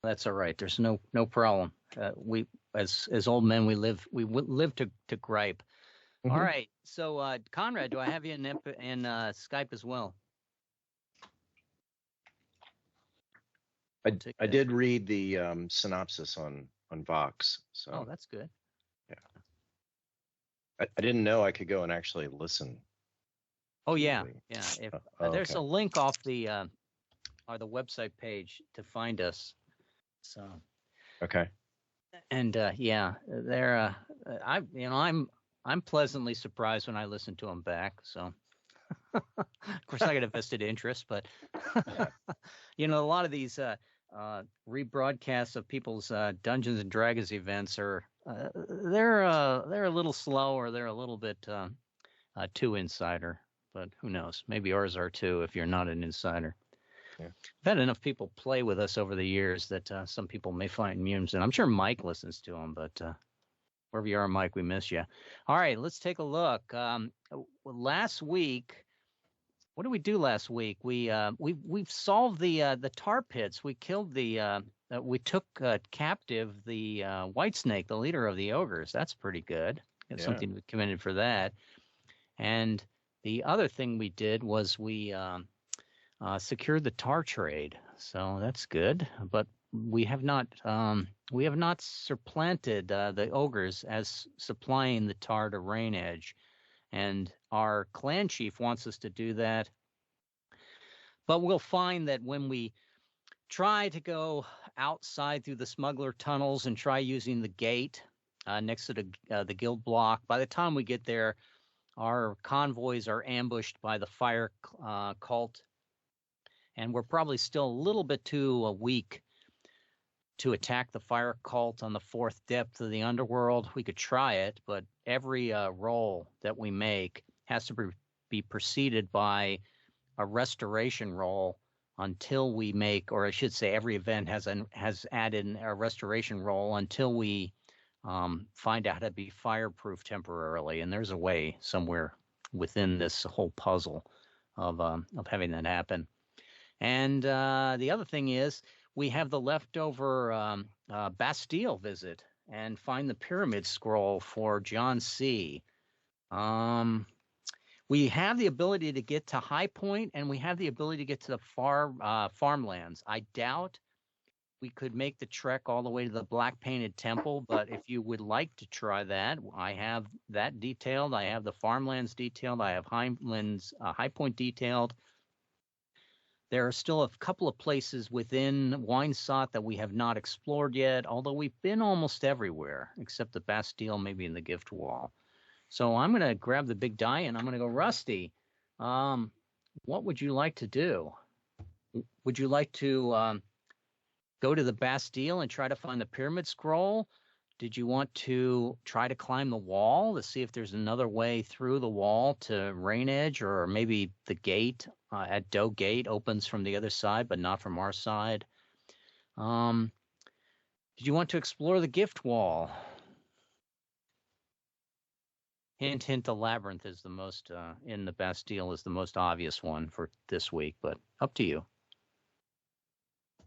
That's all right. There's no problem. We as old men we live to gripe. All Mhm. right. So Conrad, do I have you in Skype as well? I did read the synopsis on Vox, so Oh, that's good. yeah. I didn't know I could go and actually listen. Oh to yeah, the- yeah. If there's okay. a link off the website page to find us. So Okay. and yeah, I'm pleasantly surprised when I listen to them back. So of course I got a vested interest, but a lot of these rebroadcasts of people's Dungeons and Dragons events are they're a little slow, or they're a little bit too insider. But who knows? Maybe ours are too if you're not an insider. Yeah. I've had enough people play with us over the years that some people may find memes, and I'm sure Mike listens to them, but wherever you are, Mike, we miss you. All right, let's take a look. Last week, what did we do last week? We've solved the tar pits. We killed we took captive the white snake, the leader of the ogres. That's pretty good. Got something to be commended for that. And the other thing we did was we secured the tar trade, so that's good. But we have not supplanted the ogres as supplying the tar to Rain Edge, and our clan chief wants us to do that. But we'll find that when we try to go outside through the smuggler tunnels and try using the gate next to the guild block, by the time we get there, our convoys are ambushed by the fire cult. And we're probably still a little bit too weak to attack the fire cult on the fourth depth of the underworld. We could try it, but every roll that we make has to be preceded by a restoration roll until we make, or I should say, every event has added a restoration roll until we find out how to be fireproof temporarily. And there's a way somewhere within this whole puzzle of having that happen. And the other thing is we have the leftover Bastille visit and find the pyramid scroll for John C. We have the ability to get to High Point, and we have the ability to get to the farmlands. I doubt we could make the trek all the way to the Black Painted Temple, but if you would like to try that, I have that detailed. I have the farmlands detailed. I have High Point detailed. There are still a couple of places within Winesot that we have not explored yet, although we've been almost everywhere, except the Bastille, maybe in the gift wall. So I'm going to grab the big die, and I'm going to go, Rusty, what would you like to do? Would you like to go to the Bastille and try to find the pyramid scroll? Did you want to try to climb the wall to see if there's another way through the wall to Rain Edge, or maybe the gate at Doe Gate opens from the other side, but not from our side? Did you want to explore the gift wall? Hint, hint, the labyrinth is the most, in the Bastille is the most obvious one for this week, but up to you.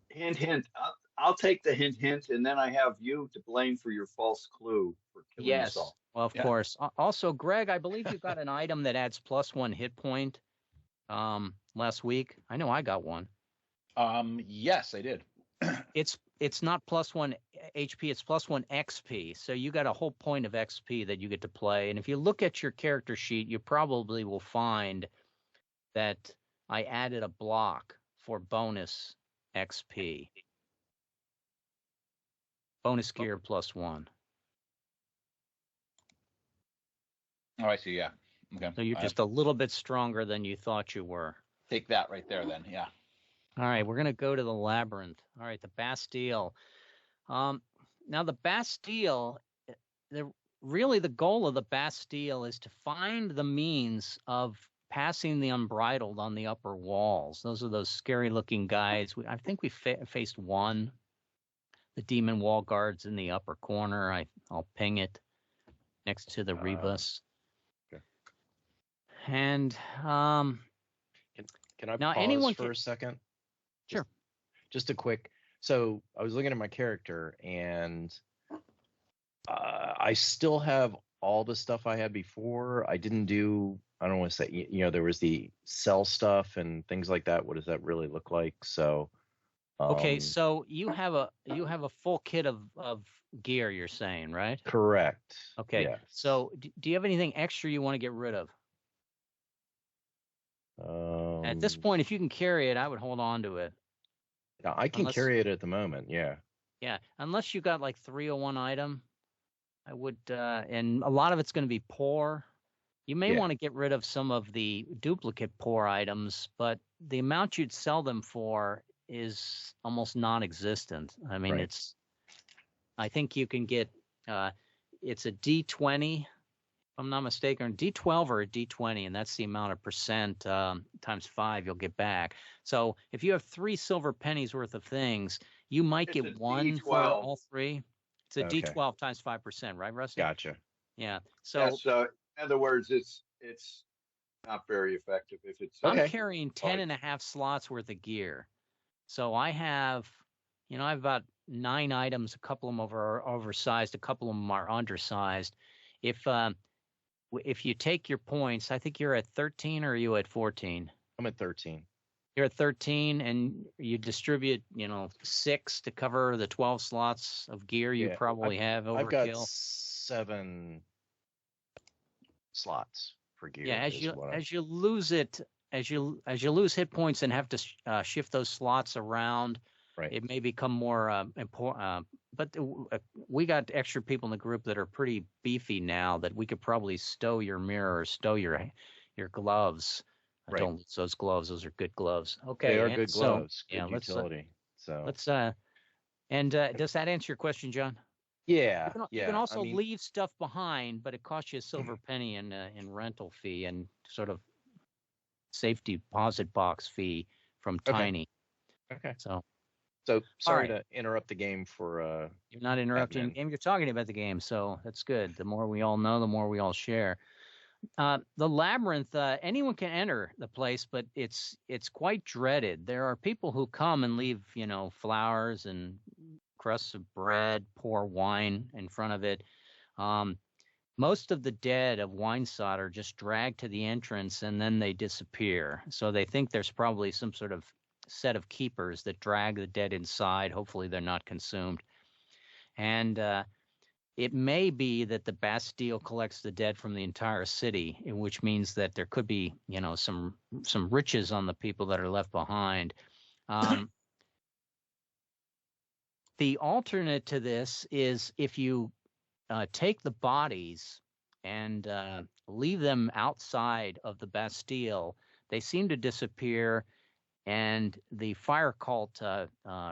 Hint, hint. I'll take the hint, hint, and then I have you to blame for your false clue for killing us all. Well, of course. Also, Greg, I believe you got an item that adds +1 hit point last week. I know I got one. Yes, I did. It's not +1 HP, it's +1 XP. So you got a whole point of XP that you get to play. And if you look at your character sheet, you probably will find that I added a block for bonus XP. Bonus gear +1. Oh, I see. Yeah. Okay. So you're just a little bit stronger than you thought you were. Take that right there, then. Yeah. All right, we're going to go to the labyrinth. All right, the Bastille. Now, the Bastille, really the goal of the Bastille is to find the means of passing the unbridled on the upper walls. Those are those scary-looking guys. I think we faced one. The demon wall guards in the upper corner. I'll ping it next to the rebus. Okay. And can I pause for a second? Sure. Just a quick. So I was looking at my character, and I still have all the stuff I had before. I didn't do. I don't want to say. There was the sell stuff and things like that. What does that really look like? So. Okay, so you have a full kit of gear, you're saying, right? Correct. Okay. Yes. So do you have anything extra you want to get rid of? At this point, if you can carry it, I would hold on to it. Yeah, I can carry it at the moment. Yeah. Yeah, unless you got like 301 item, I would, and a lot of it's going to be poor. You may want to get rid of some of the duplicate poor items, but the amount you'd sell them for is almost non-existent. I mean, I think you can get, it's a D20, if I'm not mistaken, D12 or a D20, and that's the amount of percent times 5 you'll get back. So if you have 3 silver pennies worth of things, you might get 1 D12. for all 3. It's a D12 times 5%, right, Rusty? Gotcha. Yeah. So, in other words, it's not very effective if it's. I'm carrying 10.5 slots worth of gear. So I have about 9 items. A couple of them are oversized. A couple of them are undersized. If you take your points, I think you're at 13, or are you at 14? I'm at 13. You're at 13, and you distribute, 6 to cover the 12 slots of gear you probably have overkill. I've got 7 slots for gear. Yeah, as you lose it, as you lose hit points and have to shift those slots around, it may become more important. But we got extra people in the group that are pretty beefy now that we could probably stow your mirror or stow your gloves. Don't lose those gloves; those are good gloves. Okay, they are good gloves. Good utility. Let's and does that answer your question, John? Yeah, you can also leave stuff behind, but it costs you a silver penny in rental fee and sort of safety deposit box fee from Tiny. Okay. So sorry to interrupt the game for. You're not interrupting the game. You're talking about the game, so that's good. The more we all know, the more we all share. The labyrinth, anyone can enter the place, but it's quite dreaded. There are people who come and leave, flowers and crusts of bread, pour wine in front of it. Most of the dead of Winesod are just dragged to the entrance and then they disappear. So they think there's probably some sort of set of keepers that drag the dead inside. Hopefully they're not consumed. And it may be that the Bastille collects the dead from the entire city, which means that there could be, some riches on the people that are left behind. The alternate to this is if you take the bodies and leave them outside of the Bastille, they seem to disappear, and the fire cult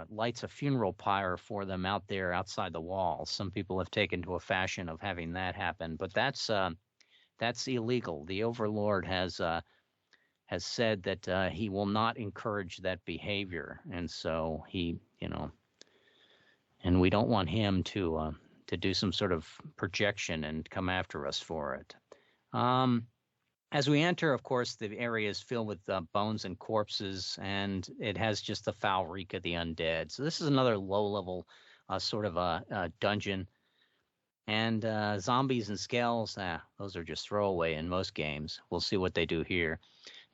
lights a funeral pyre for them out there outside the walls. Some people have taken to a fashion of having that happen, but that's illegal. The Overlord has said that he will not encourage that behavior, and so he, and we don't want him to do some sort of projection and come after us for it. As we enter, of course, the area is filled with bones and corpses, and it has just the foul reek of the undead. So this is another low-level sort of a dungeon. And zombies and scales, those are just throwaway in most games. We'll see what they do here.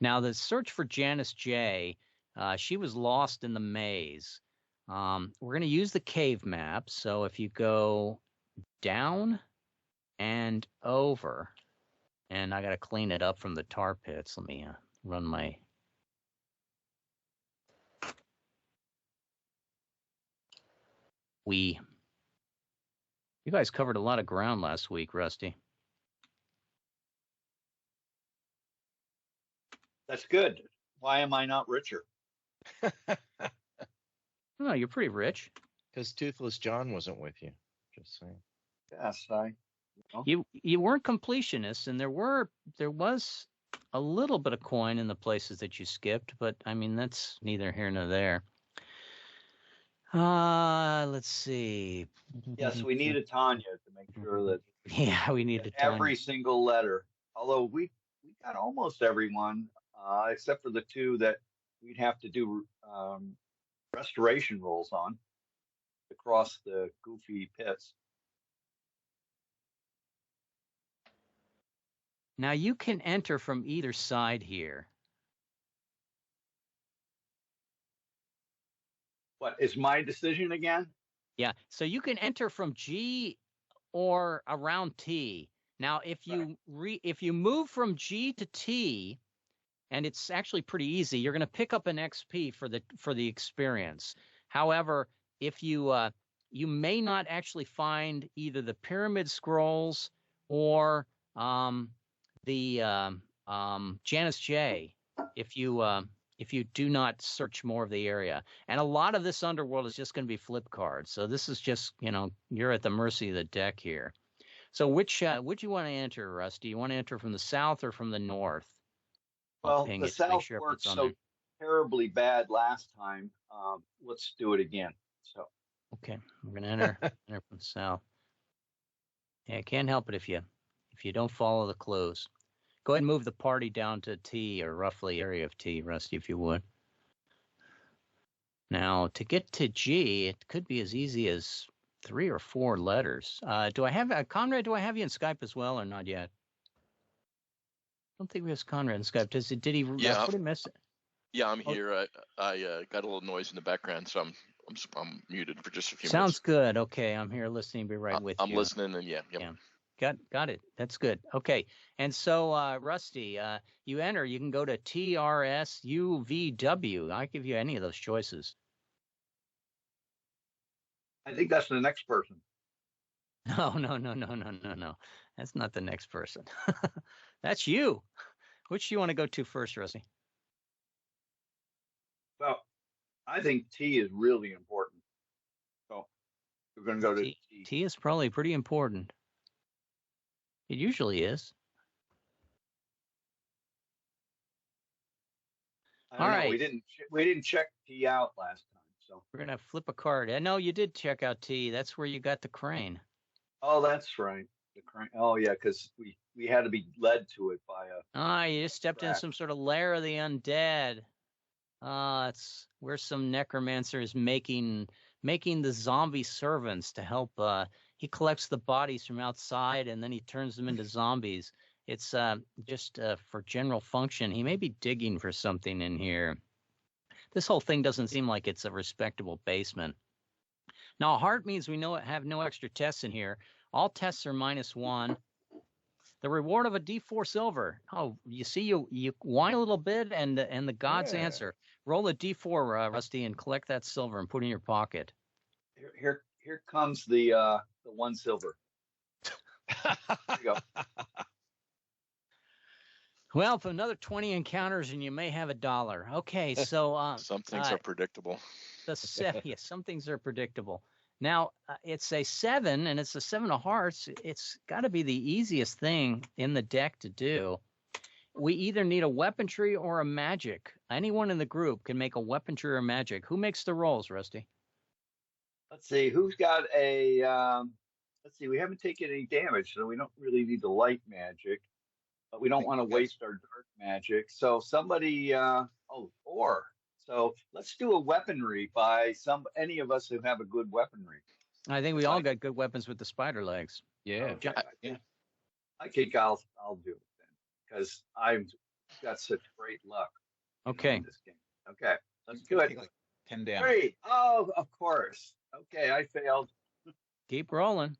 Now, the search for Janice J., she was lost in the maze. We're going to use the cave map. So if you go down and over, and I got to clean it up from the tar pits. Let me run my... You guys covered a lot of ground last week, Rusty. That's good. Why am I not richer? No, you're pretty rich. Because Toothless John wasn't with you. Just saying. Yes, You weren't completionists, and there was a little bit of coin in the places that you skipped, but I mean that's neither here nor there. Let's see. Yes, we needed Tanya to make sure that. Yeah, we needed Tanya. Every single letter. Although we got almost everyone, except for the 2 that we'd have to do restoration rolls on. across the goofy pits. Now you can enter from either side here. What is my decision again? Yeah, so you can enter from G or around T. Now, if you move from G to T, and it's actually pretty easy, you're going to pick up an XP for the experience. However, if you you may not actually find either the pyramid scrolls or the Janus J if you do not search more of the area. And a lot of this underworld is just going to be flip cards. So this is just, you're at the mercy of the deck here. So which would you want to enter, Russ? Do you want to enter from the south or from the north? Well, the south worked so terribly bad last time. Let's do it again. So okay, we're going to enter from the south. Yeah, I can't help it if you don't follow the clues. Go ahead and move the party down to T, or roughly area of T, Rusty, if you would. Now, to get to G, it could be as easy as 3 or 4 letters. Do I have Conrad? Do I have you in Skype as well, or not yet? I don't think we have Conrad in Skype. Did he? Yeah, put him yeah, I'm here. I got a little noise in the background, so I'm muted for just a few minutes. Sounds good. Okay, I'm here listening. Be right with you. I'm listening, and yeah. Got it. That's good. Okay. And so, Rusty, you enter. You can go to TRSUVW. I give you any of those choices. I think that's the next person. No. That's not the next person. That's you. Which do you want to go to first, Rusty? Well, I think T is really important. So we're going to go to T. T is probably pretty important. It usually is. All right. We didn't check T out last time, so we're gonna flip a card. No, you did check out T. That's where you got the crane. Oh, that's right. The crane. Oh, yeah, because we had to be led to it by a. You just stepped in some sort of lair of the undead. It's where some necromancer is making the zombie servants to help. He collects the bodies from outside and then he turns them into zombies. It's just for general function. He may be digging for something in here. This whole thing doesn't seem like it's a respectable basement. Now, heart means we have no extra tests in here. All tests are -1. The reward of a D4 silver. Oh, you see, you whine a little bit, and the gods answer. Roll a D4, Rusty, and collect that silver and put it in your pocket. Here comes the 1 silver. There you go. Well, for another 20 encounters, and you may have $1. Okay, so some things are predictable. Some things are predictable. Now, it's a 7, and it's a 7 of hearts. It's got to be the easiest thing in the deck to do. We either need a weaponry or a magic. Anyone in the group can make a weaponry or magic. Who makes the rolls, Rusty? Let's see. Who's got a... let's see. We haven't taken any damage, so we don't really need the light magic. But we don't want to waste our dark magic. So somebody... or... So let's do a weaponry by any of us who have a good weaponry. I think we all got good weapons with the spider legs. Yeah. Okay. I think I'll do it then because I've got such great luck. Okay. In this game. Okay. Let's do it. Like 10 damage. 3. Oh, of course. Okay, I failed. Keep rolling.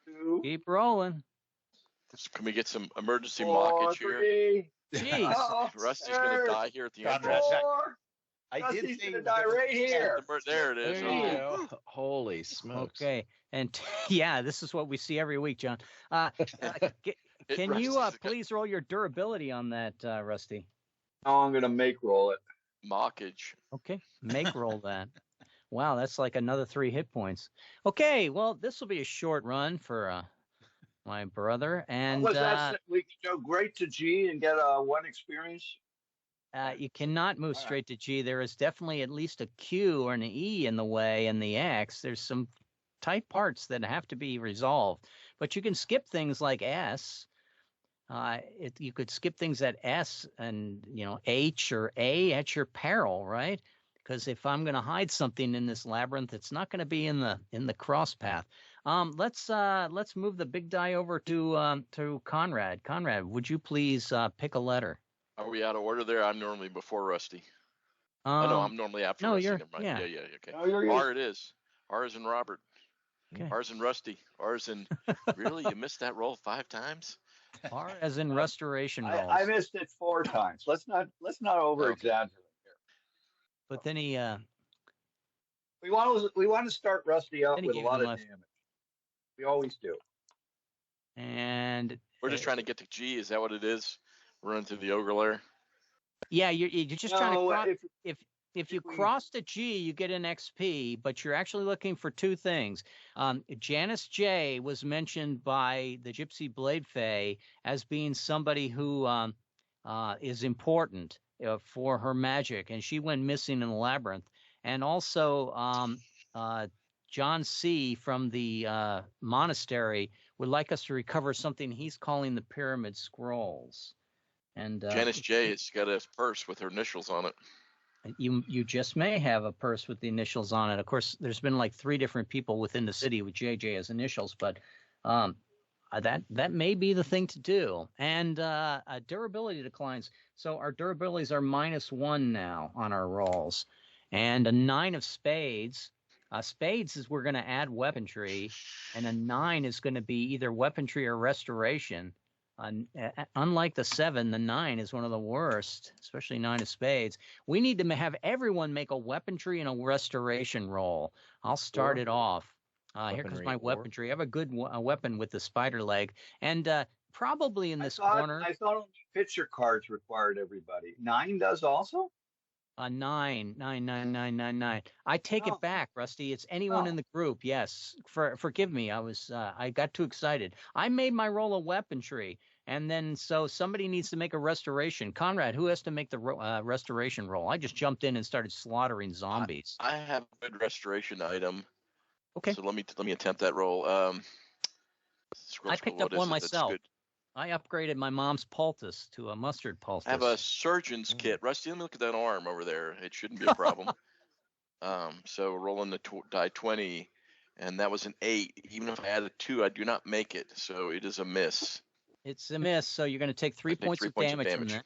2. Keep rolling. So can we get some emergency 4, mockage here? 3. Jeez. Rusty's going to die here at the end. 4. I did Rusty's say gonna die right here. There it is. There you go. Holy smokes. Okay. And yeah, this is what we see every week, John. Can you please roll your durability on that, Rusty? Oh, I'm gonna make roll it. Mockage. Okay. Make roll that. Wow, that's like another 3 hit points. Okay, well, this will be a short run for my brother. And was that we could go great to G and get 1 experience? You cannot move straight to G. There is definitely at least a Q or an E in the way, and the X. There's some tight parts that have to be resolved. But you can skip things like S. You could skip things at S and H or A at your peril, right? Because if I'm going to hide something in this labyrinth, it's not going to be in the cross path. Let's move the big die over to Conrad. Conrad, would you please pick a letter? Are we out of order there? I'm normally before Rusty. No, I'm normally after no, Rusty. you're Never mind. yeah. Okay. No, you're R it is. R is in Robert. Okay. R is in Rusty. R is in. Really, you missed that roll 5 times? R as in restoration rolls. I missed it 4 times. Let's not over exaggerate here. But then he we want to start Rusty up with a lot of left. damage. We always do. And we're just trying to get to G. Is that what it is? Run through the ogre lair. Yeah, you're just trying to cross. If you cross the G, you get an XP, but you're actually looking for 2 things. Janice J was mentioned by the Gypsy Blade Fae as being somebody who is important for her magic, and she went missing in the labyrinth. And also, John C. from the monastery would like us to recover something he's calling the Pyramid Scrolls. And Janice J has got a purse with her initials on it. You just may have a purse with the initials on it. Of course, there's been like 3 different people within the city with JJ as initials, but that may be the thing to do. And durability declines. So our durabilities are -1 now on our rolls. And a 9 of spades. Spades is we're going to add weaponry, and a 9 is going to be either weaponry or restoration. Unlike the 7, the 9 is one of the worst, especially 9 of spades. We need to have everyone make a weaponry and a restoration roll. I'll start it off. Here comes my weaponry. I have a good weapon with the spider leg. And probably in this corner. I thought only picture cards required everybody. 9 does also? 9. I take it back, Rusty. It's anyone in the group. Yes. Forgive me. I got too excited. I made my roll of weaponry, and then so somebody needs to make a restoration. Conrad, who has to make the restoration roll? I just jumped in and started slaughtering zombies. I have a good restoration item. Okay. So let me attempt that roll. I picked up one myself. I upgraded my mom's poultice to a mustard poultice. I have a surgeon's kit. Rusty, let me look at that arm over there. It shouldn't be a problem. So rolling the die 20, and that was an 8. Even if I added 2, I do not make it. So it is a miss. It's a miss. So you're going to take 3 points of damage from that.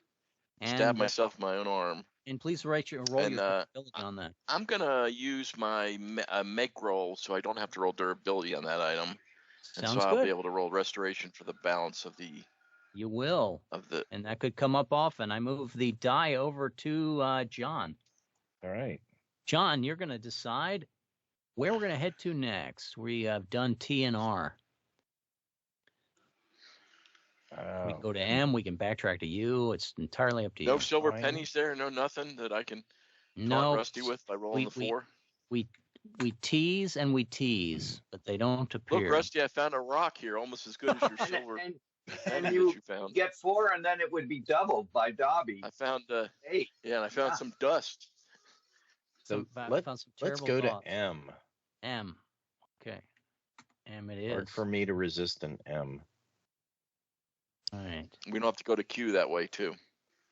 And stab myself in my own arm. And please roll your durability on that. I'm going to use my make roll so I don't have to roll durability on that item. And Sounds so I'll good. be able to roll restoration for the balance of the. You will. And that could come up often. I move the die over to John. All right. John, you're going to decide where we're going to head to next. We have done T and R. We can go to M. We can backtrack to U. It's entirely up to you. No silver pennies there. No nothing that I can taunt Rusty with by rolling the 4. We tease and we tease, but they don't appear. Look, Rusty, I found a rock here, almost as good as your silver. And you found. Get 4, and then it would be doubled by Dobby. I found 8. Yeah, and I found some dust. So let's go to M. M. Okay. M it is. Hard for me to resist an M. All right. We don't have to go to Q that way, too.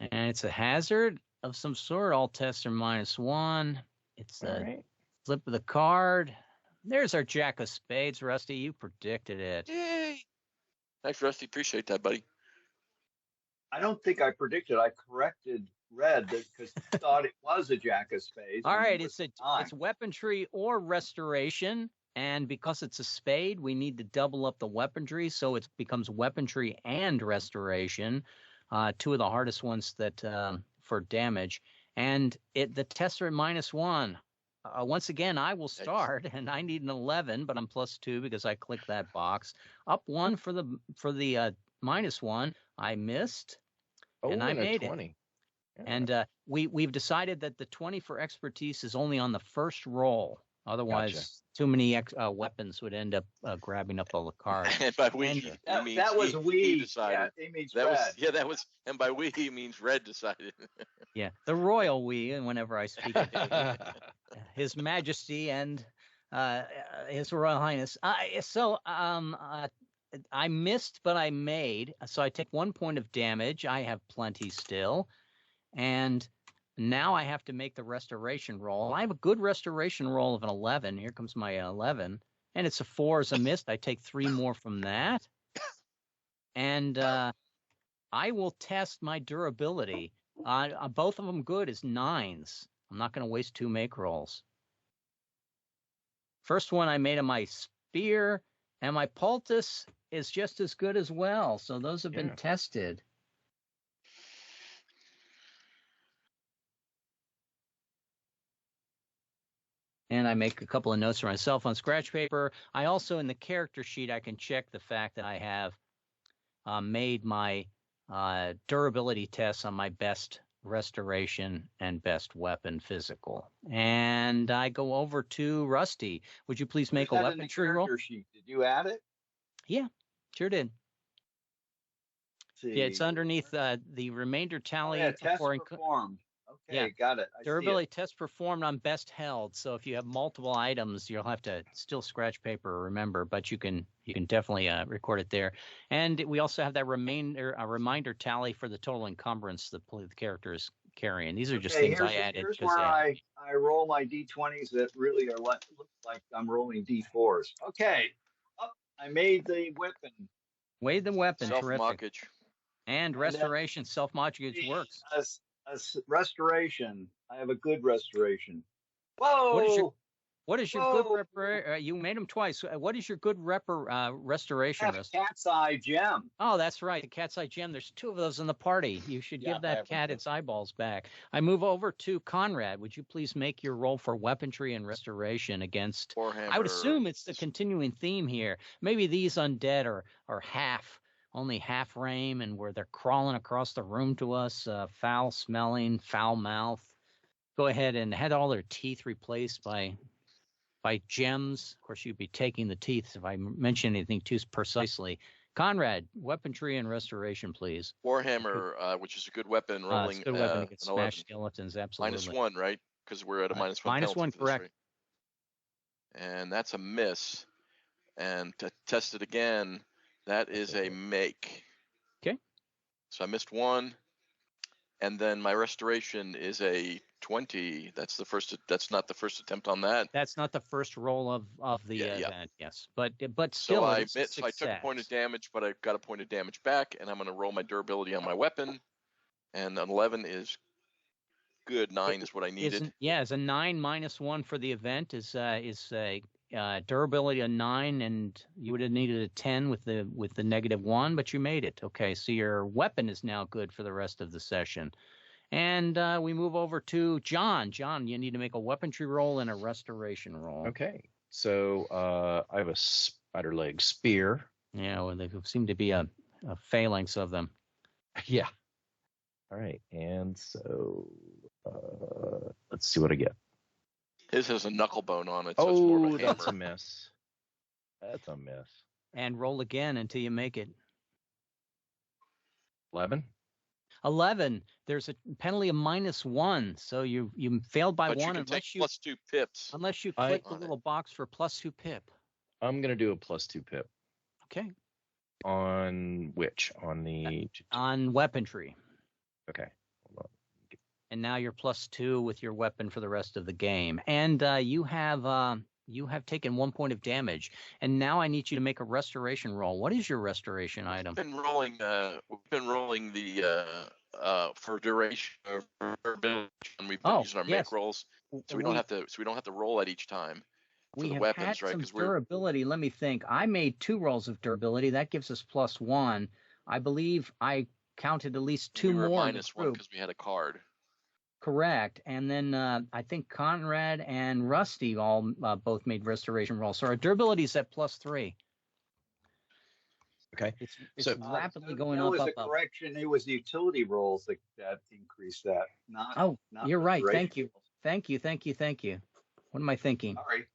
And it's a hazard of some sort. All tests are -1. It's a flip of the card. There's our Jack of Spades, Rusty. You predicted it. Yay! Thanks, Rusty. Appreciate that, buddy. I don't think I predicted. I corrected Red because I thought it was a Jack of Spades. All right, it's weaponry or restoration. And because it's a spade, we need to double up the weaponry, so it becomes weaponry and restoration, 2 of the hardest ones that for damage. And the tests are at -1. Once again, I will start, and I need an 11, but I'm +2 because I clicked that box. Up 1 for the -1. I missed, and I made 20. it. Yeah. And we've decided that the 20 for expertise is only on the first roll. Otherwise, too many weapons would end up grabbing up all the cards. And by we, he decided. Yeah, means that was, and by we, he means Red decided. Yeah, the royal we, and whenever I speak of His Majesty and His Royal Highness. I missed, but I made. So I take 1 point of damage. I have plenty still. And now I have to make the restoration roll. I have a good restoration roll of an 11. Here comes my 11. And it's a 4 as a miss. I take 3 more from that. And I will test my durability. Both of them good is 9s. I'm not going to waste 2 make rolls. First one I made on my spear, and my poultice is just as good as well. So those have been tested. And I make a couple of notes for myself on scratch paper. I also, in the character sheet, I can check the fact that I have made my durability tests on my best restoration and best weapon physical. And I go over to Rusty. Would you please make a weaponry roll? Sheet. Did you add it? Yeah, sure did. See. Yeah, it's underneath the remainder tally. Test performed. Okay, got it. Durability test performed on best held. So if you have multiple items, you'll have to still scratch paper, remember, but you can definitely record it there. And we also have that reminder tally for the total encumbrance the character is carrying. These are just things I added. Here's where I roll my d20s that really are look like I'm rolling d4s. Okay, I made the weapon. Weighed the weapon. Self-mockage. And restoration, self-mockage works. Restoration. I have a good restoration. Whoa! What is your good you made them twice. What is your good restoration? Cat's eye gem. Oh, that's right. The cat's eye gem. There's 2 of those in the party. You should give that cat its eyeballs back. I move over to Conrad. Would you please make your roll for weaponry and restoration against... Warhammer. I would assume it's the continuing theme here. Maybe these undead are only half frame, and where they're crawling across the room to us, foul smelling, foul mouth. Go ahead and had all their teeth replaced by gems. Of course, you'd be taking the teeth if I mention anything too precisely. Conrad, weaponry and restoration, please. Warhammer, which is a good weapon, rolling it's a good weapon against an 11. smash skeletons, absolutely. -1, right? Because we're at a -1 penalty. -1, correct. And that's a miss. And to test it again, that is a make. Okay. So I missed 1. And then my restoration is a 20. That's not the first attempt on that. That's not the first roll of the event, yes. But still, so I took a point of damage, but I got a point of damage back, and I'm going to roll my durability on my weapon. And an 11 is good. 9 is what I needed. It's a 9 -1 for the event is a durability of 9, and you would have needed a 10 with the -1, but you made it. Okay, so your weapon is now good for the rest of the session. And we move over to John. John, you need to make a weaponry roll and a restoration roll. Okay, so I have a spider leg spear. Yeah, well, there seem to be a phalanx of them. Yeah. All right, and so let's see what I get. His has a knuckle bone on it, so it's more of a hammer. That's a miss. That's a miss. And roll again until you make it. 11. 11. There's a penalty of -1, so you failed by 1 you can unless take +2 pips. Unless you click the little box for +2 pip. I'm gonna do a +2 pip. Okay. On which? On weaponry. Okay. And now you're +2 with your weapon for the rest of the game. And you have taken 1 point of damage. And now I need you to make a restoration roll. What is your restoration item? We've been rolling the for duration or ability, and we've been using our make rolls, so we don't have to roll at each time. For the weapons, had right? some durability. Let me think. I made 2 rolls of durability. That gives us +1. I believe I counted at least 2 more. -1 because we had a card. Correct. And then I think Conrad and Rusty all both made restoration rolls. So our durability is at +3. Okay. It's rapidly going up. That was up. a correction. It was the utility rolls that increased that. Not you're right. Thank you. Thank you. What am I thinking? Sorry.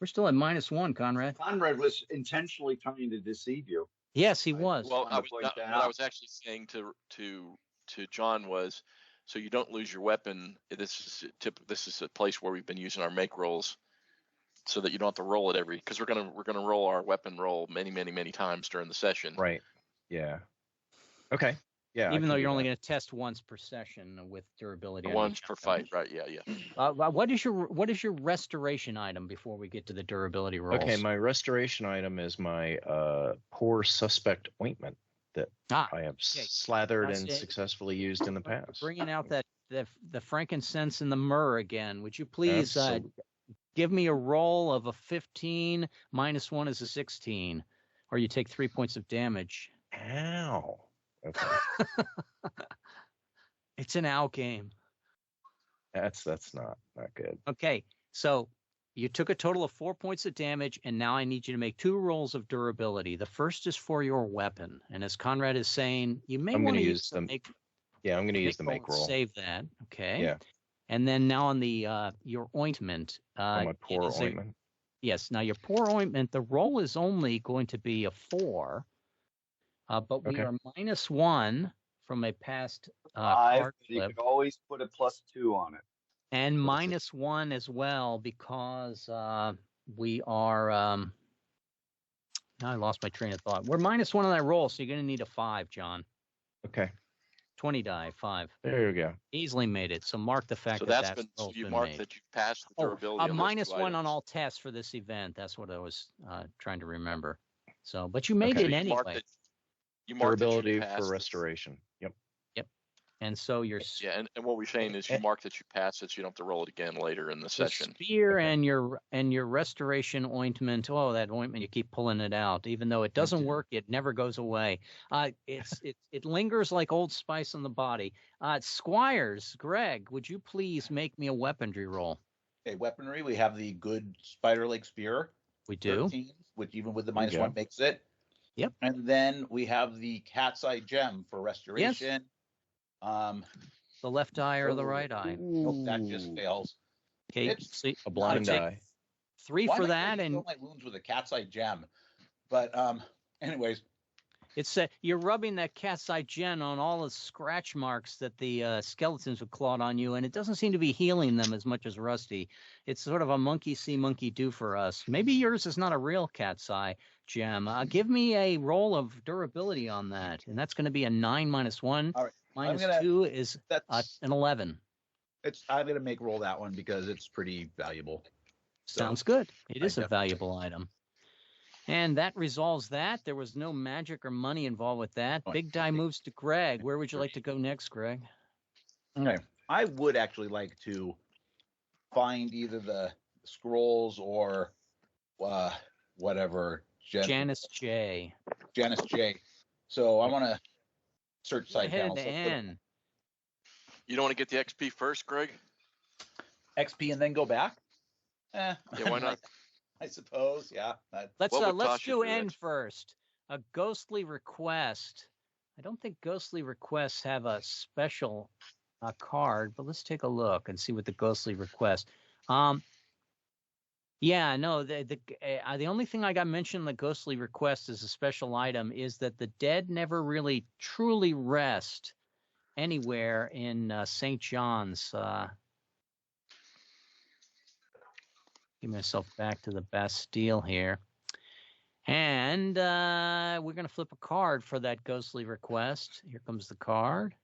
We're still at -1, Conrad. Conrad was intentionally trying to deceive you. Yes, he was. Well, what I was actually saying to John was, so you don't lose your weapon. This is a place where we've been using our make rolls so that you don't have to roll it because we're gonna roll our weapon roll many times during the session. Right. Yeah. Okay. Yeah. Even though you're only going to test once per session with durability. Once per fight, right? Yeah. What is your restoration item before we get to the durability rolls? Okay, my restoration item is my poor suspect ointment that I have slathered and successfully used in the past. Bringing out the frankincense and the myrrh again. Would you please give me a roll of a 15 minus 1 is a 16, or you take 3 points of damage. Ow. Okay. It's an ow game. That's not good. Okay, so you took a total of 4 points of damage, and now I need you to make 2 rolls of durability. The first is for your weapon, and as Conrad is saying, you may want to use the make. Yeah, I'm going to use the make roll. Save that. Okay. Yeah. And then now on the your ointment. My poor ointment. Yes. Now your poor ointment. The roll is only going to be a 4, but we are -1 from a past 5. card You flip. could always put a +2 on it. And -1 as well because we are. Now I lost my train of thought. We're -1 on that roll, so you're going to need a 5, John. Okay. 20 die, 5. There you go. Easily made it. So mark the fact So that's been roll's you been marked made. that you passed the durability. A on those 2 -1 on items. all tests for this event. That's what I was trying to remember. So, but you made it anyway. You marked durability that you passed for restoration. Yep. And so your and what we're saying is you mark that you passed it, so you don't have to roll it again later in the session. spear and your restoration ointment. Oh, that ointment, you keep pulling it out, even though it doesn't work. It never goes away. It lingers like Old Spice on the body. Squires, Greg, would you please make me a weaponry roll? Okay, weaponry. We have the good spider leg spear. We do. 13, which even with the -1 makes it. Yep. And then we have the cat's eye gem for restoration. The left eye or the right eye? Nope, that just fails. Okay, It's a blind eye. 3 for that, and my wounds with a cat's eye gem. But anyways, it's you're rubbing that cat's eye gem on all the scratch marks that the skeletons have clawed on you, and it doesn't seem to be healing them as much as Rusty. It's sort of a monkey see, monkey do for us. Maybe yours is not a real cat's eye gem. Give me a roll of durability on that, and that's going to be a 9 minus 1. All right. -2 is an 11. I'm gonna make roll that one because it's pretty valuable. Sounds good. It is a valuable item. And that resolves that. There was no magic or money involved with that. Big die moves to Greg. Where would you like to go next, Greg? Okay. I would actually like to find either the scrolls or whatever. Janice J. Janice J. So I want to search side Head panels. to N. You don't want to get the XP first, Greg? XP and then go back? Yeah, why not? I suppose, yeah. Let's do N first. A ghostly request. I don't think ghostly requests have a special card, but let's take a look and see what the ghostly request. Yeah, no, the only thing I got mentioned in the ghostly request as a special item is that the dead never really truly rest anywhere in St. John's. Give myself back to the Bastille here. And we're going to flip a card for that ghostly request. Here comes the card.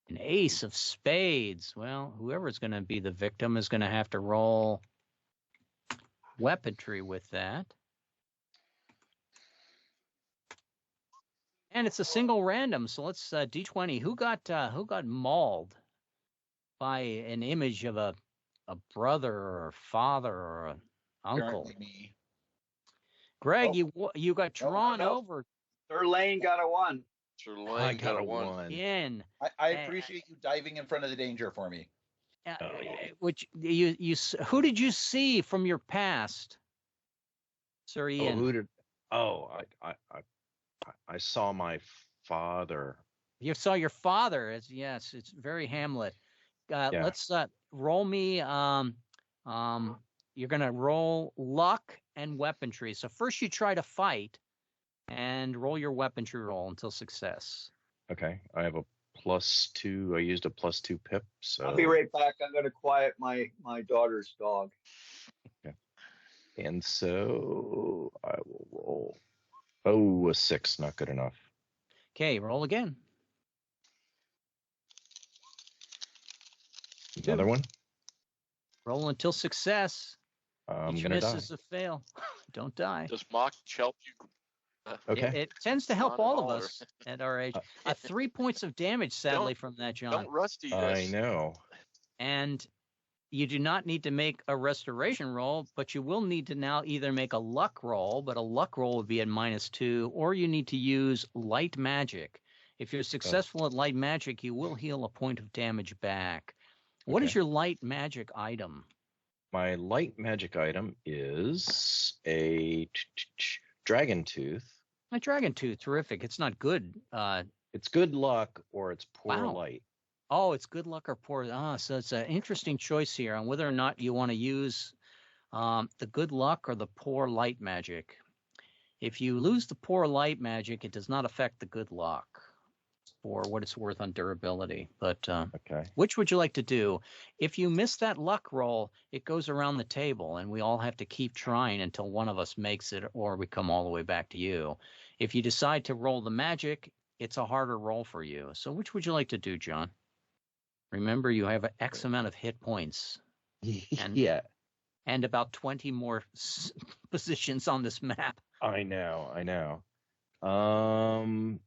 An ace of spades. Well, whoever's going to be the victim is going to have to roll weaponry with that. And it's a single random, so let's D20. Who got mauled by an image of a brother or a father or an uncle? Apparently me. Greg, you got drawn over. Sir Lane got a 1. Sir Lane got a 1. In. I appreciate you diving in front of the danger for me. Which who did you see from your past, Sir Ian? I saw my father. You saw your father. It's very Hamlet. Let's roll me. You're gonna roll luck and weaponry. So first you try to fight, and roll your weaponry roll until success. Okay, I have a +2. I used a +2 pip. So I'll be right back. I'm going to quiet my daughter's dog. Okay. And so I will roll. Oh, a 6, not good enough. Okay, roll again. Another one. Roll until success. I'm Each gonna miss die. is a fail. Don't die. Does mock help you? Okay. It tends to help Not at all of all, us at our age. Uh, 3 points of damage, sadly, from that, John. Don't rusty this. I know. And you do not need to make a restoration roll, but you will need to now either make a luck roll, but a luck roll would be at -2, or you need to use light magic. If you're successful at light magic, you will heal a point of damage back. What is Okay. your light magic item? My light magic item is a dragon tooth. My dragon tooth, terrific. It's not good. It's good luck or it's poor Wow. light. Oh, it's good luck or poor. So it's an interesting choice here on whether or not you want to use the good luck or the poor light magic. If you lose the poor light magic, it does not affect the good luck for what it's worth on durability. But Okay. which would you like to do? If you miss that luck roll, it goes around the table, and we all have to keep trying until one of us makes it, or we come all the way back to you. If you decide to roll the magic, it's a harder roll for you. So which would you like to do, John? Remember, you have X amount of hit points Yeah. and about 20 more positions on this map. I know. I'm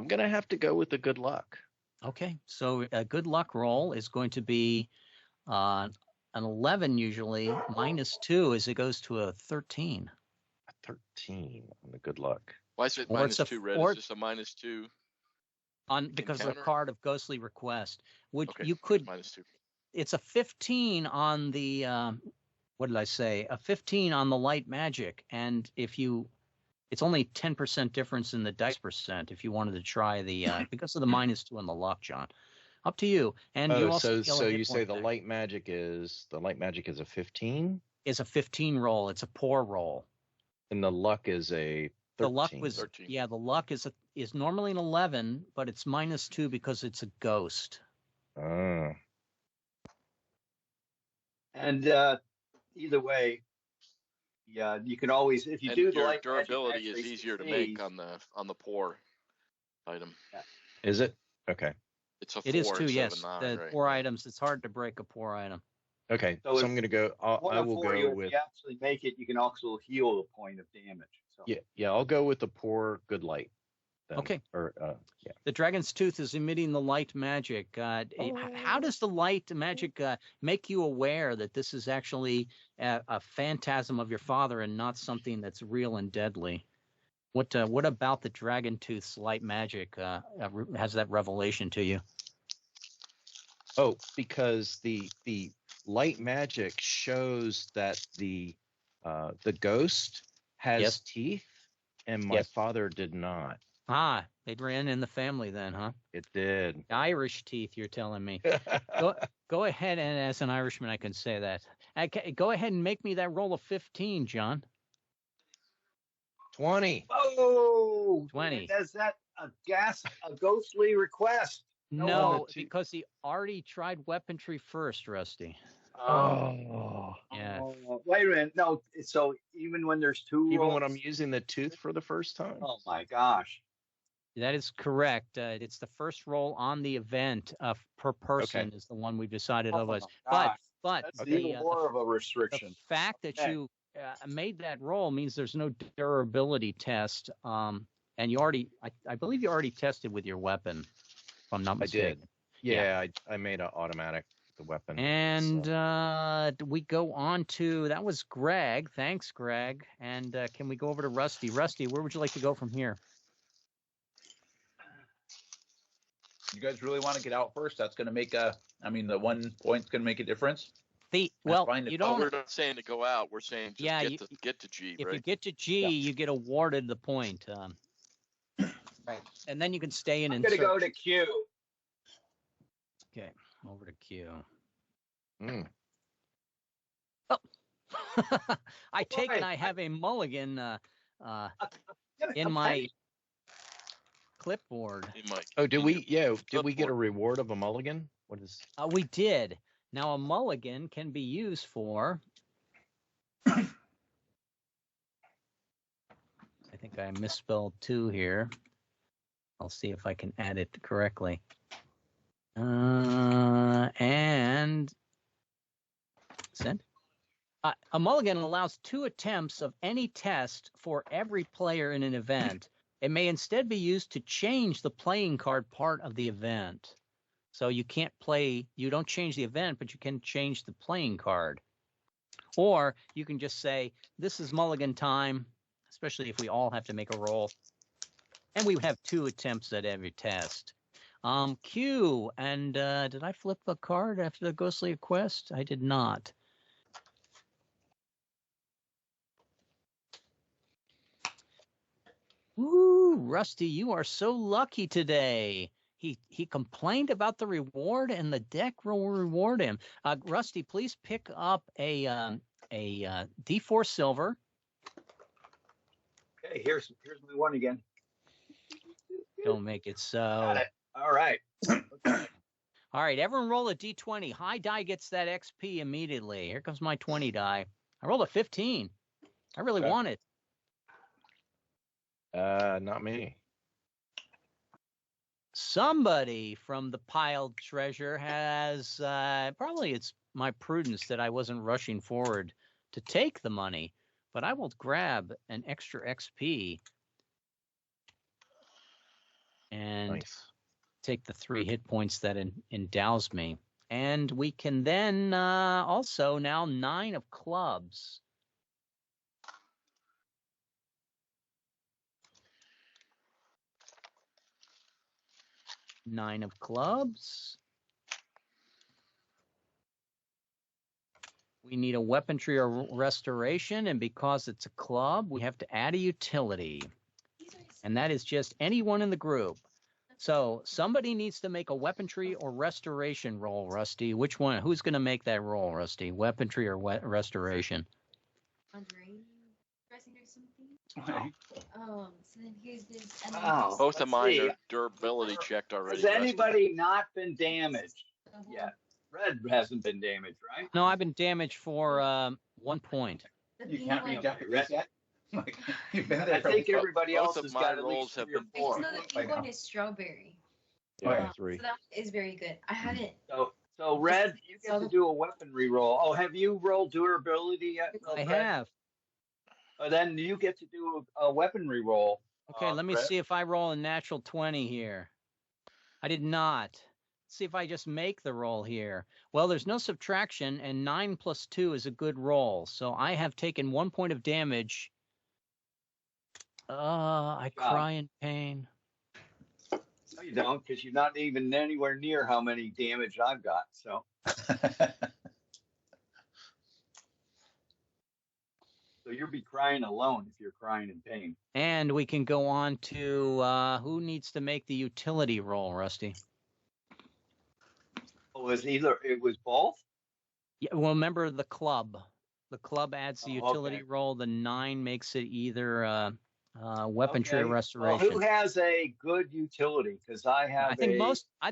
gonna have to go with the good luck. Okay, so a good luck roll is going to be an 11 usually, -2 as it goes to a 13. A 13 on the good luck. Why is it Or it's a- -2 red? or- It's just a -2. Because of the Encounter? card of Ghostly Request, which Okay, you it's could. -2. It's a 15 on the. What did I say? A 15 on the light magic, and if you, it's only 10% difference in the dice percent. If you wanted to try the because of the -2 on the luck, John. Up to you. And you also so you say the light magic is a 15, is a 15 roll. It's a poor roll. and the luck is a 13. The luck was 13. the luck is normally an 11, but it's -2 because it's a ghost. Ah. And either way, yeah, you can always, if you And do the your light magic durability is actually easier to make succeeds, on the poor item. Is it? Okay. It's a 4 It is too, instead yes. of a 9, The right? poor items, it's hard to break a poor item. Okay. So So if- I'm gonna go. I will for go you, with. if you actually make it, you can also heal a point of damage. So Yeah. I'll go with the poor good light. Then. Okay. Or yeah. The dragon's tooth is emitting the light magic. How does the light magic make you aware that this is actually a phantasm of your father and not something that's real and deadly? What about the dragon tooth's light magic has that revelation to you? Oh, because the light magic shows that the ghost has Yes. teeth, and my Yes. father did not. Ah, it ran in the family then, huh? It did. Irish teeth, you're telling me. Go ahead, and as an Irishman, I can say that. Go ahead and make me that roll of 15, John. 20. oh, 20. Is that a ghostly request? No, the two- because he already tried weaponry first, Rusty. Oh. Yeah. Oh, wait a minute. No, so even when there's two Even rolls? when I'm using the tooth for the first time. Oh my gosh. That is correct. It's the first roll on the event per person is the one we've decided Oh otherwise. my But gosh. but That's the, even more of a restriction. the fact that Okay. you made that roll means there's no durability test. And you already, I believe you already tested with your weapon, if I'm not I mistaken. did. Yeah, I made an automatic the weapon. And so. we go on to, that was Greg. Thanks, Greg. And can we go over to Rusty? Rusty, where would you like to go from here? You guys really want to get out first? That's going to make the 1 point's going to make a difference. Well, fine. you Oh, don't. we're not saying to go out. We're saying just Yeah, get to G, If right? you get to G, you get awarded the point. Right. And then you can stay in I'm and going to go search. to Q. Okay, over to Q. Mm. I take it Why? I have a mulligan in Okay. my clipboard. Oh, did we? Yeah, did we Clipboard. get a reward of a mulligan? What is? We did. Now a mulligan can be used for. I think I misspelled 2 here. I'll see if I can add it correctly. And send. A mulligan allows 2 attempts of any test for every player in an event. It may instead be used to change the playing card part of the event. So you can't play, you don't change the event, but you can change the playing card. Or you can just say, this is mulligan time, especially if we all have to make a roll. And we have 2 attempts at every test. Q, and did I flip a card after the ghostly quest? I did not. Ooh, Rusty, you are so lucky today. He complained about the reward, and the deck will reward him. Rusty, please pick up a D4 silver. Okay, here's my one again. Don't make it so. Got it. All right. All right, everyone roll a D20. High die gets that XP immediately. Here comes my 20 die. I rolled a 15. I really want it. Not me. Somebody from the piled treasure has, probably it's my prudence that I wasn't rushing forward to take the money, but I will grab an extra XP and Nice. take the 3 hit points that endows me. And we can then also now 9 of clubs. Nine of clubs. We need a weaponry or restoration, and because it's a club, we have to add a utility. And that is just anyone in the group. So somebody needs to make a weaponry or restoration roll, Rusty. Which one? Who's going to make that roll, Rusty? Weaponry or restoration? Andre, dressing or something. So then here's this. Wow. Both of Let's mine see. are durability checked already. Has anybody not been damaged yet? Red hasn't been damaged, right? No, I've been damaged for 1 point. You can't reach out to Red- yet? Like, you've been I there for think everybody both else of has my got at rolls least have 3 or been I 4. know the pink one is strawberry. Yeah, So 3. that is very good. I haven't. So Red, you get to do a weaponry roll. Oh, have you rolled durability yet? I Red? have. Then you get to do a weaponry roll. Okay, let me Red. see if I roll a natural 20 here. I did not. Let's see if I just make the roll here. Well, there's no subtraction, and 9 plus 2 is a good roll. So I have taken 1 point of damage. I cry in pain. No, you don't, because you're not even anywhere near how many damage I've got. So you'll be crying alone if you're crying in pain. And we can go on to who needs to make the utility roll, Rusty? Oh, it was both? Yeah, well, remember the club. The club adds the Oh, utility okay. roll. The 9 makes it either weaponry or Okay. restoration. Well, who has a good utility? Because I have. I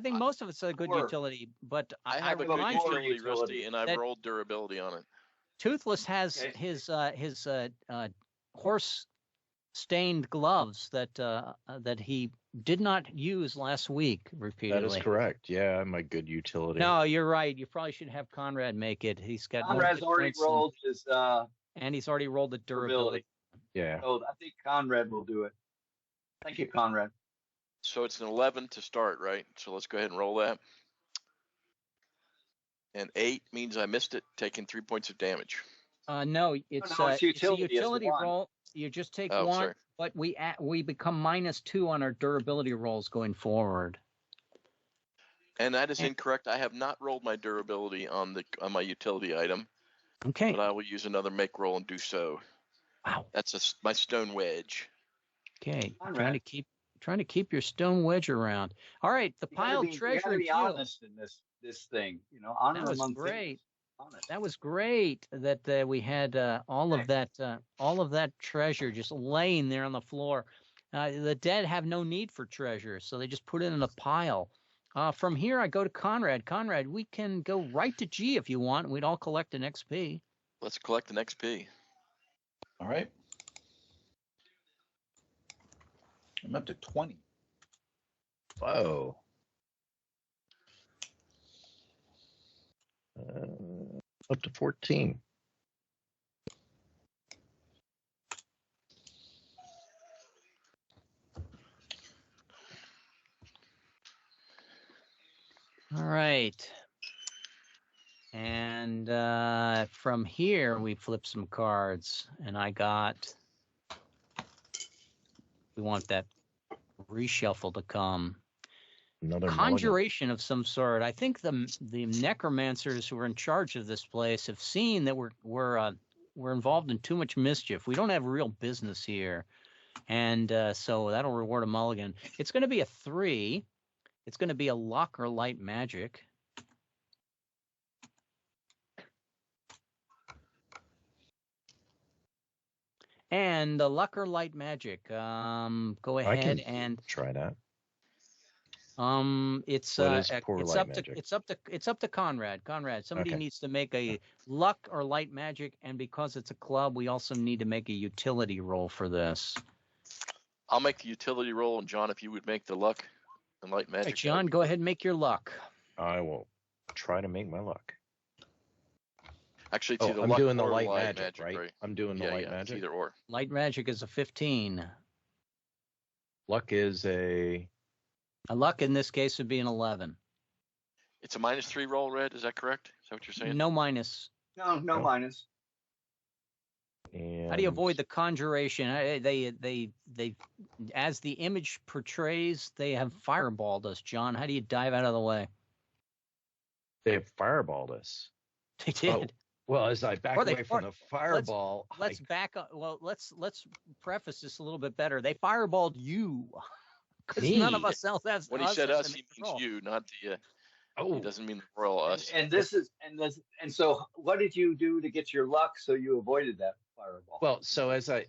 think most of it's a good 4. utility, but I have a good remind you, utility, Rusty, and I've that- rolled durability on it. Toothless has Okay. his horse stained gloves that he did not use last week repeatedly. That is correct. Yeah, I'm a good utility. No, you're right. You probably should have Conrad make it. He's got more Conrad's hit already points than- rolled his and he's already rolled the durability. durability. Yeah. So I think Conrad will do it. Thank you, Conrad. So it's an 11 to start, right? So let's go ahead and roll that. And 8 means I missed it, taking 3 points of damage. No, it's it's utility, it's a utility one. roll. You just take Oh, one, sorry. but we become -2 on our durability rolls going forward. And that is incorrect. I have not rolled my durability on my utility item, Okay. but I will use another make roll and do so. Wow. That's my stone wedge. Okay. Conrad. Trying to keep your stone wedge around. All right. The You gotta piled be- treasure. You gotta be and fuel. honest in this thing. You know, honor That was among great. thieves. Honest. That was great that we had all of that treasure just laying there on the floor. The dead have no need for treasure, so they just put it in a pile. From here, I go to Conrad. Conrad, we can go right to G if you want. We'd all collect an XP. Let's collect an XP. All right. I'm up to 20. Whoa. Up to 14. All right. And from here, we flip some cards. And I got... We want that reshuffle to come. Another Conjuration of some sort. I think the necromancers who are in charge of this place have seen that we're involved in too much mischief. We don't have real business here, and so that'll reward a mulligan. It's going to be a 3. It's going to be a luck or light magic. And the luck or light magic. Go ahead and try that. It's What is poor it's light up magic? to it's up to Conrad. Conrad, somebody Okay. needs to make a luck or light magic, and because it's a club, we also need to make a utility roll for this. I'll make the utility roll, and John, if you would make the luck and light magic. Hey, John, go ahead and make your luck. I will try to make my luck. Actually, it's either I'm luck doing the or light magic, right? I'm doing the Yeah, light yeah, magic. it's either or. Light magic is a 15. Luck is a Luck in this case would be an 11. It's a -3 roll, Red. Is that correct? Is that what you're saying? No minus. No No. minus. and How do you avoid the conjuration? They as the image portrays, they have fireballed us, John. How do you dive out of the way? They have fireballed us. They did. Oh, well, as I back Or they- away from or- the fireball, Let's back up. Well, let's preface this a little bit better. They fireballed you, because Me? none of us else has. When he said has us, an he control. means you, not the. oh, He doesn't mean the royal us. And so what did you do to get your luck so you avoided that fireball? well, so as I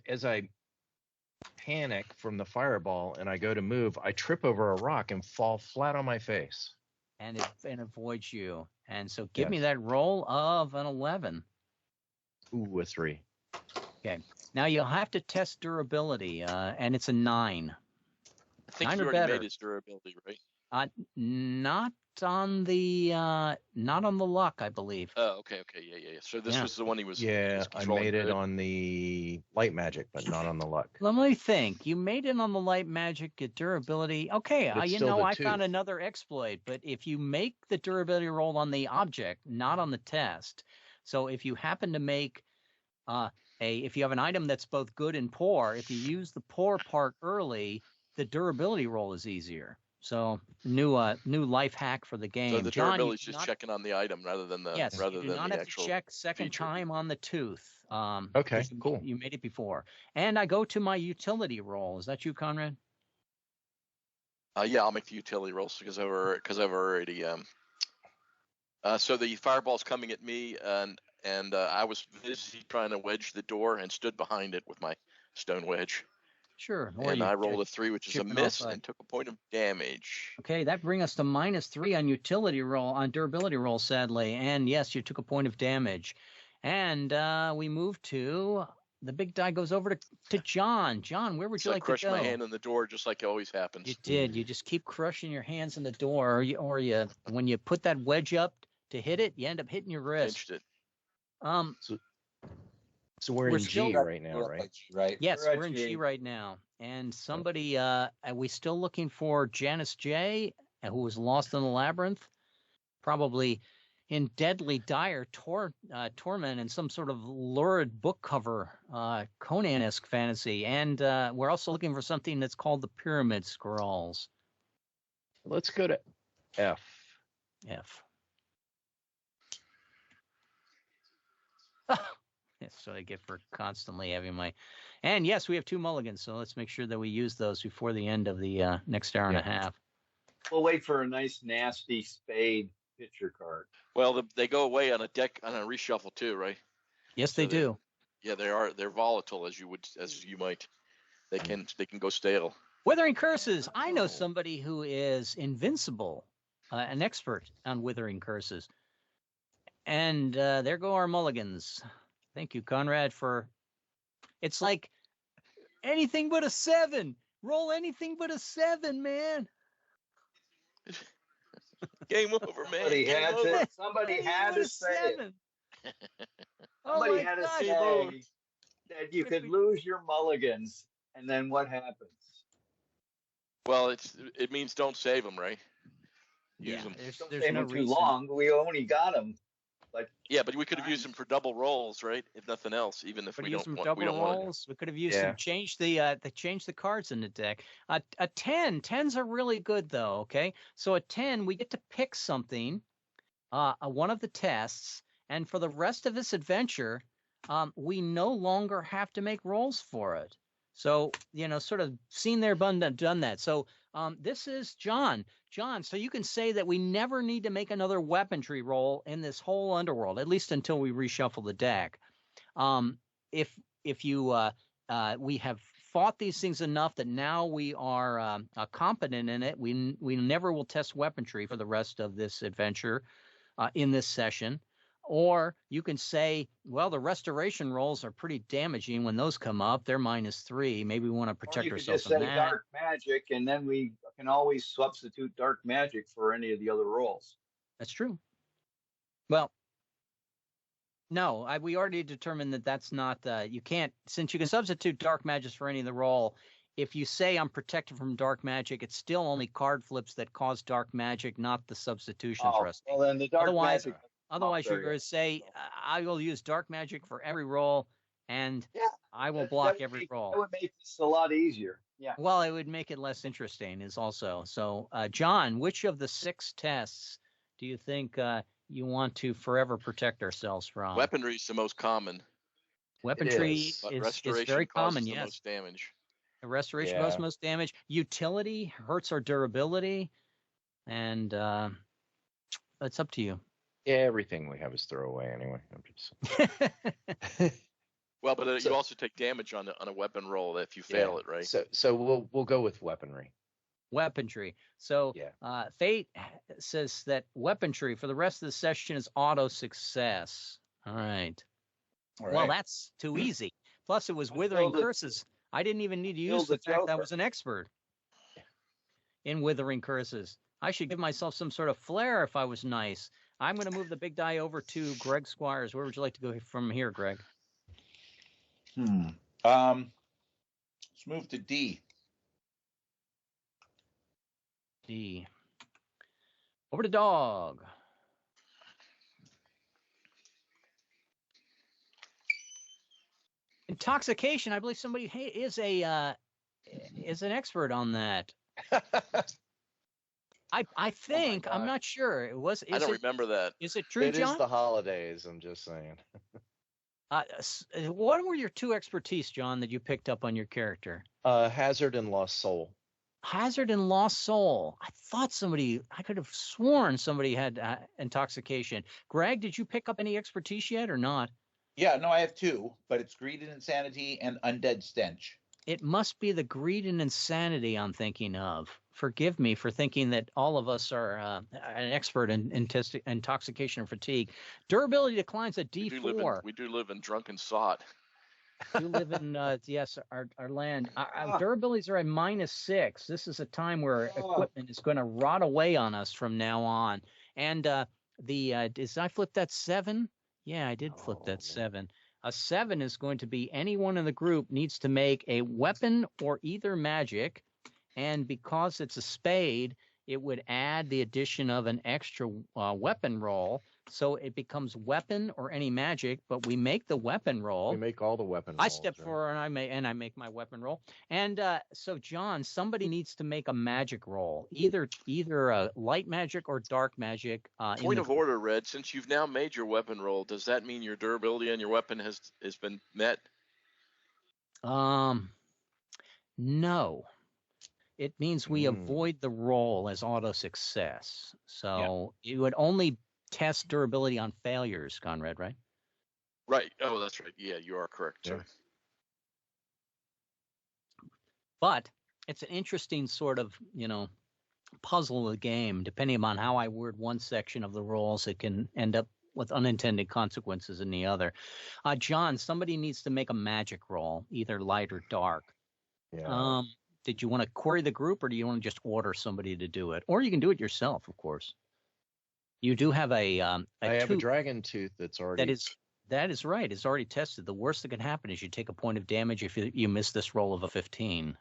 panic from the fireball and I go to move, I trip over a rock and fall flat on my face. and it avoids you. And so, give me Yes. that roll of an 11. Ooh, a 3. Now you'll have to test durability, and it's a 9. I think 9 you or already better. made his durability, right? Not on the luck, I believe. Oh, okay, yeah. So this Yeah. was the one he was. Yeah, was I controlling made it good. on the light magic, but not on the luck. Let me think. You made it on the light magic, get durability. Okay, But it's still the I found tooth. another exploit. But if you make the durability roll on the object, not on the test, so if you happen to make if you have an item that's both good and poor, if you use the poor part early, the durability roll is easier. So new life hack for the game. So the John, you durability is do just not- checking on the item rather than the Yes, rather you do than not the have to actual. check second feature. time on the tooth. Okay, 'cause cool. You made it before. And I go to my utility roll. Is that you, Conrad? Yeah, I'll make the utility rolls because I've already. So the fireball's coming at me, and I was busy trying to wedge the door and stood behind it with my stone wedge. Sure. Or And you I rolled a 3, which is a chipping miss, off, and took a point of damage. Okay, that brings us to -3 on utility roll, on durability roll, sadly. And yes, you took a point of damage. And we move to the big die goes over to John. John, where would So you I like to crushed go? my hand on the door, just like it always happens. You did. You just keep crushing your hands in the door, or you when you put that wedge up to hit it, you end up hitting your wrist. Pinched it. So we're We're in still- G right now, right? Right. Yes, We're at we're in G. G right now. And somebody, are we still looking for Janice J, who was lost in the labyrinth? Probably in deadly dire torment and some sort of lurid book cover, Conan-esque fantasy. And we're also looking for something that's called the Pyramid Scrolls. Let's go to F. F. That's what I get for constantly having my. And yes, we have 2 mulligans, so let's make sure that we use those before the end of the next hour and a half. We'll wait for a nice, nasty spade picture card. Well, they go away on a reshuffle too, right? Yes, So they do. Yeah, they are. They're volatile, as you might they can go stale. Withering Curses. I know somebody who is invincible, an expert on Withering Curses. And there go our mulligans. Thank you, Conrad, for... It's like anything but a 7. Roll anything but a 7, man. Game over, man. Somebody Game had over. to. Somebody had to say it. Oh Somebody my had to gosh. say that you could lose your mulligans, and then what happens? Well, it means don't save them, right? Use Yeah, them. Don't there's save no them too reason. long. We only got them. Like, Yeah, but we could have used them for double rolls, right? If nothing else, even if Could we have used don't some want, we double don't want rolls. We could have used Yeah. some change the cards in the deck. A 10. 10s are really good though. Okay, so a 10 we get to pick something, one of the tests, and for the rest of this adventure, we no longer have to make rolls for it. So sort of seen there, done that. So this is John. John, so you can say that we never need to make another weaponry roll in this whole underworld, at least until we reshuffle the deck. If you we have fought these things enough that now we are competent in it, we never will test weaponry for the rest of this adventure in this session. Or you can say, well, the restoration rolls are pretty damaging when those come up. They're -3. Maybe we want to or protect you could ourselves just from say that. dark magic, and then we can always substitute dark magic for any of the other rolls. That's true. Well, no, we already determined that that's not, you can't, since you can substitute dark magic for any of the roll, if you say I'm protected from dark magic, it's still only card flips that cause dark magic, not the substitution thrust. Well, then the dark Otherwise, magic. Otherwise, you're there going to say, I will use dark magic for every roll, and Yeah, I will that block would every make- roll. That would make this a lot easier. Yeah. Well, it would make it less interesting is also. So, John, which of the 6 tests do you think you want to forever protect ourselves from? Weaponry is the most common, Weaponry is, but is restoration very causes common, the yes. most damage. Restoration Yeah. causes most damage. Utility hurts our durability, and it's up to you. Yeah, everything we have is throwaway anyway. I'm just... Well, but So- you also take damage on a weapon roll if you fail Yeah. it, right? So we'll go with weaponry. Weaponry. So Yeah. Fate says that weaponry for the rest of the session is auto success. All right. All Well, right. that's too easy. Plus, it was Let's Withering build it. Curses. I didn't even need to Build use the the fact that I Joker. was an expert in Withering Curses. I should give myself some sort of flair if I was nice. I'm going to move the big die over to Greg Squires. Where would you like to go from here, Greg? Let's move to D. D. Over to Dog. Intoxication. I believe somebody is an expert on that. I think God. I'm not sure. I don't remember that. Is it true, It John? is the holidays. I'm just saying. What were your 2 expertise, John, that you picked up on your character? Hazard and Lost Soul. Hazard and Lost Soul. I could have sworn somebody had intoxication. Greg, did you pick up any expertise yet or not? Yeah, no, I have 2, but it's Greed and Insanity and Undead Stench. It must be the greed and insanity I'm thinking of. Forgive me for thinking that all of us are an expert in intoxication and fatigue. Durability declines at D4. We do live in drunken sot. You live in, yes, our land. Our durabilities are at -6. This is a time where equipment is going to rot away on us from now on. And did I flip that 7? Yeah, I did flip that 7. A 7 is going to be anyone in the group needs to make a weapon or either magic. And because it's a spade, it would add the addition of an extra weapon roll. So it becomes weapon or any magic, but we make the weapon roll. We make all the weapon rolls. I step forward and I make my weapon roll. And so, John, somebody needs to make a magic roll, either a light magic or dark magic. Point of order, Red. Since you've now made your weapon roll, does that mean your durability on your weapon has been met? No. It means we avoid the roll as auto success. So you would only test durability on failures, Conrad, right? Right. Oh, that's right. Yeah, you are correct, sir. But it's an interesting sort of, puzzle of the game. Depending on how I word one section of the rolls, it can end up with unintended consequences in the other. John, somebody needs to make a magic roll, either light or dark. Yeah. Did you want to query the group, or do you want to just order somebody to do it? Or you can do it yourself, of course. You do have I have a dragon tooth that's already. That is right. It's already tested. The worst that can happen is you take a point of damage if you miss this roll of a 15.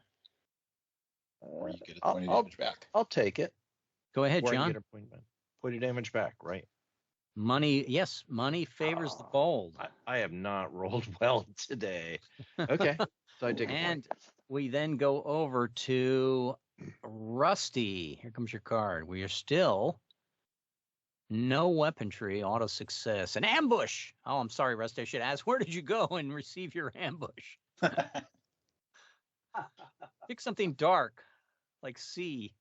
Or you get a point of damage back. I'll take it. Go ahead, Or John. I get a point of damage back, right? Money, yes, money favors the bold. I have not rolled well today. Okay, so I take a point. And we then go over to Rusty. Here comes your card. We are still no weaponry, auto success, an ambush. Oh, I'm sorry, Rusty. I should ask, where did you go and receive your ambush? Pick something dark, like C.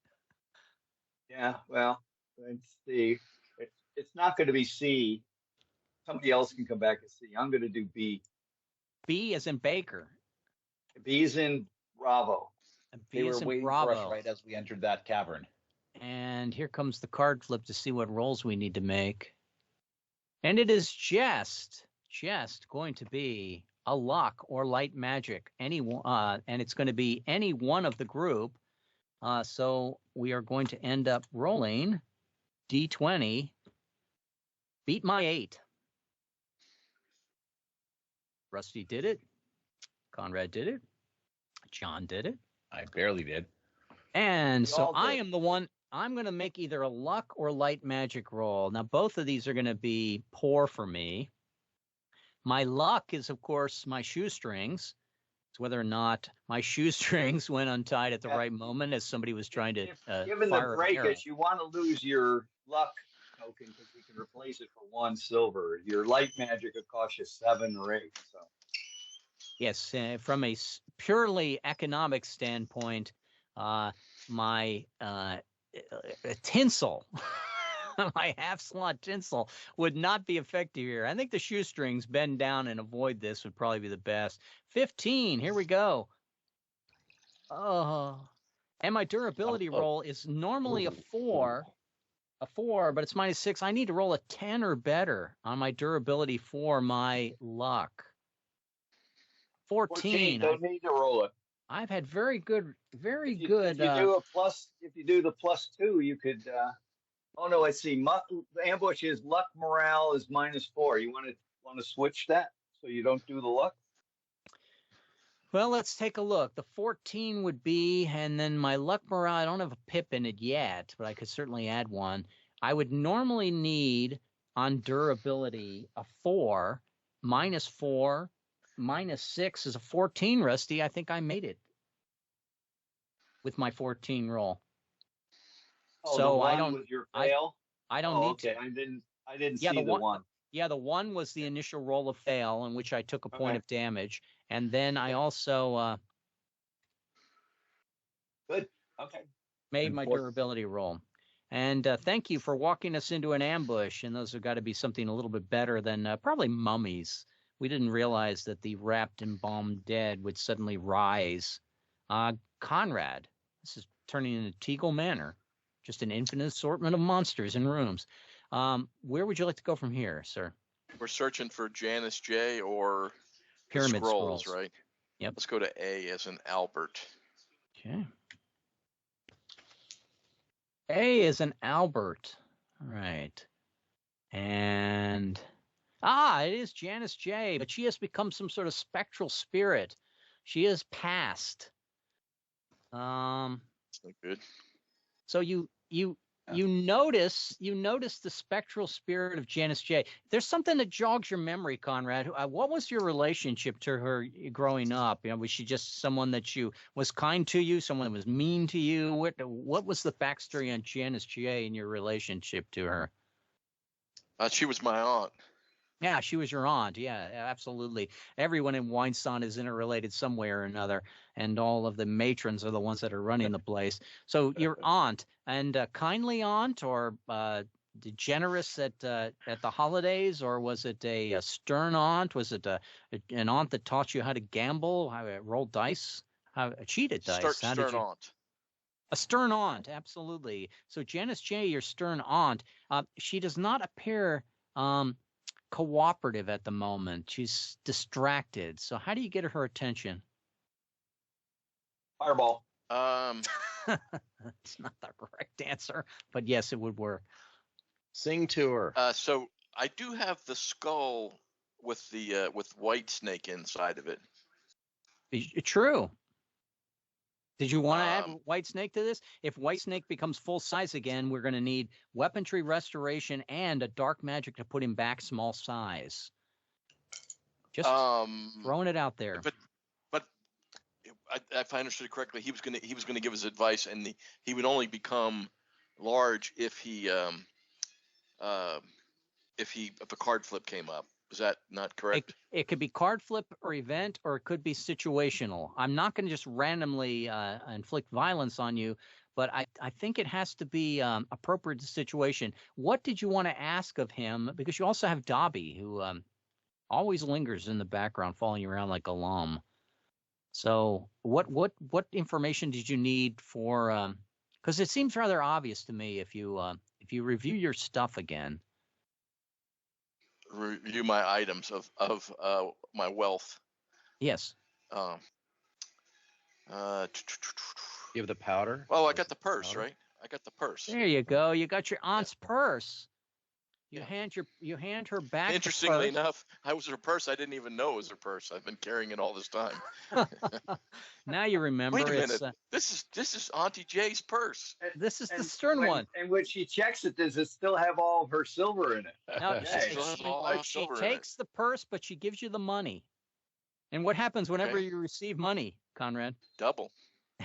Yeah, well, let's see. It's not going to be C. Somebody else can come back and C. I'm going to do B. B as in Baker. B is in Bravo. B They as were in waiting Bravo. for us right as we entered that cavern. And here comes the card flip to see what rolls we need to make. And it is just going to be a luck or light magic. And it's going to be any one of the group. So we are going to end up rolling D20. Beat my 8. Rusty did it. Conrad did it. John did it. I barely did. And so I am the one. I'm going to make either a luck or light magic roll. Now, both of these are going to be poor for me. My luck is, of course, my shoestrings. It's whether or not my shoestrings went untied at the right moment as somebody was trying to given fire the an arrow. breakage, you want to lose your luck token because we can replace it for 1 silver. Your light magic would cost you 7 or 8. So. Yes, from a purely economic standpoint, my tinsel, my half-slot tinsel would not be effective here. I think the shoestrings bend down and avoid this would probably be the best. 15, here we go. Oh, and my durability roll is normally a 4, but it's -6. I need to roll a 10 or better on my durability for my luck. 14. Don't need to roll it. I've had very good. If you do the +2, you could. Oh no, let's see. The ambush is luck. Morale is -4. You want to switch that so you don't do the luck. Well, let's take a look. The 14 would be, and then my luck morale. I don't have a pip in it yet, but I could certainly add one. I would normally need on durability a 4, -4. -6 is a 14, Rusty. I think I made it with my 14 roll. Oh, so I I don't. Was your fail? I don't need to. I didn't see the one. Yeah, the 1 was the initial roll of fail in which I took a point of damage, and then I also good. Okay. Made my durability roll. And thank you for walking us into an ambush. And those have got to be something a little bit better than probably mummies. We didn't realize that the wrapped and embalmed dead would suddenly rise. Conrad, this is turning into Teagle Manor, just an infinite assortment of monsters and rooms. Where would you like to go from here, sir? We're searching for Janice J or Pyramid scrolls, right? Yep. Let's go to A as in Albert. Okay. A is an Albert. All right. And it is Janice J, but she has become some sort of spectral spirit. She is passed. That's not good. So you notice the spectral spirit of Janice J. There's something that jogs your memory, Conrad. What was your relationship to her growing up? Was she just someone that was kind to you, someone that was mean to you? What was the backstory on Janice J and your relationship to her? She was my aunt. Yeah, she was your aunt. Yeah, absolutely. Everyone in Weinstein is interrelated some way or another, and all of the matrons are the ones that are running the place. So your aunt, and kindly aunt, or generous at the holidays, or was it a stern aunt? Was it an aunt that taught you how to gamble, how to roll dice? a cheated dice. Stern aunt. A stern aunt, absolutely. So Janice J, your stern aunt, she does not appear cooperative at the moment. She's distracted. So how do you get her attention? Fireball. It's not the correct answer, but yes, it would work. Sing to her. So I do have the skull with the with White Snake inside of it. True. Did you want to add White Snake to this? If White Snake becomes full size again, we're going to need weaponry restoration and a dark magic to put him back small size. Just throwing it out there. But if I understood correctly, he was going to give his advice, and he would only become large if a card flip came up. Is that not correct? It could be card flip or event, or it could be situational. I'm not going to just randomly inflict violence on you, but I think it has to be appropriate to the situation. What did you want to ask of him? Because you also have Dobby, who always lingers in the background, following around like a lum. So what information did you need for? Because it seems rather obvious to me if you review your stuff again. Review my items of my wealth. Yes. You have the powder? Oh, I got the purse, right? I got the purse. There you go. You got your aunt's purse. You hand her back. Interestingly enough, I was her purse. I didn't even know it was her purse. I've been carrying it all this time. Now you remember. Wait a minute. This is Auntie Jay's purse. This is the stern one. And when she checks it, does it still have all of her silver in it? No, she takes the purse, but she gives you the money. And what happens whenever you receive money, Conrad? Double.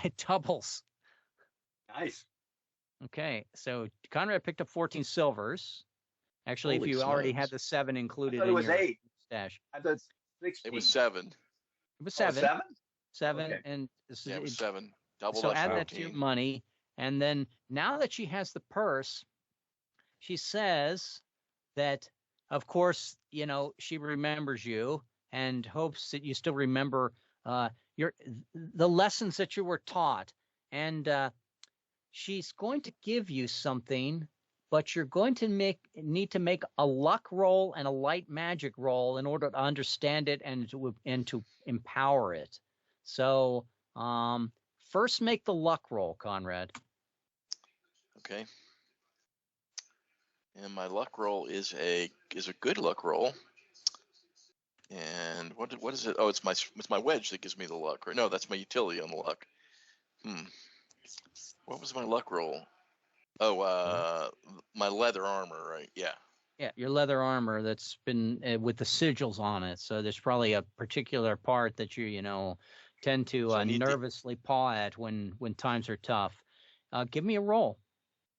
It doubles. Nice. Okay, so Conrad picked up 14 silvers. Actually, Holy if you smokes. already had the 7 included it was in your 8. stash. I thought 16. It was 7. It was 7. 7? 7, Okay. and Yeah, it was 7. Double. so that's add 14. that to your money, and then now that she has the purse, she says that, of course, she remembers you and hopes that you still remember the lessons that you were taught, and she's going to give you something, but you're going to need to make a luck roll and a light magic roll in order to understand it and to empower it. So first make the luck roll, Conrad. Okay. And my luck roll is a good luck roll. And what is it? Oh, it's my wedge that gives me the luck. Right? No, that's my utility on the luck. What was my luck roll? Oh, my leather armor, right? Yeah. Yeah, your leather armor that's been with the sigils on it. So there's probably a particular part that you tend to nervously paw at when times are tough. Give me a roll.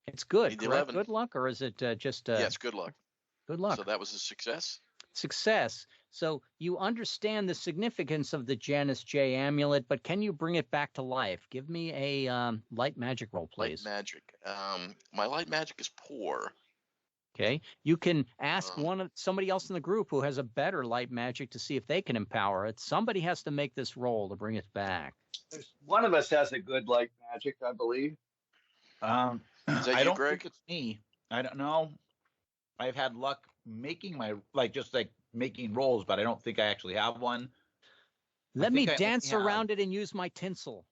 It's good. Correct? Good luck, or is it just? Yes, good luck. Good luck. So that was a success. Success. So you understand the significance of the Janice J amulet, but can you bring it back to life? Give me a light magic roll, please. Light magic. My light magic is poor. Okay. You can ask somebody else in the group who has a better light magic to see if they can empower it. Somebody has to make this roll to bring it back. One of us has a good light magic, I believe. Is that I you, don't Greg? think it's me. I don't know. I've had luck making making rolls, but I don't think I actually have one. Let me dance around it and use my tinsel.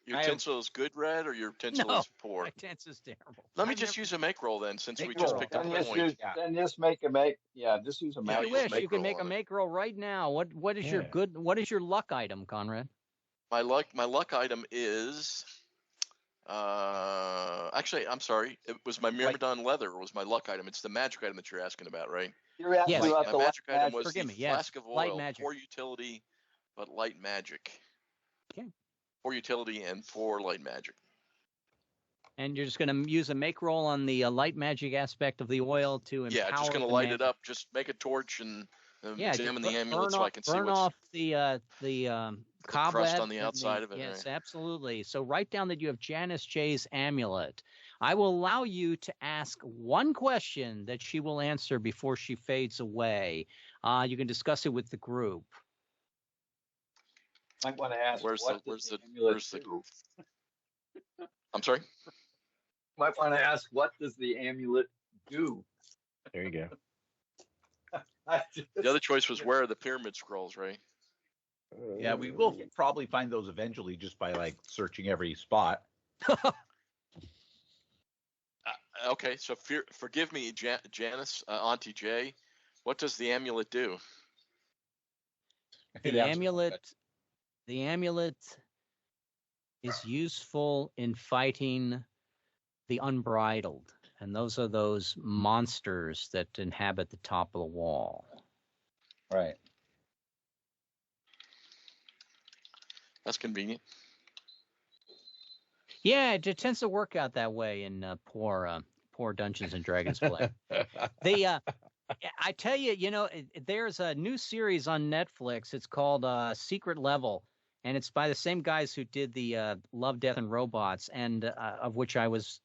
Your tinsel is good, Red, or your tinsel is poor? My tinsel is terrible. Let me just use a make roll then, since we just picked up a point. Then just make a make. Yeah, just use a make. If you wish, you can make a make roll right now. What is your luck item, Conrad? My luck item is actually, I'm sorry. It was my Myrmidon leather was my luck item. It's the magic item that you're asking about, right? You're asking about my the magic item was Forgive the me, yes. flask of oil, Light magic. 4 utility, but light magic. Okay. 4 utility and 4 light magic. And you're just going to use a make roll on the light magic aspect of the oil to empower. Yeah, just going to light it up. Just make a torch and examine the amulet so I can see burn off the cobweb, crust on the outside of it. Yes, right? Absolutely. So write down that you have Janice J's amulet. I will allow you to ask one question that she will answer before she fades away. You can discuss it with the group. Might want to ask, Where's what the- does where's the the- amulet where's the- do? I'm sorry. Might want to ask, what does the amulet do? There you go. The other choice was where are the pyramid scrolls, right? Yeah, we will probably find those eventually just by like searching every spot. Okay, so forgive me, Janice, Auntie J. What does the amulet do? It The answers amulet is useful in fighting the unbridled, and those are those monsters that inhabit the top of the wall. Right. That's convenient. Yeah, it tends to work out that way in poor Dungeons and Dragons play. I tell you, there's a new series on Netflix. It's called Secret Level, and it's by the same guys who did the Love, Death, and Robots, and of which I was.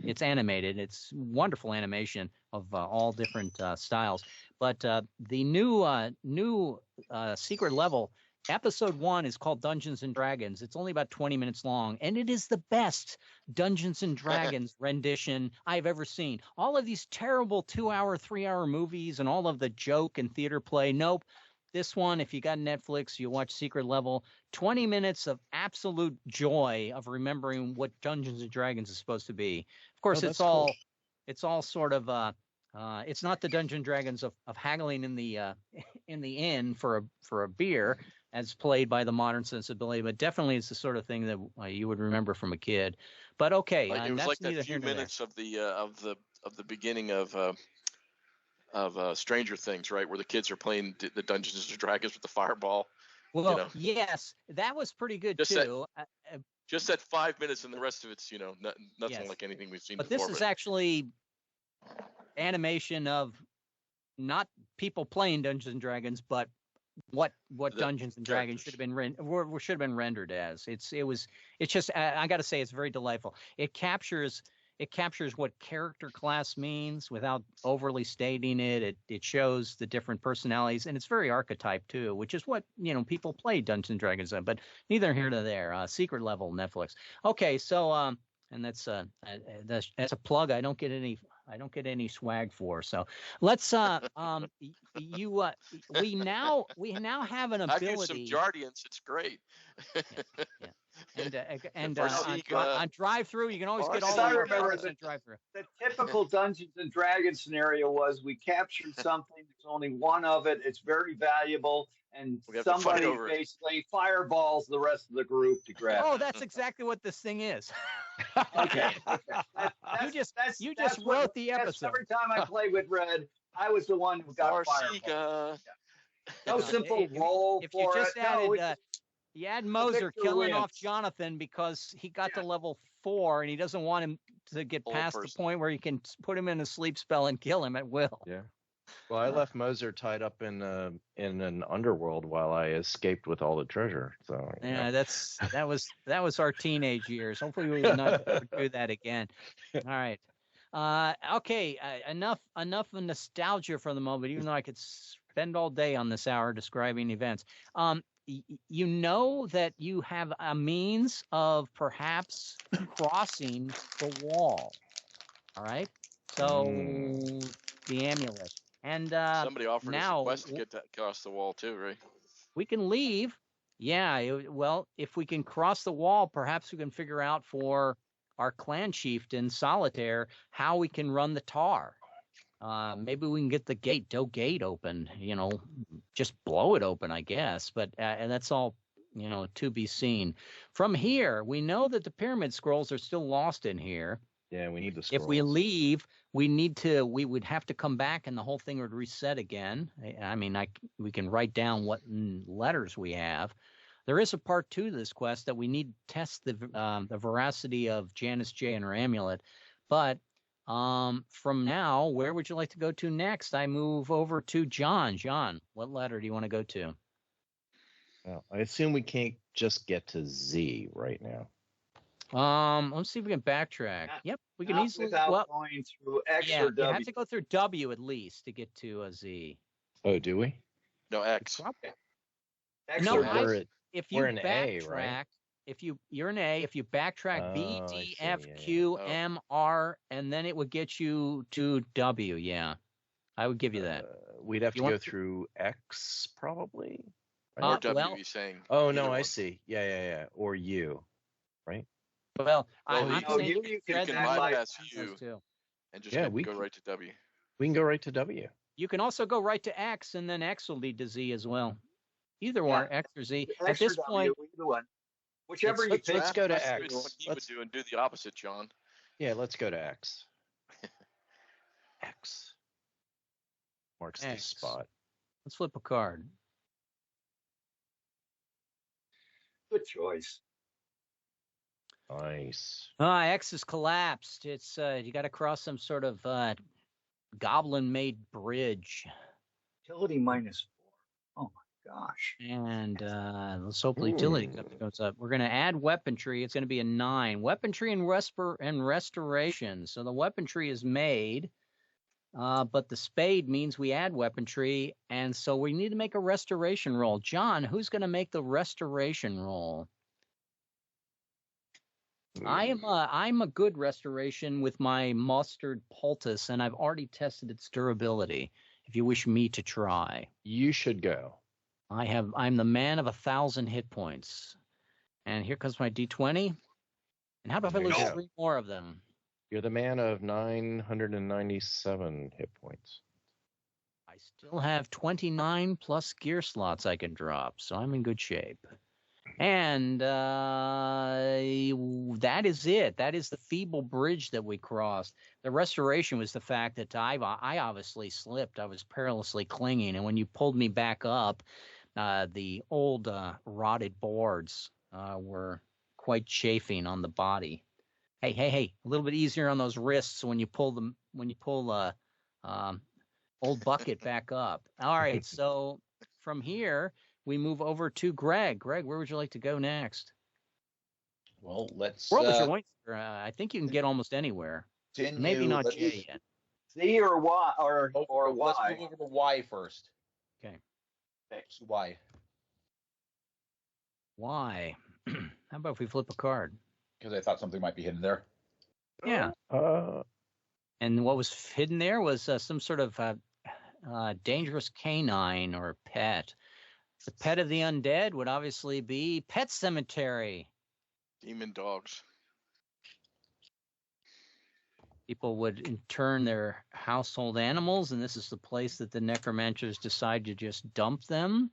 It's animated. It's wonderful animation of all different styles. But the new Secret Level. Episode 1 is called Dungeons and Dragons. It's only about 20 minutes long, and it is the best Dungeons and Dragons rendition I've ever seen. All of these terrible 2-hour, 3-hour movies and all of the joke and theater play. Nope. This one, if you got Netflix, you watch Secret Level, 20 minutes of absolute joy of remembering what Dungeons and Dragons is supposed to be. Of course, it's all sort of it's not the Dungeons and Dragons of haggling in the inn for a beer, as played by the modern sensibility, but definitely it's the sort of thing that you would remember from a kid. But okay, It was that's like neither that here few nor there. minutes of the beginning of Stranger Things, right, where the kids are playing the Dungeons and Dragons with the fireball. Well, yes, that was pretty good too. Just that 5 minutes, and the rest of it's nothing Yes. like anything we've seen But before. this is actually animation of not people playing Dungeons and Dragons, but what Dungeons and Dragons should have been rendered as. It's just I got to say it's very delightful. It captures what character class means without overly stating it. It shows the different personalities, and it's very archetype too, which is what people play Dungeons and Dragons on. But neither here nor there. Secret Level, Netflix. Okay, so and that's a plug. I don't get any swag for. So let's we now have an I've ability. used some Jardians. It's great. Yeah. And Varsika, on drive-through, you can always get all As I the remember, on drive-through. the typical Dungeons and Dragons scenario was we captured something. There's only one of it. It's very valuable, and We have to fight somebody over it. basically fireballs the rest of the group to grab Oh, it. that's exactly what this thing is. Okay. You just wrote the episode. Every time I played with Red, I was the one who got fireballed. Varsika. No simple roll If you for just it. No, added, you add Moser victor killing wins. off Jonathan because he got to level 4 and he doesn't want him to get Old past person. the point where you can put him in a sleep spell and kill him at will. Yeah. Well, I left Moser tied up in an underworld while I escaped with all the treasure. So Yeah, that was our teenage years. Hopefully we will not ever do that again. All right. Okay. Enough of nostalgia for the moment, even though I could spend all day on this hour describing events. You know that you have a means of perhaps crossing the wall. All right. So the amulet. And Somebody offered now us a quest to get that across the wall too, right? we can leave. Yeah, well, if we can cross the wall, perhaps we can figure out for our clan chieftain Solitaire how we can run the tar. Maybe we can get the gate open, just blow it open, I guess. But and that's all, to be seen. From here, we know that the pyramid scrolls are still lost in here. Yeah, we need the scrolls. If we leave, we would have to come back and the whole thing would reset again. I mean, we can write down what letters we have. There is a part 2 to this quest that we need to test the veracity of Janice J and her amulet. But from now, where would you like to go to next? I move over to John. John, what letter do you want to go to? Well, I assume we can't just get to Z right now. Let's see if we can backtrack. Yep, we can Not easily. without going through X Yeah, or you W. have to go through W at least to get to a Z. Oh, do we? No, X. X No, or I- W. We're at if you We're an A, backtrack, right? you're an A, if you backtrack B, Oh, I D, see, F, yeah, yeah. Q, Oh. M, R, and then it would get you to W. Yeah, I would give you that. We'd have You to go want to- through X probably. Or Right? W, well- he's saying. Oh either no, I one. see. Yeah. Or U, right? Well, Well, I'm you saying you you can can bypass those U. two. And just Yeah, go right to W. We can go right to W. You can also go right to X, and then X will lead to Z as well. Either Yeah. one, X or Z. At X or this W, point, either one. Whichever you let's pick. go to That's X. what he would do and do the opposite, John. Yeah, let's go to X. X marks the X. spot. let's flip a card. Good choice. Nice. X is collapsed. It's you got to cross some sort of goblin-made bridge, Utility -4. Oh my gosh. and let's hope the utility goes up. We're going to add weaponry. It's going to be a 9. Weaponry and restoration. So the weaponry is made, but the spade means we add weaponry, and so we need to make a restoration roll. John, who's going to make the restoration roll? I'm a good restoration with my mustard poultice, and I've already tested its durability. If you wish me to try, You should go. I'm the man of 1,000 hit points, and here comes my D20. And how about if I There you lose go. 3 more of them? You're the man of 997 hit points. I still have 29 plus gear slots I can drop, so I'm in good shape. And that is it. That is the feeble bridge that we crossed. The restoration was the fact that I obviously slipped. I was perilously clinging, and when you pulled me back up, the old rotted boards were quite chafing on the body. Hey! A little bit easier on those wrists when you pull them. When you pull old bucket back up. All right. So from here, we move over to Greg. Greg, where would you like to go next? Well, let's World is your oyster. I think you can get almost anywhere. continue. Maybe not Let's- J yet. Z or Y or Let's Y. move over to Y first. Okay. Let's do Y. Why? How about if we flip a card? Because I thought something might be hidden there. Yeah. And what was hidden there was some sort of dangerous canine or pet. The pet of the undead would obviously be Pet Cemetery. Demon dogs. People would intern their household animals, and this is the place that the necromancers decide to just dump them.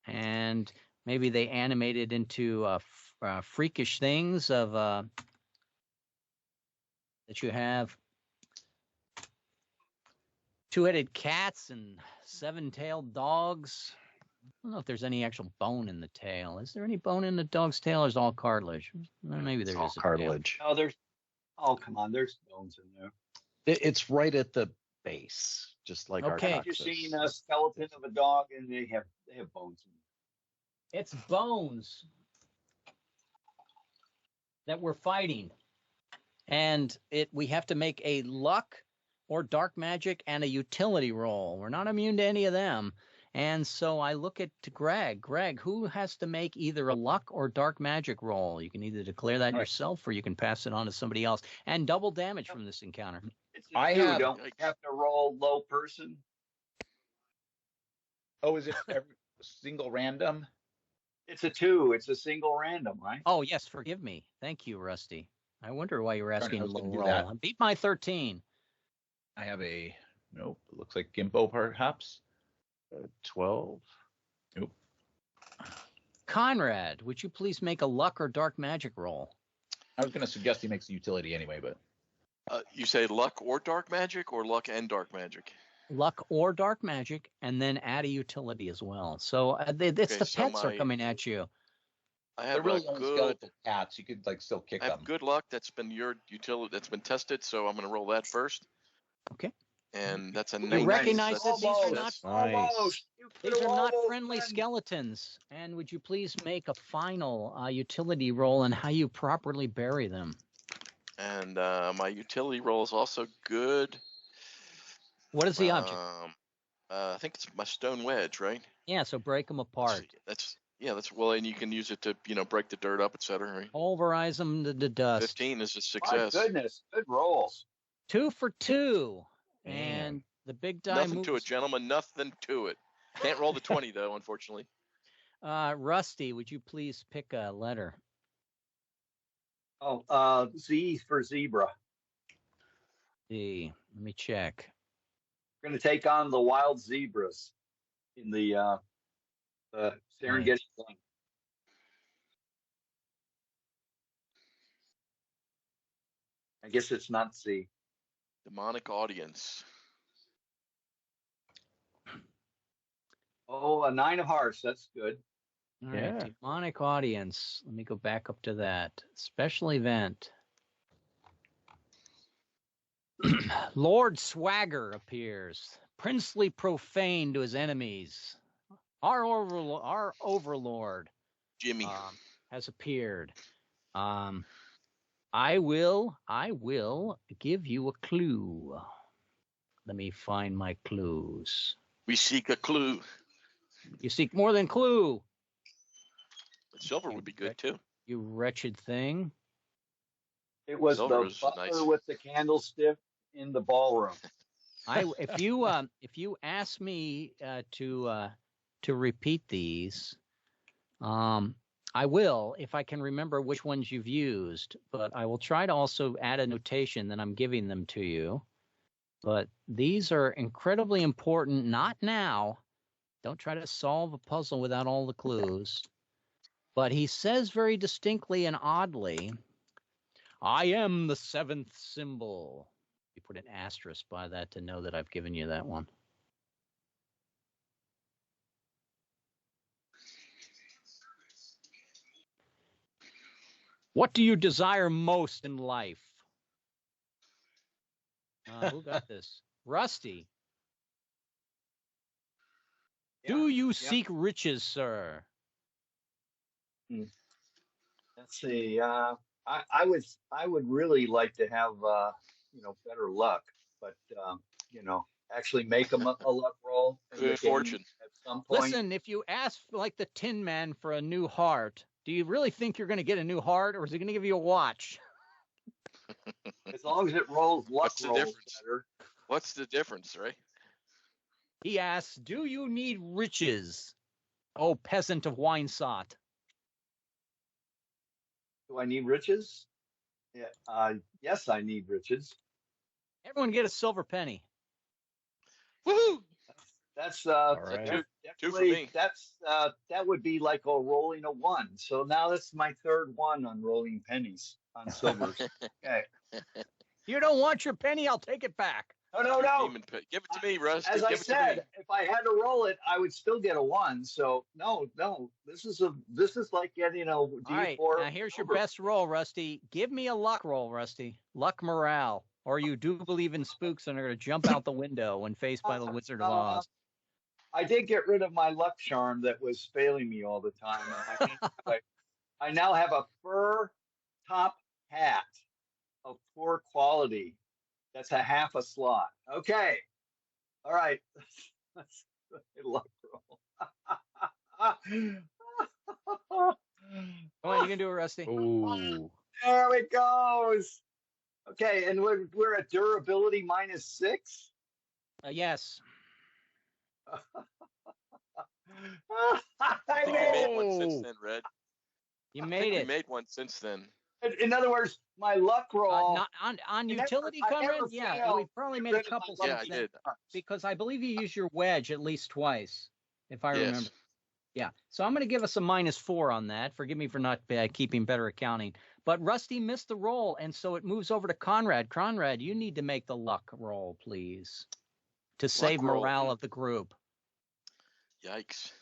And maybe they animate it into freakish things of that you have 2-headed cats and 7-tailed dogs. I don't know if there's any actual bone in the tail. Is there any bone in the dog's tail, or is it all cartilage? Well, maybe It's there all is a tail. cartilage. Oh, come on, there's bones in there. It's right at the base, just like our Okay. Have you coccyx. seen a skeleton of a dog and they have bones in them? It's bones that we're fighting. And we have to make a luck or dark magic and a utility roll. We're not immune to any of them. And so I look at Greg. Greg, who has to make either a luck or dark magic roll? You can either declare that yourself or you can pass it on to somebody else. And double damage from this encounter. It's a 2. Don't we have to roll low person? Oh, is it every single random? It's a 2. It's a single random, right? Oh, yes, forgive me. Thank you, Rusty. I wonder why you were asking I was low gonna do roll. that. I beat my 13. I have nope, it looks like Gimpo perhaps. 12. Nope. Conrad, would you please make a luck or dark magic roll? I was going to suggest he makes the utility anyway, but You say luck or dark magic, or luck and dark magic? Luck or dark magic, and then add a utility as well. So it's the so pets are coming at you. I they're have really a only good. skeletal cats. You could still kick I have them. good luck. That's been your utility. That's been tested. So I'm going to roll that first. Okay. And that's a You 19. recognize That's that these are success. not Nice. these are not friendly skeletons. And would you please make a final utility roll on how you properly bury them? And my utility roll is also good. What is the object? I think it's my stone wedge, right? Yeah, so break them apart. That's well, and you can use it to break the dirt up, etc. Right? Pulverize them to dust. 15 is a My success. goodness, good rolls. 2 for 2. Man. And the big die Nothing moves. to it, gentlemen. Nothing to it. Can't roll the 20 though, unfortunately. Rusty, would you please pick a letter? Oh, Z for zebra. See, let me check. We're going to take on the wild zebras in the Serengeti zone. I guess it's not Z. Demonic audience. Oh, a 9 of hearts. That's good. All right, Yeah. demonic audience. Let me go back up to that. Special event. Lord Swagger appears. Princely profane to his enemies. Our overlord Jimmy. has appeared. I will give you a clue. Let me find my clues. We seek a clue. You seek more than clue, Silver would be good too. you wretched thing. It was Silver the is butler nice. with the candlestick in the ballroom. If you ask me to repeat these, I will if I can remember which ones you've used. But I will try to also add a notation that I'm giving them to you. But these are incredibly important. Not now. Don't try to solve a puzzle without all the clues. But he says very distinctly and oddly, "I am the 7th symbol." You put an asterisk by that to know that I've given you that one. What do you desire most in life? Who got this? Rusty. Do you seek riches, sir? Let's see. I would really like to have better luck, but actually make a luck roll in the Good game fortune. at some point. Listen, if you ask like the Tin Man for a new heart, do you really think you're going to get a new heart, or is he going to give you a watch? As long as it rolls luck What's the rolls difference? better. What's the difference, right? He asks, "Do you need riches, oh peasant of Winesot?" Do I need riches? Yeah. Yes, I need riches. Everyone get a silver penny. Woohoo! That's right. Two for definitely me. that would be like rolling a 1. So now that's my 3rd 1 on rolling pennies on silvers. Okay. You don't want your penny? I'll take it back. No. Give it to me, Rusty. As I Give it to said, me. if I had to roll it, I would still get a 1. So no. This is like getting a All right, D4. now here's your silver. best roll, Rusty. Give me a luck roll, Rusty. Luck morale. Or you do believe in spooks and are going to jump out the window when faced by the Wizard of Oz. I did get rid of my luck charm that was failing me all the time. I now have a fur top hat of poor quality. That's a half a slot. Okay. All right. Let's luck roll. Come on, you can do it, Rusty. Ooh. There it goes. Okay, and we're at durability -6. Yes. I You made made one since Oh. then, Red. You I made think it. you made one since then. In other words, my luck roll. Not on I utility, never Conrad? Yeah, failed we probably to made a get rid of my couple luck Yeah, I since then. did. Because I believe you used your wedge at least twice, if I remember. Yes. Yeah. So I'm going to give us a -4 on that. Forgive me for not keeping better accounting. But Rusty missed the roll, and so it moves over to Conrad. Conrad, you need to make the luck roll, please, to save roll. morale of the group. Yikes.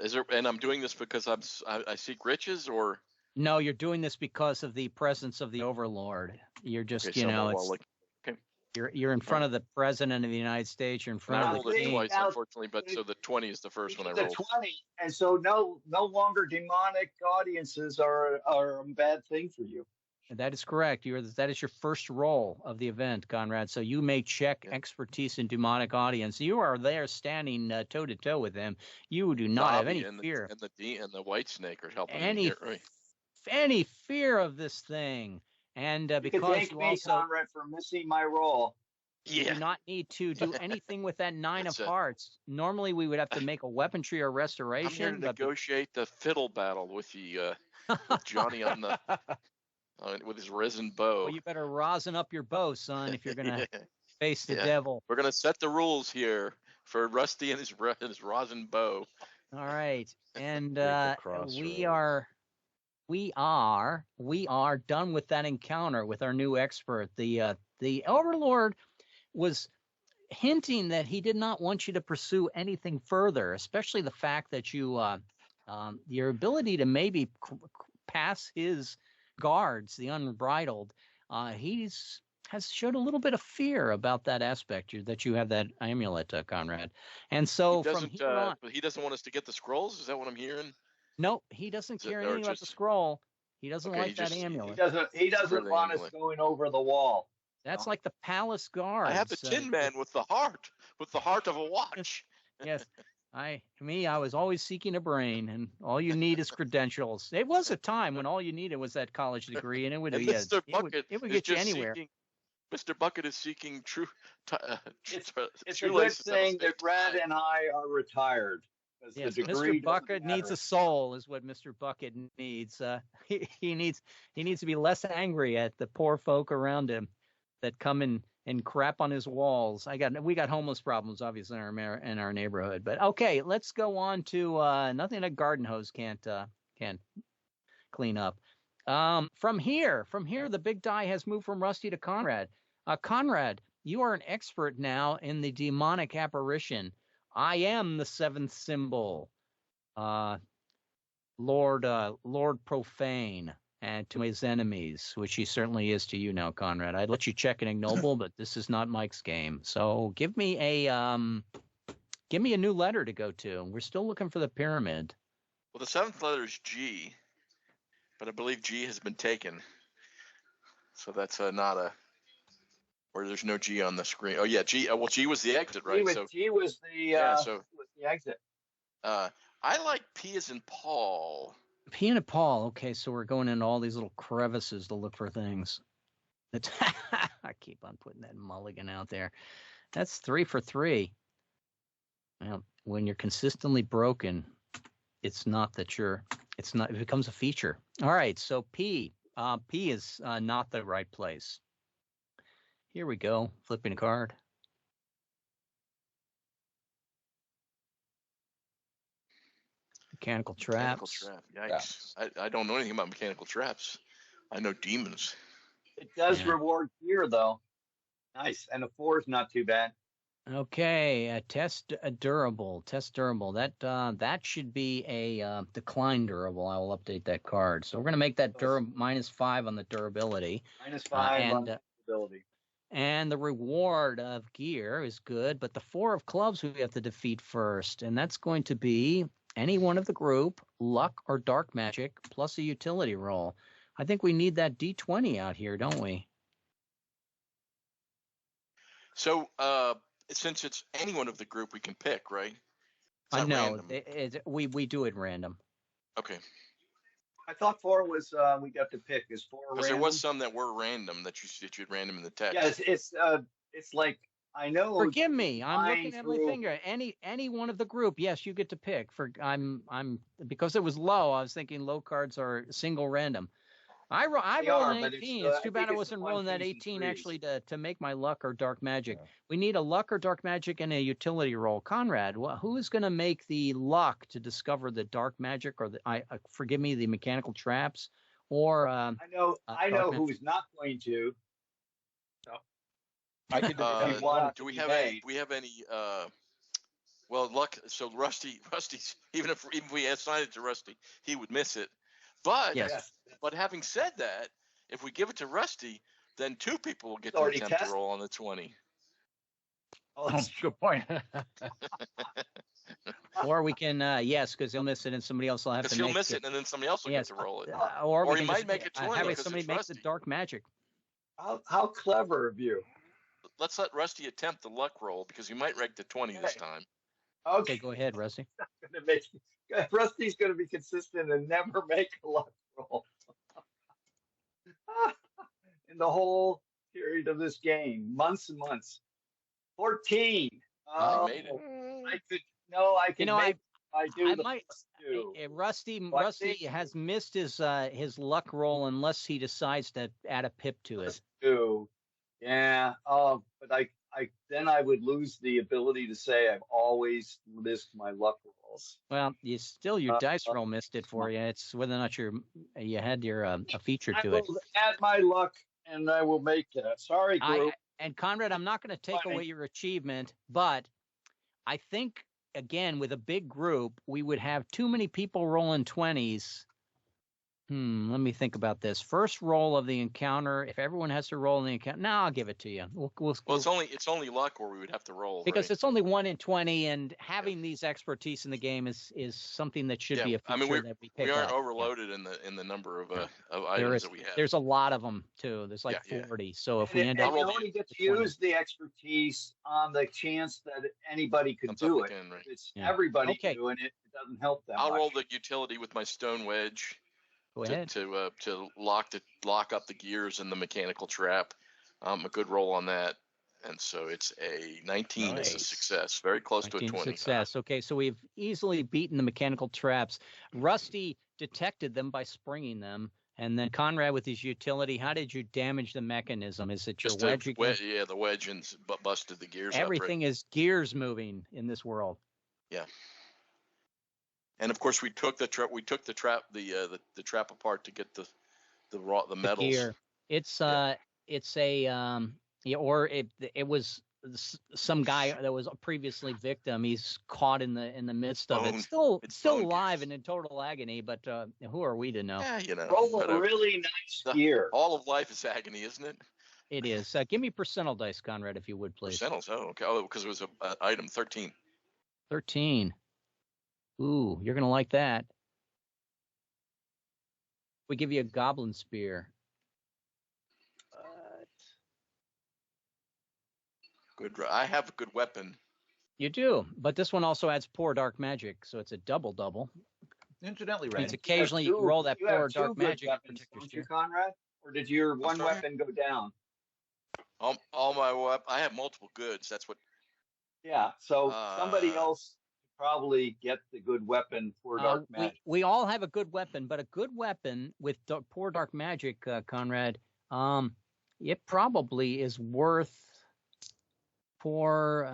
Is there? And I'm doing this because I seek riches, or No, you're doing this because of the presence of the Overlord. You're just, okay, so I'm it's like, okay. you're in front of the President of the United States. You're in And front I of rolled the it king. twice, Now, unfortunately, but so the 20 is the first one I the rolled. 20, and so no longer demonic audiences are a bad thing for you. That is correct. That is your first roll of the event, Conrad. So you may check expertise in demonic audience. You are there standing toe to toe with them. You do not have any fear. And the white snake are helping any here, right? any fear of this thing. And You can because thank you me, also Conrad, for missing my roll. you do not need to do anything with that 9 of hearts. Normally, we would have to make a weaponry or restoration. I'm here to negotiate the fiddle battle with the with Johnny on the with his resin bow. Well, you better rosin up your bow, son, if you're gonna face the devil. We're gonna set the rules here for Rusty and his rosin bow. All right, and we are done with that encounter with our new expert. The Overlord was hinting that he did not want you to pursue anything further, especially the fact that your ability to maybe pass his guards, the unbridled, has showed a little bit of fear about that aspect, that you have that amulet, Conrad. And so from here on, but he doesn't want us to get the scrolls. Is that what I'm hearing? No, he doesn't care anything about the scroll. He doesn't like that amulet. He doesn't want us going over the wall. That's like the palace guards. I have the Tin Man with the heart of a watch. Yes. I was always seeking a brain, and all you need is credentials. It was a time when all you needed was that college degree, and it would get you anywhere. Mr. Bucket is seeking true. It's a good thing that Red and I are retired. Yes, Mr. Bucket needs a soul, is what Mr. Bucket needs. He needs to be less angry at the poor folk around him that come in and crap on his walls. We got homeless problems, obviously, in our neighborhood. But okay, let's go on to nothing a garden hose can't clean up. From here, the big die has moved from Rusty to Conrad. Conrad, you are an expert now in the demonic apparition. I am the seventh symbol, Lord Profane, and to his enemies, which he certainly is to you now, Conrad. I'd let you check an ignoble, but this is not Mike's game. So give me a new letter to go to. We're still looking for the pyramid. Well, the seventh letter is G, but I believe G has been taken. So that's not a, or there's no G on the screen. Oh yeah, G. Well, G was the exit, right? G was the exit. I like P as in Paul. P and Paul. Okay, so we're going into all these little crevices to look for things. I keep on putting that mulligan out there. That's 3 for 3. Well, when you're consistently broken, it becomes a feature. All right, so P is not the right place. Here we go, flipping a card. Mechanical traps. Yikes. I don't know anything about mechanical traps. I know demons. It does reward fear, though. Nice. And a 4 is not too bad. Okay, test durable. That should be a decline durable. I will update that card. So we're going to make that -5 on the durability. -5 on the durability. And the reward of gear is good, but the 4 of clubs we have to defeat first, and that's going to be any one of the group, luck or dark magic, plus a utility roll. I think we need that D20 out here, don't we? So, since it's any one of the group, we can pick, right? No, we do it random. Okay. I thought 4 was we got to pick. Is 4 random? Because there was some that were random that you'd random in the text. Yeah, it's like, I know. Forgive me. I'm looking at my finger. Any one of the group. Yes, you get to pick. I'm because it was low. I was thinking low cards are single random. I rolled an 18. It's too bad I wasn't rolling that 18 actually to make my luck or dark magic. Yeah. We need a luck or dark magic and a utility roll. Conrad, who is going to make the luck to discover the dark magic or forgive me, the mechanical traps? Or I know who's not going to. So I could do we have any well, luck? So Rusty's even if we assigned it to Rusty, he would miss it. But But having said that, if we give it to Rusty, then 2 people will get to attempt to roll on the 20. Oh, that's a good point. Or we can, yes, because he'll miss it and somebody else will have to Because make he'll miss it, and then somebody else will get Yes, to roll it. or Or we he can might just make it 20 have because somebody it's make Rusty. the dark magic. How clever of you. Let's let Rusty attempt the luck roll because he might rake the 20 this time. Okay, go ahead, Rusty. Rusty's going to be consistent and never make a luck roll. In the whole period of this game, months and months. 14. I made it. I could make. I do. I might. Rusty has missed his luck roll unless he decides to add a pip to it. Yeah. But I would lose the ability to say I've always missed my luck rolls. Well, your dice roll missed it for you. It's whether or not you had your a feature to it. I will add my luck and I will make that. Sorry, group. And Conrad, I'm not going to take away your achievement, but I think again with a big group we would have too many people rolling 20s. Let me think about this. First roll of the encounter. If everyone has to roll in the encounter, now I'll give it to you. Well, it's only luck where we would have to roll because right? It's only 1 in 20, and having these expertise in the game is something that should be a feature that we pick up. We aren't overloaded in the number of items that we have. There's a lot of them too. There's like 40. So if we end up, you only get to use the expertise on the chance that anybody could do it. Again, right? It's everybody doing it. It doesn't help them. I'll roll the utility with my stone wedge. Go ahead. To lock up the gears in the mechanical trap. A good roll on that, and so it's a 19 is a success, very close to a 20. Success. Okay, so we've easily beaten the mechanical traps. Rusty detected them by springing them, and then Conrad with his utility. How did you damage the mechanism? Is it your wedge? Yeah, the wedge and busted the gears. Everything is gears moving in this world. Yeah. And of course, we took the trap. The trap apart to get the metals. The gear. It's it was some guy that was previously victim. He's caught in the midst of it. Still alive and in total agony. But who are we to know? Yeah, roll a really nice gear. All of life is agony, isn't it? It is. Give me percentile dice, Conrad, if you would, please. Percentiles. Oh, okay. Oh, because it was an item 13. 13. Ooh, you're gonna like that. We give you a goblin spear. Good. I have a good weapon. You do, but this one also adds poor dark magic, so it's a double. Incidentally, right? Occasionally you roll that poor dark magic. Don't you, Conrad? Or did your one weapon go down? All my I have multiple goods. That's what. Yeah. So somebody else probably get the good weapon for dark magic. We all have a good weapon, but a good weapon with poor dark magic, Conrad, it probably is worth poor,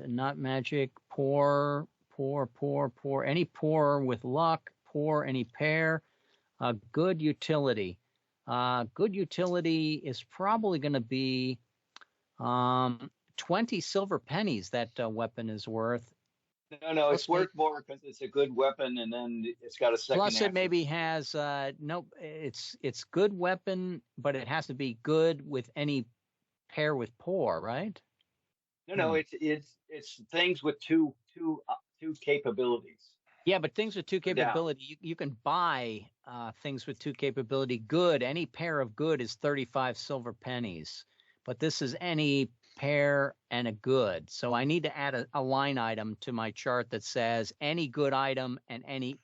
not magic, poor, any poor with luck, poor, any pair, good utility. Good utility is probably going to be 20 silver pennies that weapon is worth. No, it's worth more because it's a good weapon, and then it's got a second. Plus, it maybe has it's good weapon, but it has to be good with any pair with poor, right? No, it's things with two capabilities. Yeah, but things with two capability, you can buy things with two capability. Good, any pair of good is 35 silver pennies, but this is any pair and a good. So I need to add a line item to my chart that says any good item and any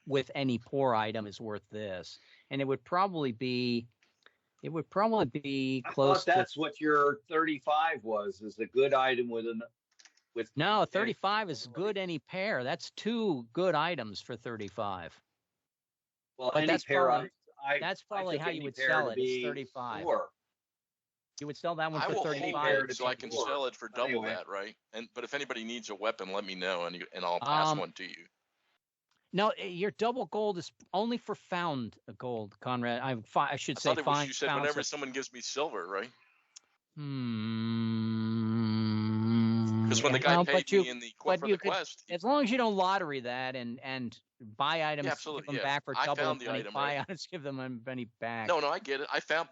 poor item is worth this. And it would probably be close. That's what your 35 was, is a good item No, 35 is good any pair. That's two good items for 35. Well, but that's probably how you would sell it. It's 35. 4. You would sell that one for 35. I will so I can sell it for double that, right? But if anybody needs a weapon, let me know, and I'll pass one to you. No, your double gold is only for found gold, Conrad. I should say find. You said whenever someone gives me silver, right? Because when the guy paid me in the quest, as long as you don't lottery that and buy items, give them back for double. I found the item, buy items, give them a penny back. No, I get it. I found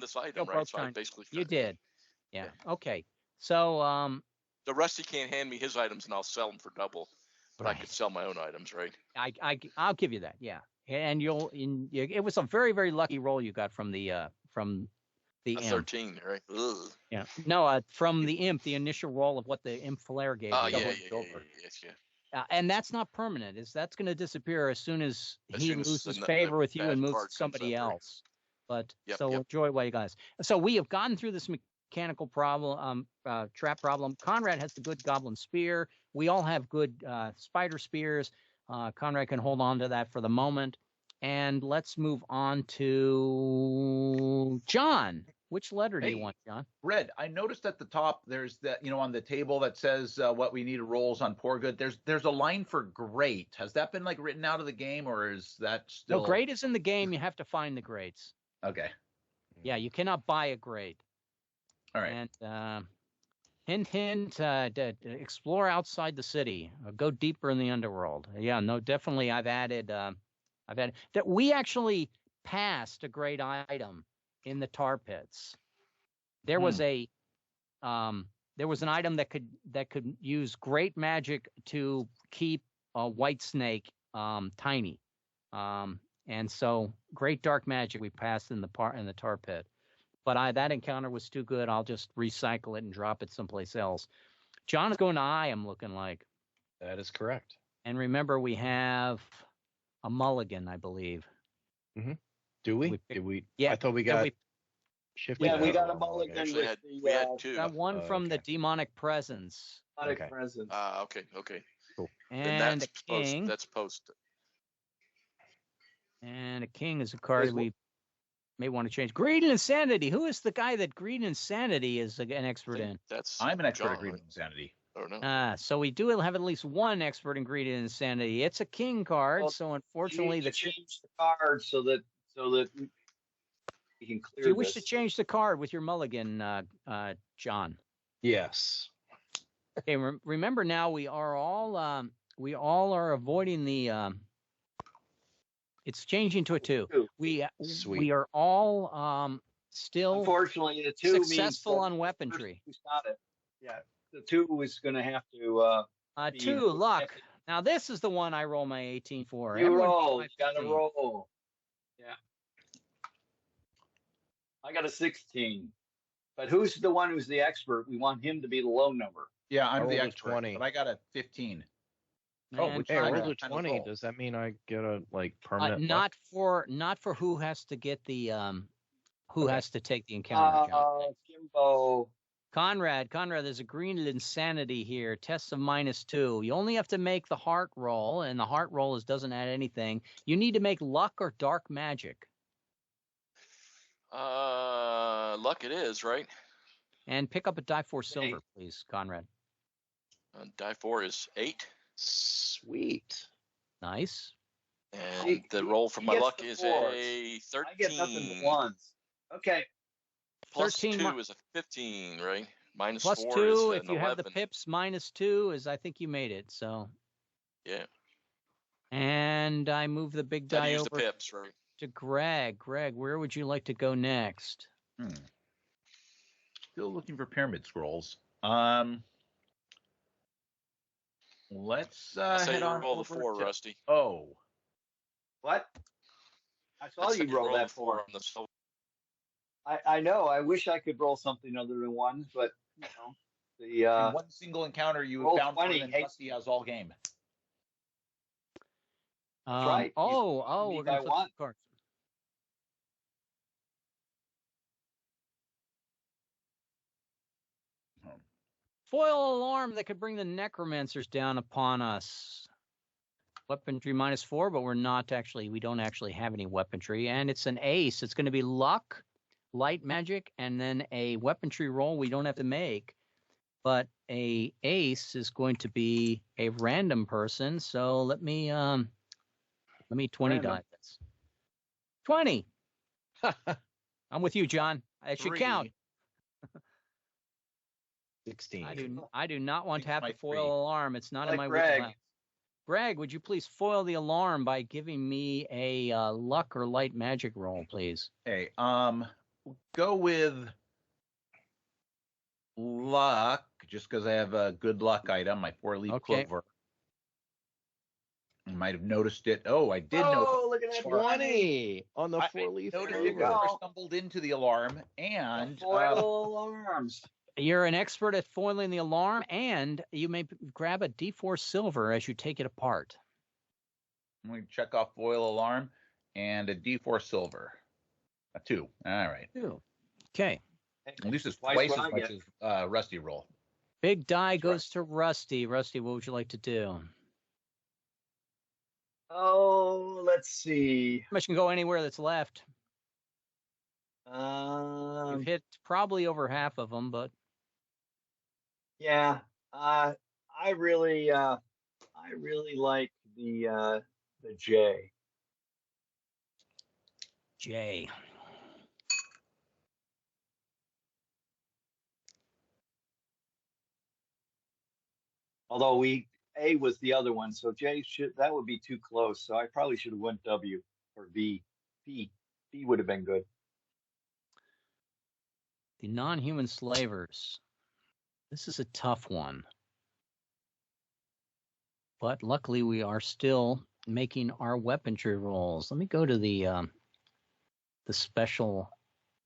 this item, right? So I basically you did. Yeah. Okay. So the Rusty can't hand me his items, and I'll sell them for double. But I could sell my own items, right? I'll give you that. Yeah, and it was a very, very lucky roll you got from the A imp. 13, right? Ugh. Yeah, no, from the imp, the initial roll of what the imp flare gave Oh, you. yeah. And that's not permanent. That's going to disappear as soon as he loses the favor with you bad and moves card to comes somebody up, right? else. But Yep, so yep. enjoy while you guys. So we have gotten through this mechanical problem, trap problem. Conrad has the good goblin spear. We all have good spider spears. Conrad can hold on to that for the moment. And let's move on to John. Which letter do you want, John? Red. I noticed at the top there's that, on the table that says what we need to rolls on poor good. There's a line for great. Has that been like written out of the game, or is that still? No, great is in the game. You have to find the greats. Okay. Yeah, you cannot buy a great. All right. And hint, explore outside the city. Go deeper in the underworld. Yeah, no, definitely. I've added that we actually passed a great item in the tar pits. There was an item that could use great magic to keep a white snake tiny. And so great dark magic we passed in the tar pit. But that encounter was too good. I'll just recycle it and drop it someplace else. John is going to eye, I'm looking like. That is correct. And remember, we have a mulligan, I believe. Mm-hmm. Do we? Did we? Yeah. I thought we got shifted. Yeah, we got a out. mulligan Actually, with we had two. Got one from the demonic presence. demonic presence. Okay. Cool. And Then a king. That's post. And a king is a card we may want to change. Greed and Insanity. Who is the guy that Greed and Insanity is an expert in? I'm an expert John, at Greed right? and Insanity. Oh, no. So we do have at least one expert in Greed and Insanity. It's a king card, Well, so unfortunately you need to change the card so that we can clear. Do you wish to change the card with your mulligan, John? Yes. Okay. Remember now, we all are avoiding the. It's changing to a 2. We are all still unfortunately the 2 successful means on weaponry. who's got it. Yeah, the 2 is going to have to. 2 luck. Now this is the one I roll my 18 for. You Everyone roll. gets You got to 15. roll. Yeah. I got a 16. But who's the one who's the expert? We want him to be the low number. Yeah, I I'm the rolled a expert, 20. but I got a 15. And Hey, I I rolled got a kind of 20. roll. Does that mean I get a permanent? not for who has to get the has to take the encounter. John. Kimbo. Conrad, there's a green insanity here. Tests of -2. You only have to make the heart roll, and the heart roll doesn't add anything. You need to make luck or dark magic. Luck it is, right? And pick up a die 4 silver, please, Conrad. Die 4 is 8. Sweet. Nice. And the roll for my gets luck the is fours. a 13. I get nothing but ones. Okay. Plus 13 2 is a 15, right? Minus Plus 4 2, is if an you have the 11. pips, -2 is, I think you made it. So. Yeah. And I move the big Gotta die use over the pips, right? to Greg. Greg, where would you like to go next? Still looking for pyramid scrolls. Let's head on roll the over 4, to- Rusty. Oh, What? I saw Let's you say roll that the 4 4. on the silver. I know. I wish I could roll something other than 1, but the in one single encounter you roll have found 20, more than Rusty has all game. That's right. Oh, You we're need by gonna flip one. some cards. Foil alarm that could bring the necromancers down upon us. Weaponry -4, but we don't actually have any weaponry. And it's an ace. It's going to be luck, light magic, and then a weaponry roll we don't have to make. But a ace is going to be a random person. So let me 20 die this. 20. I'm with you, John. That should 3. count. 16. I do not want to have My the foil 3. alarm. It's not in Like my Greg. wheelhouse. Greg, would you please foil the alarm by giving me a luck or light magic roll, please? Okay, go with luck, just because I have a good luck item, my 4-leaf Okay. clover. might have noticed it. Oh, I did know. Oh, look at that 20 on the I 4-leaf noticed There you it clover. go. before I stumbled into the alarm, The and foil alarms. You're an expert at foiling the alarm, and you may grab a D4 silver as you take it apart. I'm going to check off foil alarm and a D4 silver. A 2. All right. 2. Okay. At least it's Twice twice what as I much get. as Rusty roll. Big die That's goes to Rusty. Rusty, what would you like to do? Oh, let's see. Pretty much can go anywhere that's left. You've Um, hit probably over half of them, but yeah. I really like the J. Jay. Although A was the other one, so J that would be too close. So I probably should have went W or V. B would have been good. The non-human slavers. This is a tough one. But luckily we are still making our weaponry rolls. Let me go to the special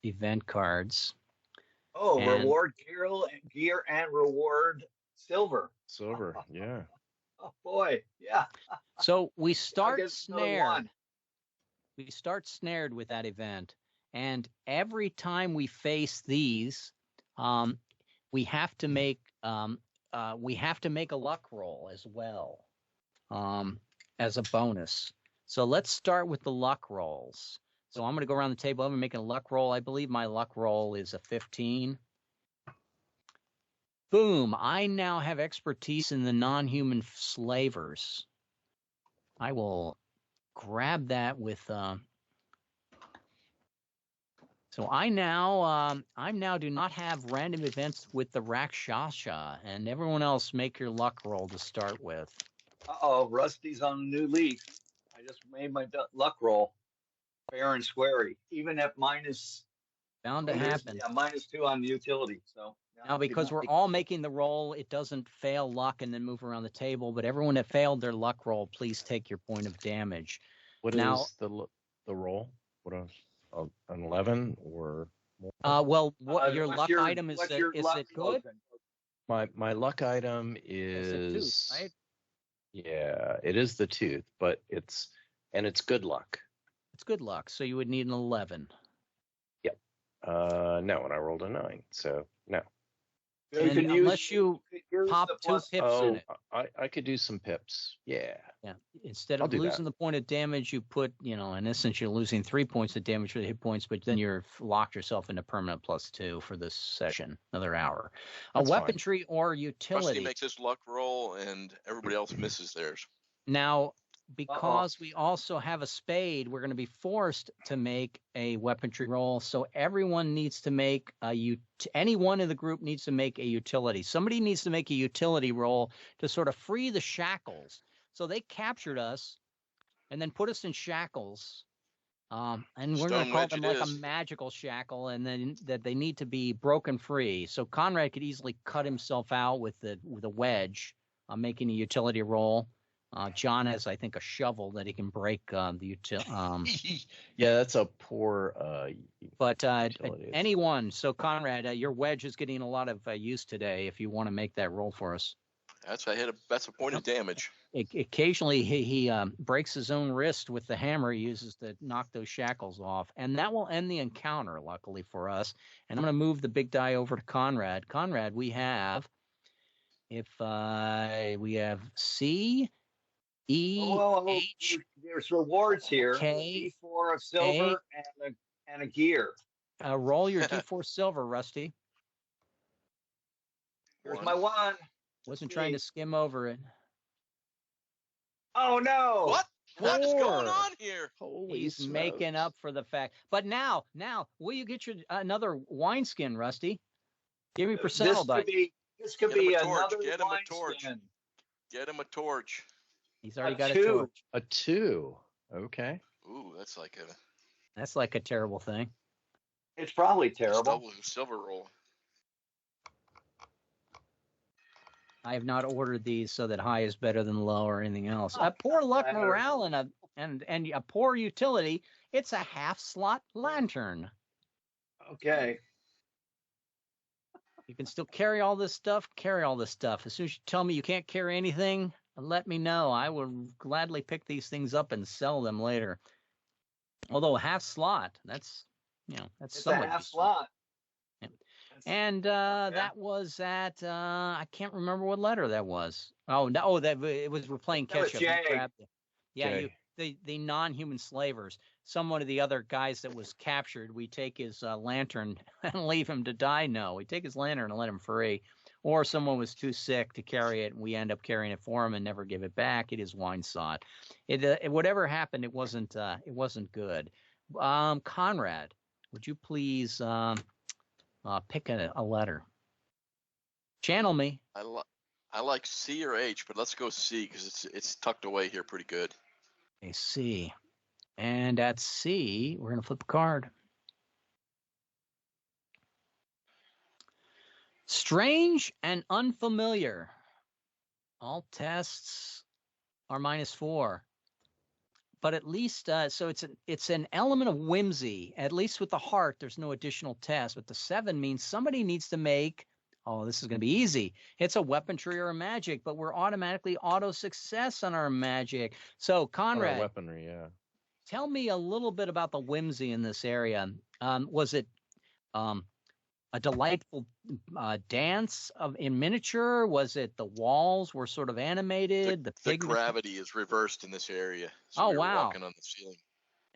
event cards. Oh, And- reward gear and reward silver. Silver, yeah. Oh boy, yeah. So we I start guess another snared. one. We start snared with that event, and every time we face these, we have to make a luck roll as well, as a bonus. So let's start with the luck rolls. So I'm going to go around the table. I'm making a luck roll. I believe my luck roll is a 15. Boom! I now have expertise in the non-human slavers. I will grab that with. So I now do not have random events with the Rakshasa, and everyone else make your luck roll to start with. Uh-oh, Rusty's on a new leaf. I just made my luck roll. Fair and squarey. Even at minus. Bound to oh, there's- happen. Yeah, -2 on the utility. So Now, because we're all making the roll, it doesn't fail luck and then move around the table. But everyone that failed their luck roll, please take your point of damage. What Now- is the roll? What an 11 or more? Well, what your what's luck item is? what's It, your is luck it good? token? My luck item It's a tooth, is right? yeah, it is the tooth, but it's good luck. It's good luck. So you would need an 11. No, and I rolled a 9, so no. You And can unless you could use pop the 2 plus- pips in it. I could do some pips. Yeah. Yeah. Instead I'll of do that. losing the point of damage, you put, in essence, you're losing 3 points of damage for the hit points, but then you're locked yourself into permanent +2 for this session, another hour. That's A fine. weaponry or Rusty utility. makes his luck roll, and everybody else misses theirs. Now, because we also have a spade, we're going to be forced to make a weaponry roll. So everyone needs to make anyone in the group needs to make a utility. Somebody needs to make a utility roll to sort of free the shackles. So they captured us and then put us in shackles. And we're going to Stone call wedge them it like a is. magical shackle, and then that they need to be broken free. So Conrad could easily cut himself out with a wedge, making a utility roll. John has, I think, a shovel that he can break the utility. Yeah, that's a poor But utility. anyone, so Conrad, your wedge is getting a lot of use today. If you want to make that roll for us. That's a point of damage. Occasionally, he breaks his own wrist with the hammer he uses to knock those shackles off, and that will end the encounter. Luckily for us, and I'm going to move the big die over to Conrad. Conrad, we have C. H. There's rewards here. K. D4 of silver and a gear. Roll your D4 silver, Rusty. Here's One. my one. Wasn't trying to skim over it. Oh no! What is going Four. on here? Holy He's smokes. making up for the fact. But now, will you get your another wineskin, Rusty? Give me percentile dice. This could Get him be a torch. another Get him a torch. wineskin. Get him a torch. He's already A got a 2. torch. A 2. Okay. Ooh, that's like a That's like a terrible thing. It's probably terrible. double silver roll. I have not ordered these so that high is better than low or anything else. Poor luck morale and a poor utility. It's a half slot lantern. Okay. You can still carry all this stuff. Carry all this stuff. As soon as you tell me you can't carry anything, let me know. I will gladly pick these things up and sell them later. Although half slot, that's It's somewhat a half useful. slot. Yeah. And that was at I can't remember what letter that was. Oh no, it was we're playing That was catch up. Jay. Yeah, the non-human slavers. Some one of the other guys that was captured, we take his lantern and leave him to die. No, we take his lantern and let him free. Or someone was too sick to carry it, and we end up carrying it for him and never give it back. It is wine sod. Whatever happened, it wasn't good. Conrad, would you please pick a letter? Channel me. I like C or H, but let's go C because it's tucked away here pretty good. A C. And at C, we're going to flip a card. Strange and unfamiliar. All tests are -4. But at least, so it's an element of whimsy. At least with the heart, there's no additional test. But the 7 means somebody needs to make, this is going to be easy. It's a weaponry or a magic, but we're automatically auto-success on our magic. So, Conrad. Weaponry, yeah. Tell me a little bit about the whimsy in this area. Was it a delightful dance in miniature? Was it the walls were sort of animated? The gravity is reversed in this area. So oh, we were wow. walking on the ceiling.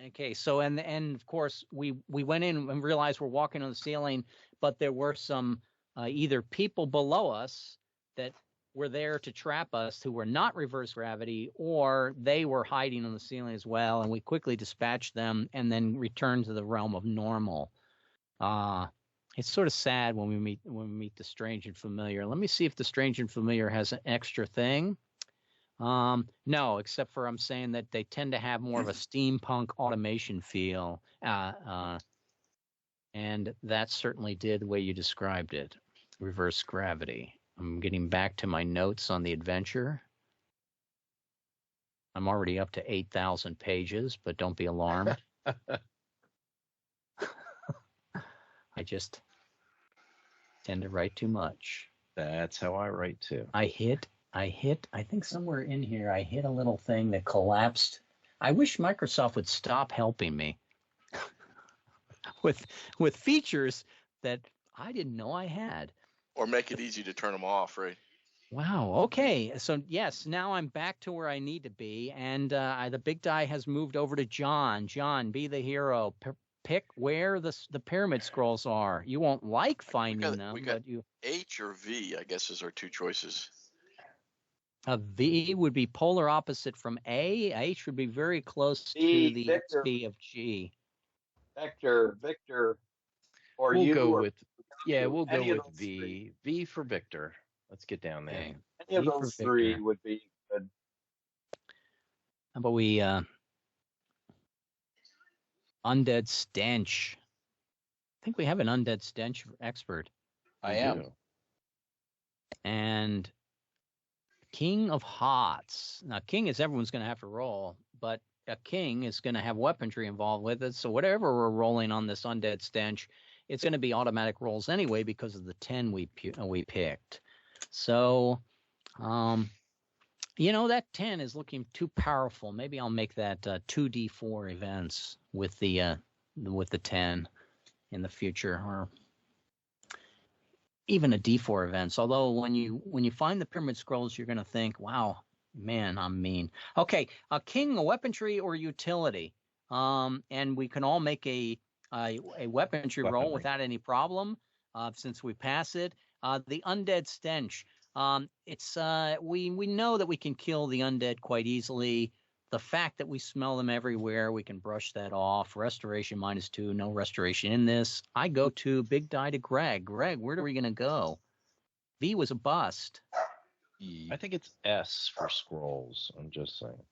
Okay, so and of course we went in and realized we're walking on the ceiling, but there were some either people below us that were there to trap us who were not reverse gravity, or they were hiding on the ceiling as well, and we quickly dispatched them and then returned to the realm of normal. It's sort of sad when we meet the strange and familiar. Let me see if the strange and familiar has an extra thing. No, except for I'm saying that they tend to have more of a steampunk automation feel, and that certainly did the way you described it. Reverse gravity. I'm getting back to my notes on the adventure. I'm already up to 8,000 pages, but don't be alarmed. I just tend to write too much. That's how I write too. I think somewhere in here, I hit a little thing that collapsed. I wish Microsoft would stop helping me with features that I didn't know I had. Or make it easy to turn them off, right? Wow. Okay. So yes, now I'm back to where I need to be, and the big die has moved over to John. John, be the hero. Pick where the pyramid scrolls are. You won't like finding them, but you. H or V, I guess, is our two choices. A V would be polar opposite from A. H would be very close to the XP of G. Victor, or we'll you. Go or with we'll go with V. Three. V for Victor. Let's get down there. Okay. Any of those three would be good. How about we undead stench? I think we have an undead stench expert. I am. And King of Hots. Now, King is everyone's going to have to roll, but a king is going to have weaponry involved with it. So whatever we're rolling on this undead stench, it's going to be automatic rolls anyway because of the 10 we picked. So, that 10 is looking too powerful. Maybe I'll make that 2d4 events with the 10 in the future, or even a d4 events. Although when you find the pyramid scrolls, you're going to think, wow, man, I'm mean. Okay, a king, a weaponry or utility, and we can all make a weaponry roll without any problem, since we pass it. The undead stench. It's we know that we can kill the undead quite easily. The fact that we smell them everywhere, we can brush that off. Restoration -2, no restoration in this. I go to big die to Greg. Greg, where are we going to go? V was a bust. I think it's S for scrolls. I'm just saying.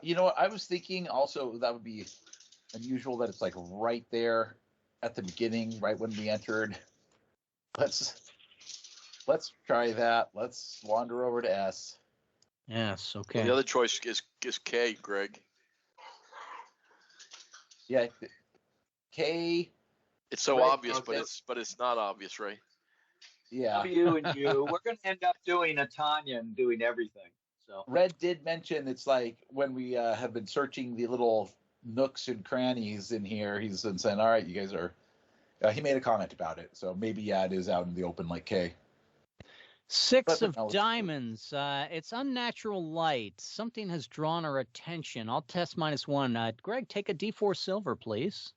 You know what? I was thinking also that would be unusual that it's like right there at the beginning, right when we entered. Let's try that. Let's wander over to S. Yes. Okay. Well, the other choice is K, Greg. Yeah, K. It's so Right, obvious, okay. but it's not obvious, right? Yeah. W and U. We're going to end up doing a Tanya and doing everything. So Red did mention it's like when we have been searching the little nooks and crannies in here, he's been saying, all right, you guys are, he made a comment about it. So maybe, yeah, it is out in the open like K. Six But of no, it's- diamonds. It's unnatural light. Something has drawn our attention. I'll test -1. Greg, take a D4 silver, please.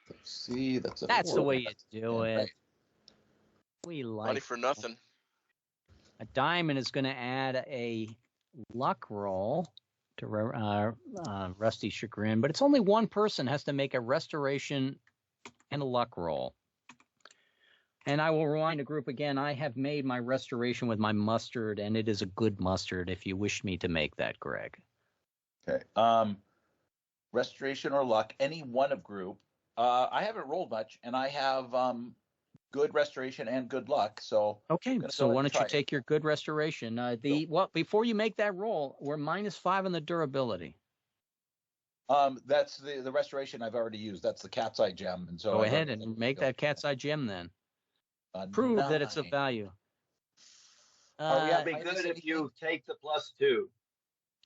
Let's see. That's the way you do Yeah, it. right. We Money like for nothing. a diamond is going to add a luck roll to Rusty's chagrin, but it's only one person has to make a restoration and a luck roll. And I will remind the group again, I have made my restoration with my mustard, and it is a good mustard if you wish me to make that, Greg. Okay. Restoration or luck, any one of group. I haven't rolled much, and I have good restoration and good luck. So Okay, gonna so go why ahead and don't you try it. take your good restoration? Before you make that roll, we're -5 on the durability. That's the restoration I've already used. That's the cat's eye gem, and so Go I've ahead already- and make that cat's eye gem then. A Prove that it's of 9. value. Are we it'd at be minus good if anything? you take the +2.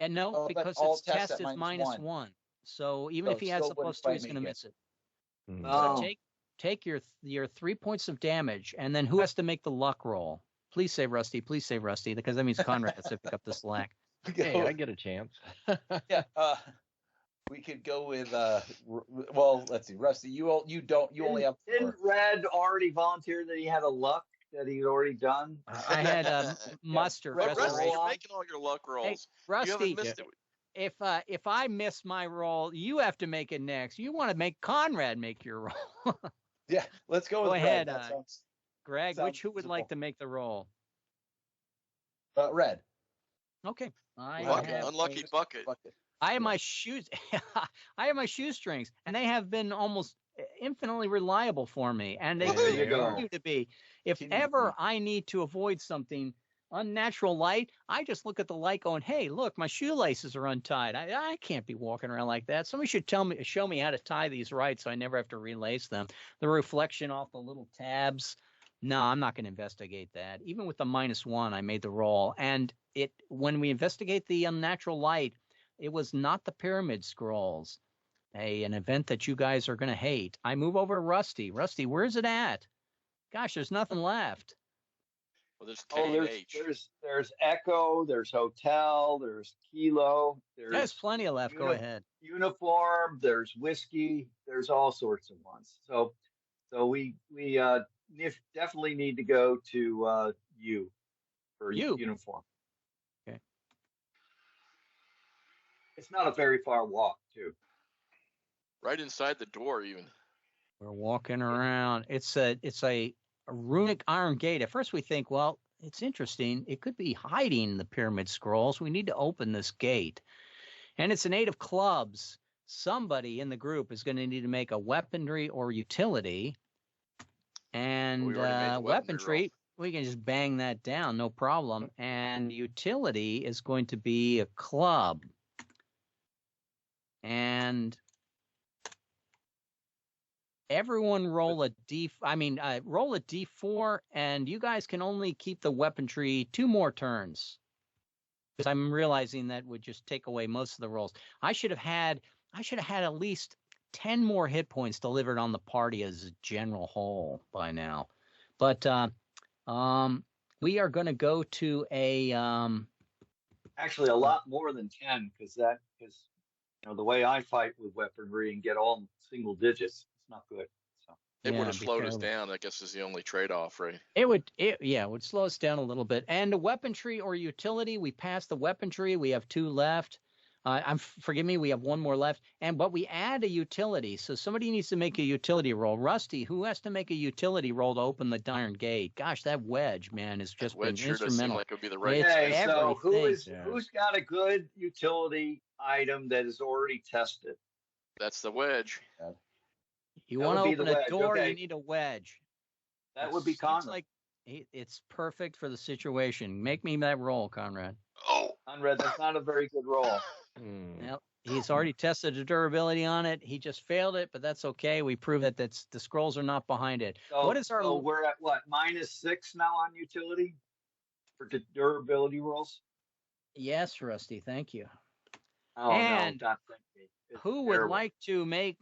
And no, Oh, but because all its tests test at is -1. -1. So even So if he it has still the wouldn't +2, quite he's going to make it. miss it. Hmm. Oh. So take your 3 points of damage, and then who has to make the luck roll? Please say Rusty. Please say Rusty, because that means Conrad has to pick up the slack. Hey, I get a chance. Yeah. We could go with well, let's see, Rusty. You only have 4. Didn't Red already volunteer that he had a luck that he'd already done? I had mustard Red But Rusty, restoration. you're making all your luck rolls. You Rusty, haven't missed it. if I miss my roll, you have to make it next. You want to make Conrad make your roll. Yeah, let's go with Go Red. ahead, That sounds Greg, sounds who would reasonable. like to make the roll? Red. Okay. Unlucky bucket. I have my shoes. I have my shoestrings, and they have been almost infinitely reliable for me, and they There you go. continue to be. If Continue to ever be. I need to avoid something unnatural light, I just look at the light, going, "Hey, look, my shoelaces are untied. I can't be walking around like that. Somebody should show me how to tie these right, so I never have to relace them." The reflection off the little tabs. No, I'm not going to investigate that. Even with the -1, I made the roll, and when we investigate the unnatural light. It was not the pyramid scrolls, an event that you guys are going to hate. I move over to Rusty. Rusty, where's it at? Gosh, there's nothing left. Well, there's K and H. There's Echo, there's Hotel, there's Kilo, There's there's plenty left. Go ahead. Uniform, there's Whiskey, there's all sorts of ones. So we definitely need to go to U for U. Uniform. Okay. It's not a very far walk, too. Right inside the door, even. We're walking around. It's a runic iron gate. At first we think, well, it's interesting. It could be hiding the pyramid scrolls. We need to open this gate. And it's an 8 of clubs. Somebody in the group is going to need to make a weaponry or utility. And We already made the weaponry weaponry, we can just bang that down, no problem. And utility is going to be a club. And everyone roll a D4, and you guys can only keep the weaponry 2 more turns. Because I'm realizing that would just take away most of the rolls. I should have had at least 10 more hit points delivered on the party as a general whole by now. But we are going to go to a Actually, a lot more than 10, because the way I fight with weaponry and get all single digits, it's not good. So It Yeah, would have be slowed us careful. down, I guess, is the only trade-off, right? It would slow us down a little bit. And the weaponry or utility, we passed the weaponry. We have 2 left. Forgive me, we have 1 more left. But we add a utility. So somebody needs to make a utility roll. Rusty, who has to make a utility roll to open the iron gate? Gosh, that wedge, man, has just been Wedge sure does seem instrumental. like it would be the right It's okay, so everything. who's got a good utility item that is already tested? That's the wedge. You That want to would be the open a wedge, door, okay. you need a wedge. That would be Seems Conrad. like it's perfect for the situation. Make me that roll, Conrad. Oh, Conrad, that's not a very good roll. Now, he's already tested the durability on it. He just failed it, but that's okay. We proved that the scrolls are not behind it. So, What is our? so we're at what, -6 now on utility for durability rolls? Yes, Rusty. Thank you. Oh And no, not thank me. It's who would terrible. like to make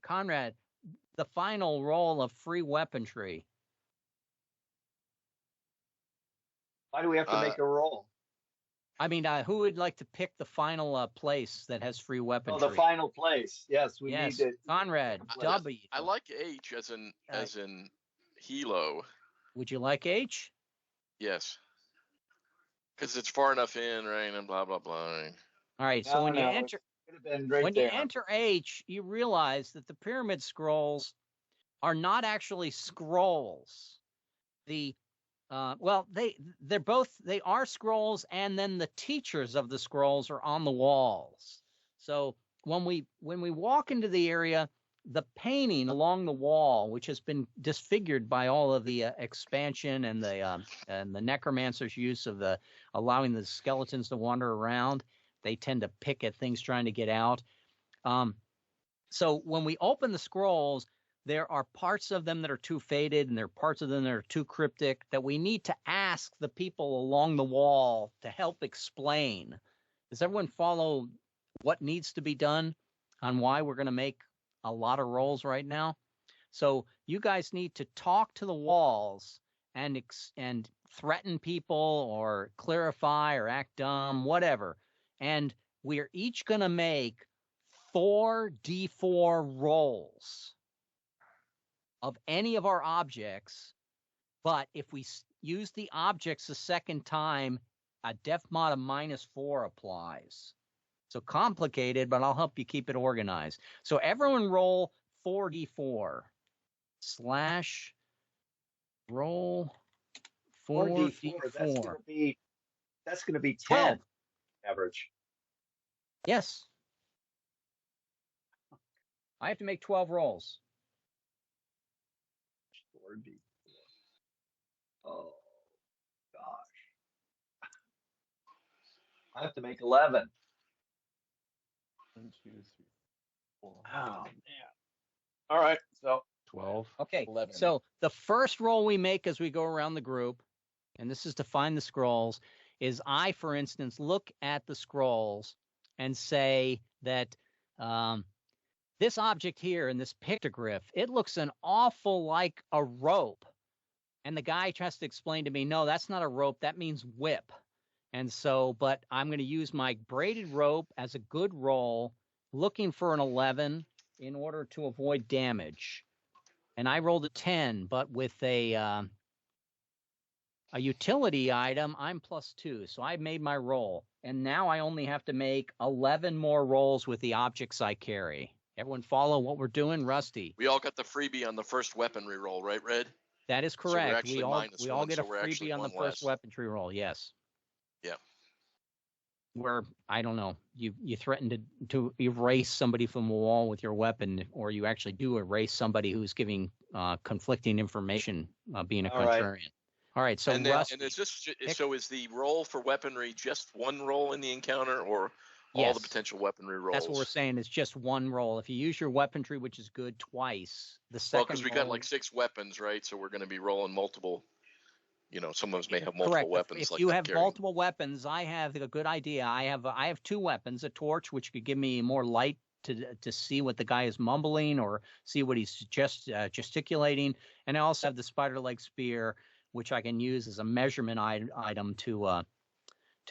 Conrad the final roll of free weaponry? Why do we have to make a roll? I mean, who would like to pick the final place that has free weaponry? Oh, the final place. Yes, we Yes, need it. Conrad W. I like H as in Hilo. Would you like H? Yes, because it's far enough in, right? And blah blah blah. All right. So when you No, enter, it could have been right when there. you enter H, you realize that the pyramid scrolls are not actually scrolls. They are scrolls, and then the teachers of the scrolls are on the walls. So when we walk into the area, the painting along the wall, which has been disfigured by all of the expansion and the necromancer's use of allowing the skeletons to wander around, they tend to pick at things trying to get out. So when we open the scrolls, there are parts of them that are too faded, and there are parts of them that are too cryptic that we need to ask the people along the wall to help explain. Does everyone follow what needs to be done on why we're going to make a lot of rolls right now? So you guys need to talk to the walls and threaten people or clarify or act dumb, whatever. And we are each going to make 4d4 rolls of any of our objects, but if we use the objects a second time, a def mod of -4 applies. So complicated, but I'll help you keep it organized. So everyone roll 4d4 / roll 4d4. That's gonna be 10 12. average. Yes. I have to make 12 rolls. 4D4. Oh gosh. I have to make 11. 1, 2, 3, 4. Oh man. All right. So 12. Okay. 11. So the first roll we make as we go around the group, and this is to find the scrolls, is I, for instance, look at the scrolls and say that this object here in this pictoglyph, it looks an awful like a rope. And the guy tries to explain to me, no, that's not a rope. That means whip. And so, but I'm going to use my braided rope as a good roll, looking for an 11 in order to avoid damage. And I rolled a 10, but with a utility item, I'm +2. So I made my roll. And now I only have to make 11 more rolls with the objects I carry. Everyone follow what we're doing, Rusty? We all got the freebie on the first weaponry roll, right, Red? That is So we're correct. actually we all -1, get a so we're actually freebie on the one first less. weaponry roll. Yes. Yeah. Where I don't know, you threaten to erase somebody from a wall with your weapon, or you actually do erase somebody who's giving conflicting information, being a All right. contrarian. All right. So And Rusty, is this so? Is the roll for weaponry just one roll in the encounter, or all the yes, potential weaponry rolls? that's what we're saying. It's just one roll. If you use your weaponry, which is good, twice, the Well, second because we roll, got like 6 weapons, right? So we're going to be rolling multiple. You know, some of us may have multiple correct. weapons. If like you I'm have carrying. multiple weapons, I have a good idea. I have 2 weapons: a torch, which could give me more light to see what the guy is mumbling or see what he's just gesticulating, and I also have the spider leg spear, which I can use as a measurement item to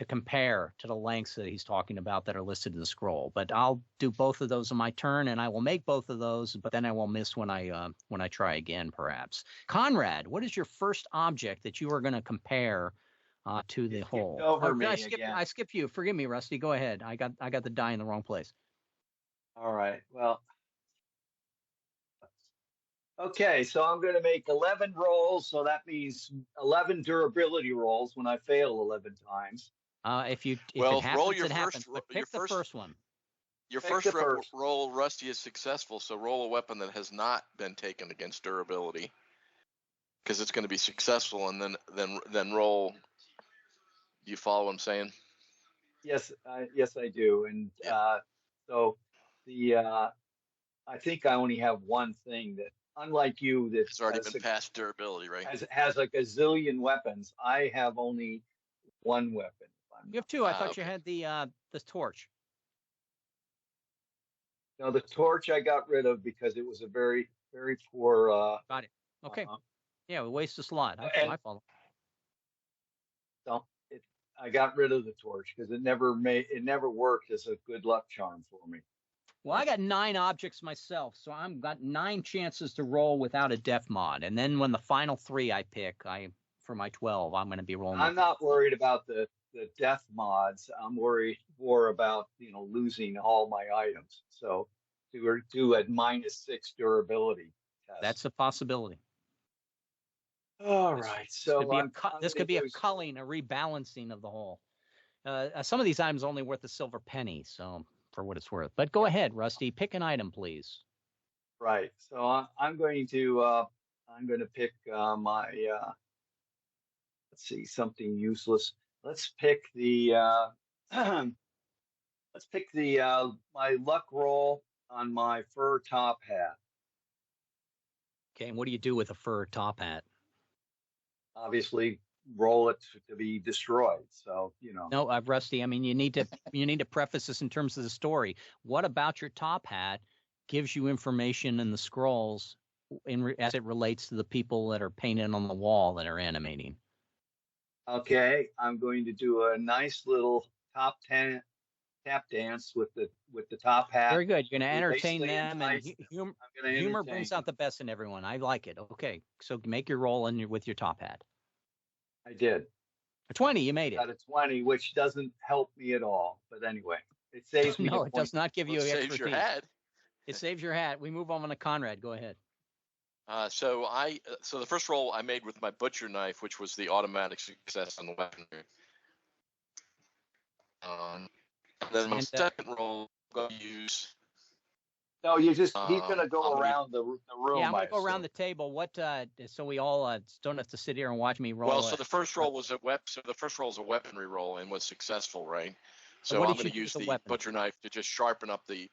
compare to the lengths that he's talking about that are listed in the scroll. But I'll do both of those on my turn, and I will make both of those, but then I will miss when I try again, perhaps. Conrad, what is your first object that you are going to compare to the whole? over me again. I skipped you. Forgive me, Rusty. Go ahead. I got the die in the wrong place. all right. Well, okay. So I'm going to make 11 rolls. So that means 11 durability rolls when I fail 11 times. If it Well, happens, roll your it happens. first- But your pick the first- first one. Your Pick first the first. because it's going to be successful, and then roll. Do you follow what I'm saying? Yes, yes, I do. And Yeah. so I think I only have one thing that, unlike you, that It's already been past durability, right? has like a zillion weapons. I have only one weapon. You have two. I thought you Okay. had the torch. No, the torch I got rid of because it was a very, very poor. Got it. Okay. Uh, Yeah, we waste a slot. and- I follow. so I got rid of the torch because it never worked as a good luck charm for me. Well, I got 9 objects myself, so I've got 9 chances to roll without a def mod. And then when the final 3 I pick, for my 12, I'm going to be rolling. I'm not worried about the death mods. I'm worried more about losing all my items. So do a -6 durability test. That's a possibility. All right. So This could be a culling, a rebalancing of the whole. Some of these items are only worth a silver penny, so for what it's worth. But go ahead, Rusty. Pick an item, please. right. So I'm going to pick my let's see, something useless. Let's pick the my luck roll on my fur top hat. Okay, and what do you do with a fur top hat? Obviously, roll it to be destroyed. So No, Rusty. I mean, you need to preface this in terms of the story. What about your top hat gives you information in the scrolls as it relates to the people that are painted on the wall that are animating? Okay, I'm going to do a nice little tap dance with the top hat. Very good. You're going to entertain Basically them, and entice them. humor I'm gonna entertain brings them. out the best in everyone. I like it. Okay, so make your roll with your top hat. I did. A 20, you made it. Got a 20, which doesn't help me at all. But anyway, it saves me. No, it does not give you Well, it expertise. saves your hat. It saves your hat. We move on to Conrad. Go ahead. So the first roll I made with my butcher knife, which was the automatic success on the weaponry. Then my second roll, I'm going to use. No, he's going to go I'm gonna- around the room. Yeah, I'm going to go around the table. So we all don't have to sit here and watch me roll. Well, so the first roll was a weaponry roll and was successful, right? So what I'm did going to you do use with the the weapon? butcher knife to just sharpen up the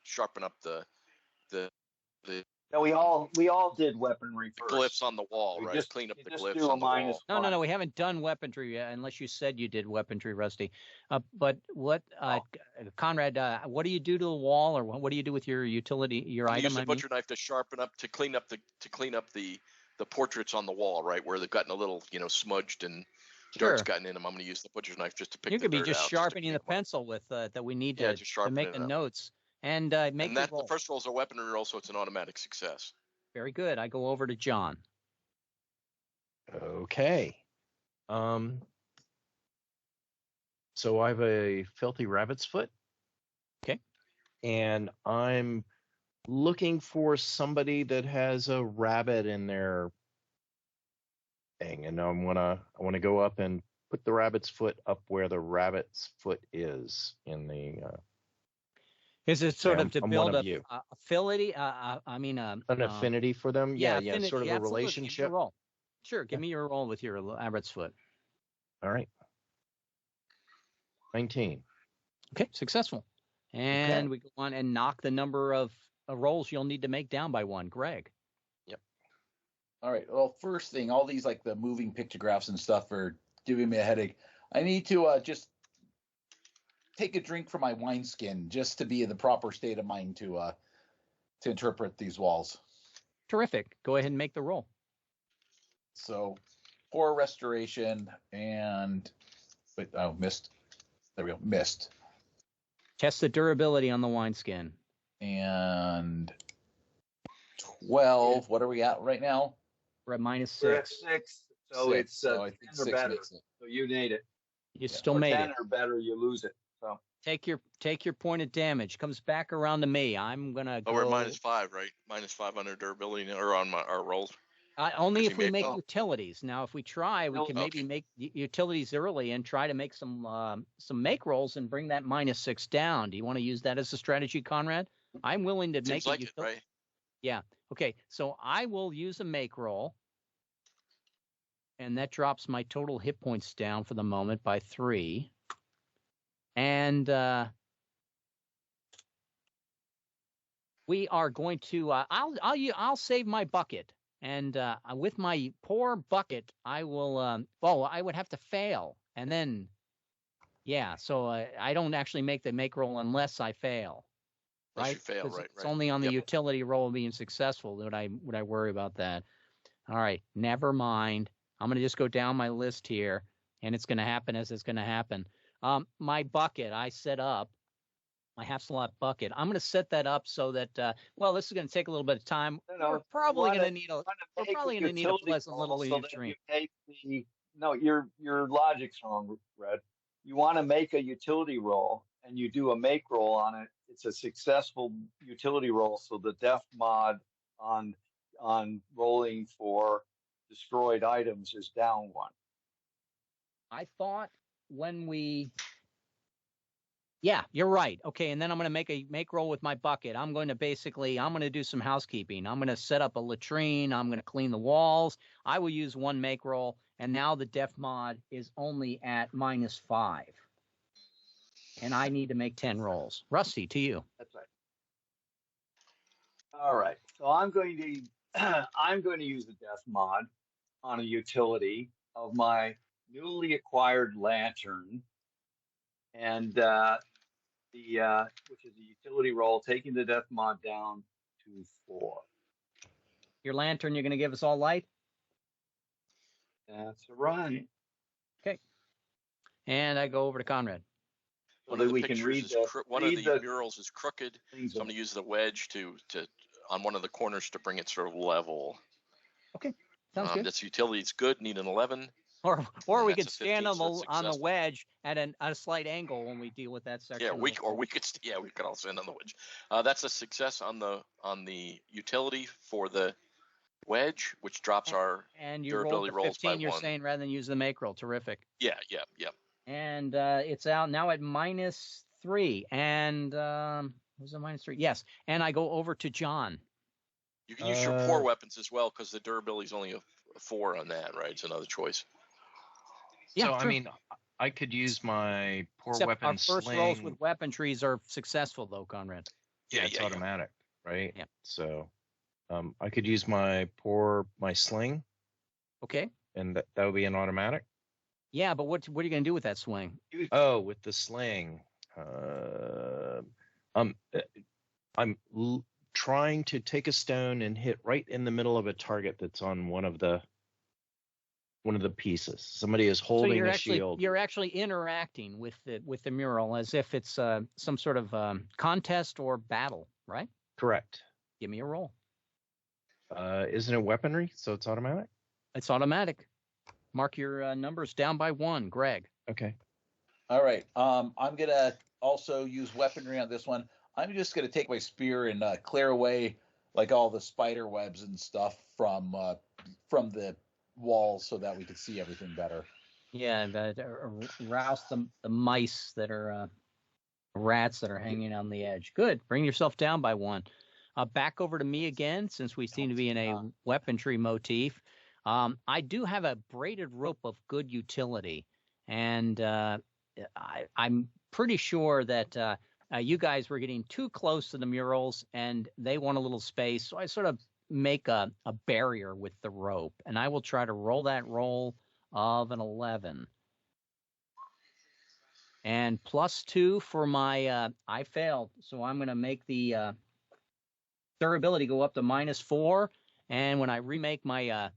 No, we all did weaponry first. glyphs on the wall, We right? just- Clean up you the just glyphs do a on the wall. No, we haven't done weaponry yet, unless you said you did weaponry, Rusty. But what, Conrad? What do you do to the wall, or what do you do with your utility, your I item? use the butcher knife to sharpen up, to clean up the portraits on the wall, right, where they've gotten a little, smudged and dirt's gotten in them. I'm going to use the butcher's knife just to pick. You the could be dirt just out, sharpening the just to clean pencil with that we need just to sharpen make it the up. notes and make And the that roll. the first roll is a weaponry roll, so it's an automatic success. Very good. I go over to John. Okay. So I have a filthy rabbit's foot. Okay. And I'm looking for somebody that has a rabbit in their thing, and I want to go up and put the rabbit's foot up where the rabbit's foot is in the. Is it sort Yeah, of to I'm build one of a you. affinity? An affinity for them? Yeah, affinity, sort of a absolutely. Give me relationship. your roll. Sure, give me your roll with your rabbit's foot. All right. 19. Okay, successful. And Okay. we go on and knock the number of rolls you'll need to make down by 1. Greg. All right. Well, first thing, all these like the moving pictographs and stuff are giving me a headache. I need to just take a drink from my wineskin just to be in the proper state of mind to interpret these walls. Terrific. Go ahead and make the roll. So 4 restoration and missed. There we go. Missed. Test the durability on the wineskin. And 12. What are we at right now? We're at -6. We're at 6, so 6. it's So I 10 think or 6 better. makes it. So you need it. You still Or made 10 it. or better, you lose it. So Take your point of damage. Comes back around to me. I'm gonna go. Oh, we're at -5, right? -5 under durability, or on our rolls. Only Because if you we made make both. utilities. Now, if we try, we can maybe Okay. make utilities early and try to make some make rolls and bring that -6 down. Do you want to use that as a strategy, Conrad? I'm willing to Seems make like a it, right? Yeah. Okay. So I will use a make roll. And that drops my total hit points down for the moment by 3. And we are going to. I'll save my bucket, and with my poor bucket, I will. I would have to fail, and then, yeah. So I don't actually make the make roll unless I fail. Unless right? you fail, 'Cause right? It's only on the utility roll being successful that would I worry about that. All right, never mind. I'm going to just go down my list here, and it's going to happen as it's going to happen. My bucket I set up, my half slot bucket. I'm going to set that up so that this is going to take a little bit of time. We're probably going to need a pleasant little so that stream. you take the your logic's wrong, Red. You want to make a utility roll, and you do a make roll on it. It's a successful utility roll, so the def mod on rolling for destroyed items is down 1. I thought when we. Yeah, you're right. Okay, and then I'm going to make a make roll with my bucket. I'm going to do some housekeeping. I'm going to set up a latrine. I'm going to clean the walls. I will use 1 make roll, and now the def mod is only at -5. And I need to make 10 rolls. Rusty, to you. That's right. All right. So I'm going to use the def mod on a utility of my newly acquired lantern, and which is a utility roll, taking the def mod down to 4. Your lantern, you're going to give us all light? That's right. Okay. And I go over to Conrad. So that we can read one of the murals is crooked, so I'm going to use the wedge to on one of the corners to bring it sort of level. Okay, sounds good. This utility is good, need an 11. Or we could stand on the wedge at a slight angle when we deal with that section. Yeah, we could all stand on the wedge. That's a success on the utility for the wedge, which drops our durability rolls by 1. You're saying rather than use the make roll. Terrific. Yeah. And it's out now at -3. And was it -3? Yes. And I go over to John. You can use your poor weapons as well, because the durability is only a 4 on that, right? It's another choice. Yeah, so, true. I mean, I could use my poor weapon our first sling. rolls with weaponries are successful, though, Conrad. Yeah, it's automatic, right? Yeah. So I could use my sling. Okay. And that would be an automatic? Yeah, but what are you going to do with that swing? Oh, with the sling. I'm trying to take a stone and hit right in the middle of a target that's on one of the pieces. Somebody is holding a shield. You're actually interacting with the mural as if it's some sort of contest or battle, right? Correct. Give me a roll. Isn't it weaponry? So it's automatic? It's automatic. Mark your numbers down by 1, Greg. Okay. All right. I'm going to also use weaponry on this one. I'm just going to take my spear and clear away like all the spider webs and stuff from the walls so that we can see everything better. Yeah, rouse the mice that are rats that are hanging on the edge. Good. Bring yourself down by 1. Back over to me again, since we seem to be in a weaponry motif. I do have a braided rope of good utility, and I'm pretty sure that you guys were getting too close to the murals, and they want a little space, so I sort of make a barrier with the rope, and I will try to roll that roll of an 11. And +2 for my, I failed, so I'm going to make the durability go up to -4, and when I remake my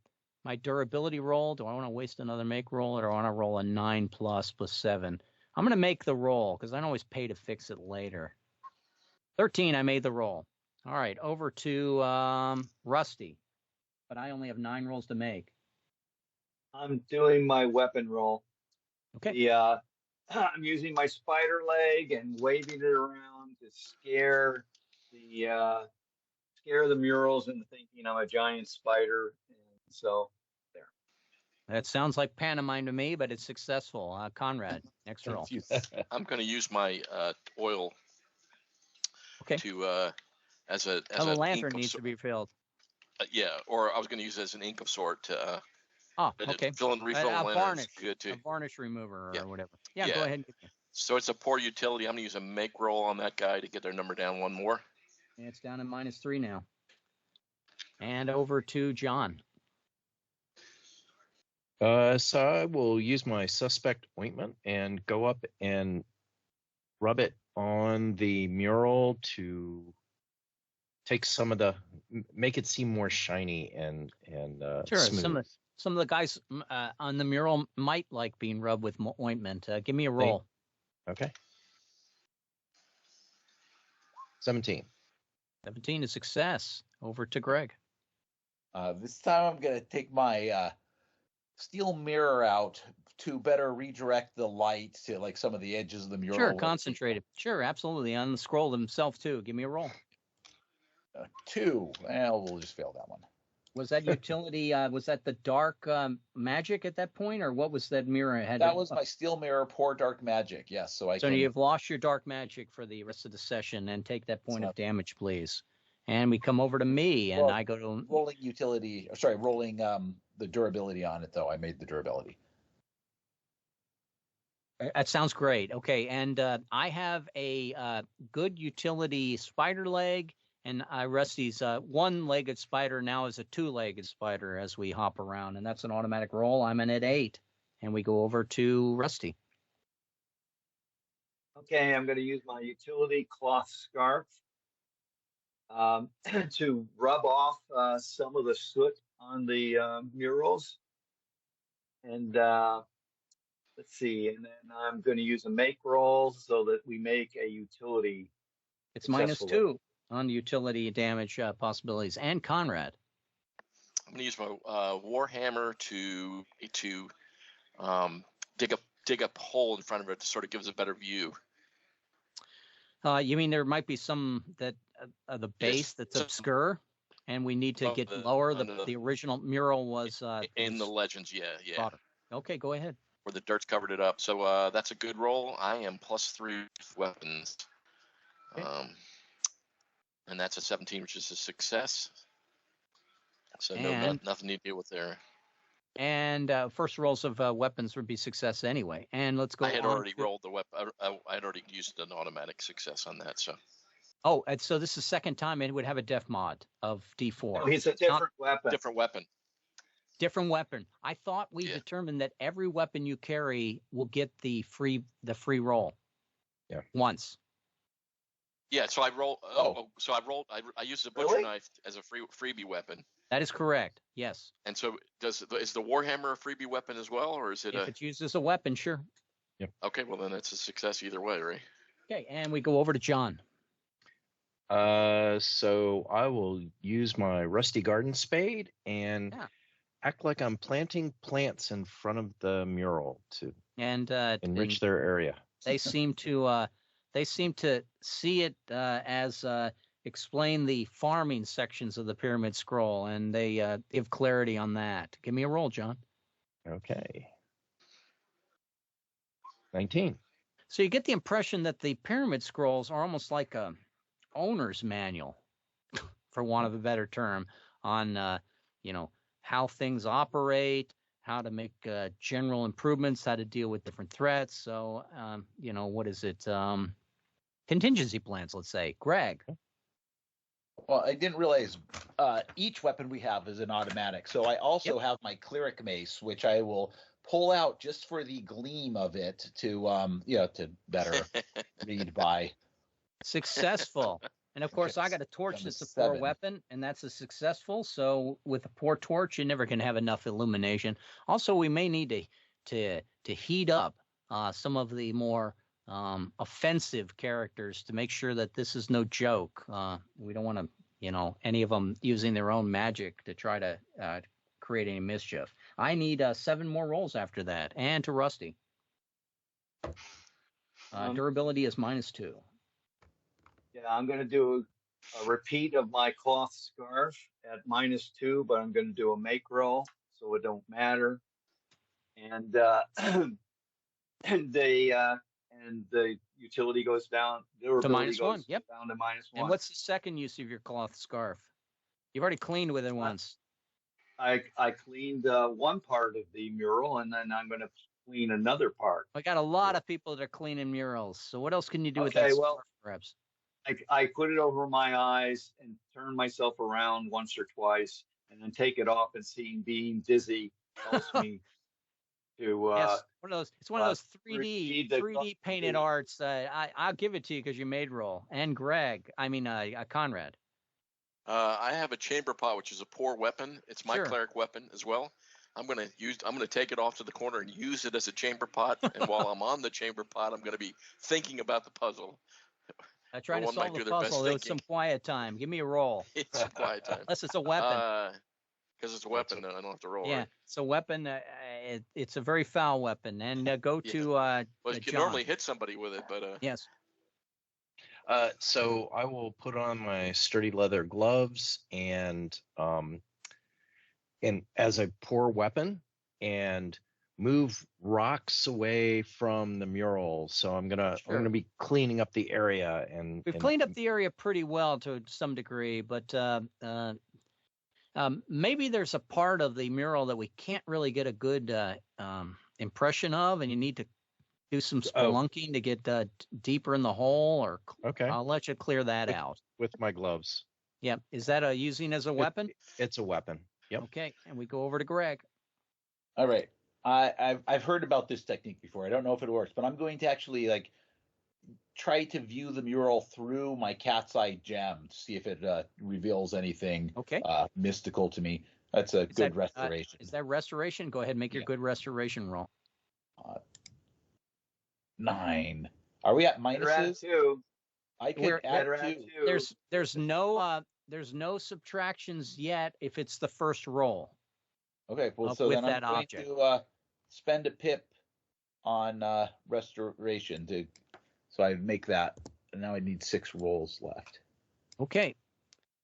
my durability roll, do I want to waste another make roll, or do I want to roll a 9 plus +7? I'm going to make the roll, because I don't always pay to fix it later. 13, I made the roll. All right, over to Rusty. But I only have 9 rolls to make. I'm doing my weapon roll. Okay. I'm using my spider leg and waving it around to scare the murals into thinking I'm a giant spider. And so there. That sounds like pantomime to me, but it's successful. Conrad, next roll. I'm going to use my oil. Okay. To as a the lantern needs to be filled. Yeah, or I was going to use it as an ink of sort to Oh, But okay. refilling A linen varnish, is good too. a varnish remover Yeah. or whatever. Yeah, Yeah. go ahead. So it's a poor utility. I'm gonna use a make roll on that guy to get their number down one more. And it's down to -3 now. And over to John. So I will use my suspect ointment and go up and rub it on the mural to take some of the, make it seem more shiny and Sure. smooth. Some of the guys on the mural might like being rubbed with ointment. Give me a roll. Okay. 17. 17 is success. Over to Greg. This time I'm going to take my steel mirror out to better redirect the light to like some of the edges of the mural. Sure, concentrated. Sure, absolutely. On the scroll themselves too. Give me a roll. 2. Well, we'll just fail that one. Was that utility? Was that the dark magic at that point, or what was that mirror? That was my steel mirror, pour dark magic. Yes, so you've lost your dark magic for the rest of the session, and take that point of damage, please. And we come over to me, and I go to rolling utility. Rolling the durability on it though. I made the durability. That sounds great. Okay, and I have a good utility spider leg. And Rusty's one-legged spider now is a two-legged spider as we hop around, and that's an automatic roll. I'm in at 8, and we go over to Rusty. Okay, I'm going to use my utility cloth scarf to rub off some of the soot on the murals. And let's see, and then I'm going to use a make roll so that we make a utility. It's -2 on utility damage possibilities. And Conrad. I'm going to use my warhammer to dig up a hole in front of it to sort of give us a better view. You mean there might be some that the base that's obscure, and we need to get lower? The original mural was in the legends, yeah. Broader. Okay, go ahead. Where the dirt's covered it up. So that's a good roll. I am +3 with weapons. Okay. And that's a 17, which is a success. So nothing to deal with there. And first rolls of weapons would be success anyway. And let's go. I had already rolled the weapon. I had already used an automatic success on that. So. Oh, and so this is the second time it would have a def mod of D4. Oh, it's a different weapon. Different weapon. Different weapon. I thought we determined that every weapon you carry will get the free roll. Yeah. Once. Yeah, so I roll. So I rolled. I used the butcher knife as a freebie weapon. That is correct. Yes. And so, is the warhammer a freebie weapon as well, or is it? If it's used as a weapon, sure. Yep. Okay, well then it's a success either way, right? Okay, and we go over to John. So I will use my rusty garden spade and act like I'm planting plants in front of the mural to enrich their area. They seem to. They seem to see it as explain the farming sections of the pyramid scroll, and they give clarity on that. Give me a roll, John. Okay. 19. So you get the impression that the pyramid scrolls are almost like a owner's manual, for want of a better term, on how things operate, how to make general improvements, how to deal with different threats. So what is it? Contingency plans, let's say. Greg. Well, I didn't realize each weapon we have is an automatic. So I also have my cleric mace, which I will pull out just for the gleam of it to better read by. Successful. And of course, I got a torch that's a poor weapon, and that's a successful. So with a poor torch, you're never going to have enough illumination. Also, we may need to heat up some of the more offensive characters to make sure that this is no joke. We don't want to, any of them using their own magic to try to create any mischief. I need 7 more rolls after that. And to Rusty. Durability is -2. Yeah, I'm going to do a repeat of my cloth scarf at -2, but I'm going to do a make roll, so it don't matter. And the utility goes down. To -1. Yep. Down to -1. And what's the second use of your cloth scarf? You've already cleaned with it once. I cleaned one part of the mural, and then I'm going to clean another part. I got a lot of people that are cleaning murals. So what else can you do with Okay, that well, scarf, perhaps? I put it over my eyes and turn myself around once or twice, and then take it off. And seeing being dizzy helps me to Yes, one of those. It's one of those read 3D painted arts. I'll give it to you because you made roll. And Greg, I mean Conrad. I have a chamber pot, which is a poor weapon. It's my Sure. cleric weapon as well. I'm gonna take it off to the corner and use it as a chamber pot. And while I'm on the chamber pot, I'm gonna be thinking about the puzzle. Trying to one might solve the do their best puzzle. It was some thinking. quiet time. Give me a roll. It's a quiet time. Unless it's a weapon. Because it's a weapon, then I don't have to roll. Yeah, Right? it's a weapon. It's a very foul weapon. And go to well, you can John. normally hit somebody with it, but Yes. So I will put on my sturdy leather gloves and as a poor weapon and move rocks away from the mural. So I'm gonna be cleaning up the area and We've cleaned up the area pretty well to some degree, but maybe there's a part of the mural that we can't really get a good impression of, and you need to do some spelunking to get deeper in the hole. Or okay, I'll let you clear that out with my gloves. Yep. Is that using as a weapon? It's a weapon. Yep. Okay, and we go over to Greg. All right. I've heard about this technique before. I don't know if it works, but I'm going to actually try to view the mural through my cat's eye gem to see if it reveals anything mystical to me. That's a good restoration. Is that restoration? Go ahead and make your good restoration roll. 9. Are we at minuses? Two. I could add 2. There's no subtractions yet if it's the first roll. Okay, well, so then I'm going to spend a pip on restoration so I make that. And now I need 6 rolls left. Okay.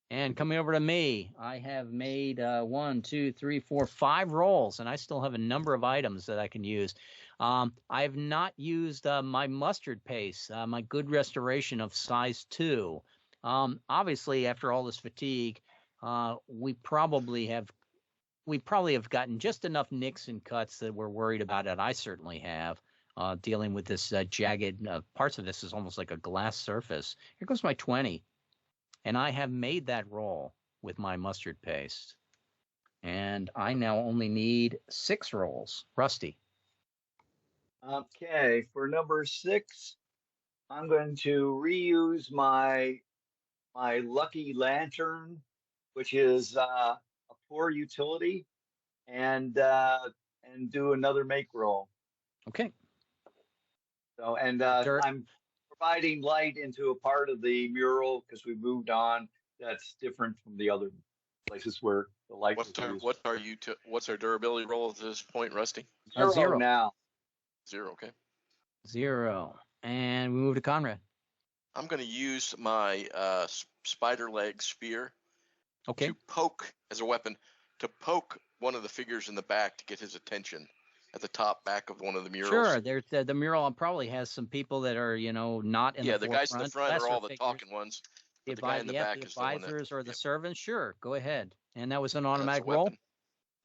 And coming over to me, I have made 1, 2, 3, 4, 5 rolls, and I still have a number of items that I can use. I have not used my mustard paste, my good restoration of size 2. Obviously, after all this fatigue, we probably have gotten just enough nicks and cuts that we're worried about it. I certainly have, dealing with this jagged parts of this is almost like a glass surface. Here goes my 20. And I have made that roll with my mustard paste. And I now only need 6 rolls. Rusty. Okay, for number 6, I'm going to reuse my lucky lantern, which is a poor utility, and do another make roll. Okay. So I'm providing light into a part of the mural because we moved on. That's different from the other places where the light was used. What's our durability roll at this point, Rusty? 0 now. 0, okay. 0. And we move to Conrad. I'm going to use my spider leg spear to poke as a weapon, to poke one of the figures in the back to get his attention at the top back of one of the murals. Sure, there's the mural probably has some people that are, not in the forefront. Yeah, the guys in the front are all the talking ones. The guy in the back the is the one advisors or the servants. Sure, go ahead. And that was an automatic roll?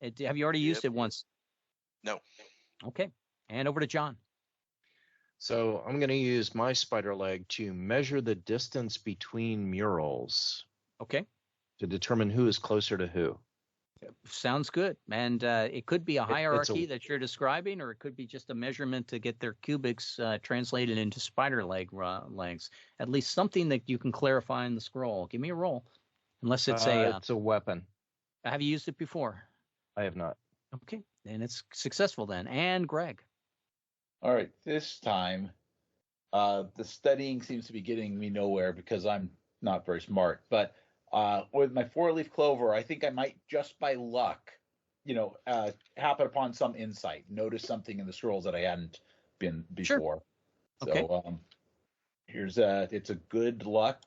Have you already used it once? No. Okay. And over to John. So I'm going to use my spider leg to measure the distance between murals. Okay. To determine who is closer to who. Sounds good. And it could be a hierarchy that you're describing, or it could be just a measurement to get their cubics translated into spider leg lengths. At least something that you can clarify in the scroll. Give me a roll. Unless it's it's a weapon. Have you used it before? I have not. Okay. And it's successful then. And Greg. All right. This time, the studying seems to be getting me nowhere because I'm not very smart. But with my 4-leaf clover, I think I might, just by luck, happen upon some insight, notice something in the scrolls that I hadn't been before. Sure. Okay. So it's a good luck.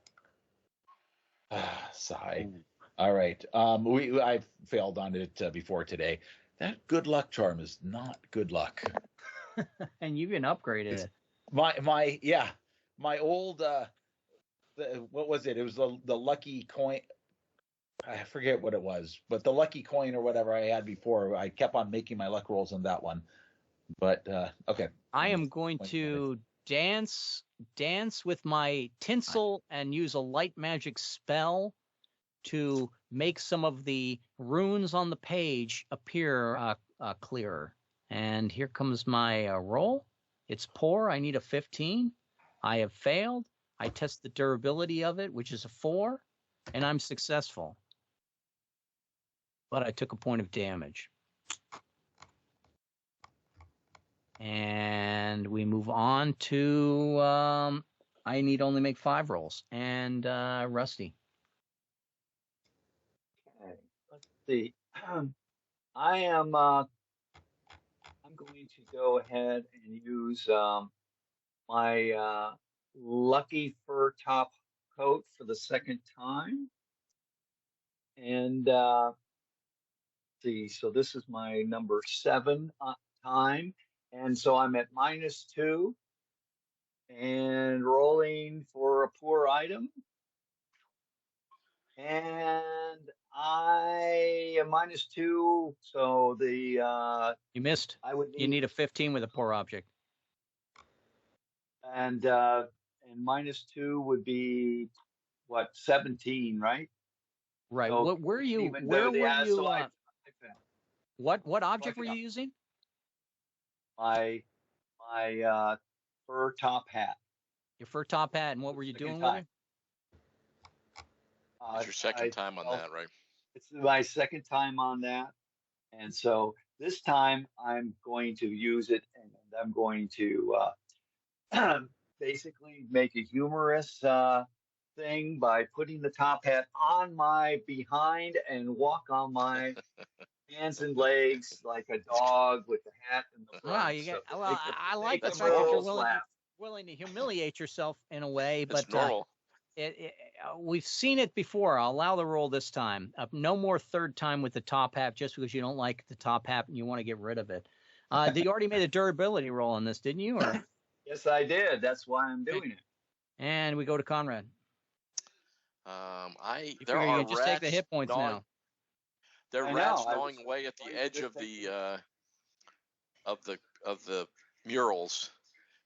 Sigh. Ooh. All right. I've failed on it before today. That good luck charm is not good luck. And you've been upgraded. It's my old what was it? It was the lucky coin. I forget what it was, but the lucky coin or whatever I had before, I kept on making my luck rolls on that one. But okay. I am going to dance with my tinsel and use a light magic spell to make some of the runes on the page appear clearer. And here comes my roll. It's poor. I need a 15. I have failed. I test the durability of it, which is a 4, and I'm successful. But I took a point of damage. And we move on to I need only make 5 rolls. And Rusty. Okay, let's see. I'm going to go ahead and use my lucky fur top coat for the second time. And see, so this is my number 7 time. And so I'm at -2 and rolling for a poor item. And I am -2, so the You missed. I would You need a 15 with a poor object. and -2 would be what, 17, right? Right. So What were you? even Where though were the ass- you? so I What object were pick you up using? my fur top hat. Your fur top hat, and what were you Second doing time. with it? It's your second time on that, right? It's my second time on that. And so this time I'm going to use it, and I'm going to basically make a humorous thing by putting the top hat on my behind and walk on my hands and legs like a dog with the hat in the front. Wow, you get. So Well, I like the That's fact that you're normal. willing to humiliate yourself in a way, That's but normal. we've seen it before. I'll allow the roll this time. No more third time with the top hat just because you don't like the top hat and you want to get rid of it. You already made a durability roll on this, didn't you? Or? Yes, I did. That's why I'm doing it. And we go to Conrad. There You are can just take the rats hit points gnawing, now. There are I rats know, I gnawing was away at the going to edge just of take the murals.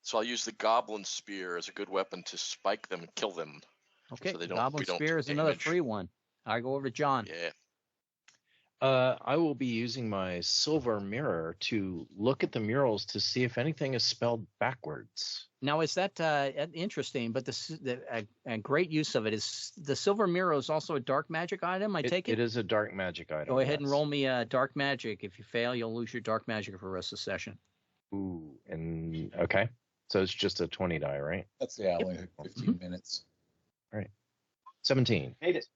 So I'll use the goblin spear as a good weapon to spike them and kill them. Okay, So we Goblin don't Spear take is another damage. free one. I go over to John. Yeah. I will be using my silver mirror to look at the murals to see if anything is spelled backwards. Now, is that interesting? But a great use of it is the silver mirror is also a dark magic item. I take it. It is a dark magic item. Go ahead and yes. roll me a dark magic. If you fail, you'll lose your dark magic for the rest of the session. Ooh, and okay, so it's just a 20 die, right? That's only 15 minutes. All right, 17. Hate it.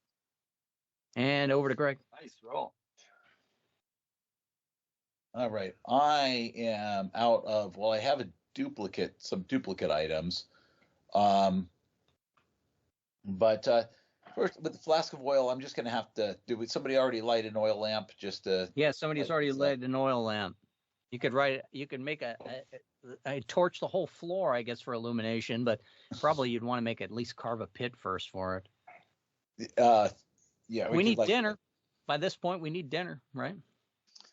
And over to Greg. Nice roll. All right. I am out of, well, I have some duplicate items. But first, with the flask of oil, I'm just going to have to do it. Somebody already light an oil lamp just to. Yeah, somebody's already lit an oil lamp. You could make a torch the whole floor, I guess, for illumination, but probably you'd want to at least carve a pit first for it. Yeah. We need dinner. By this point, we need dinner, right?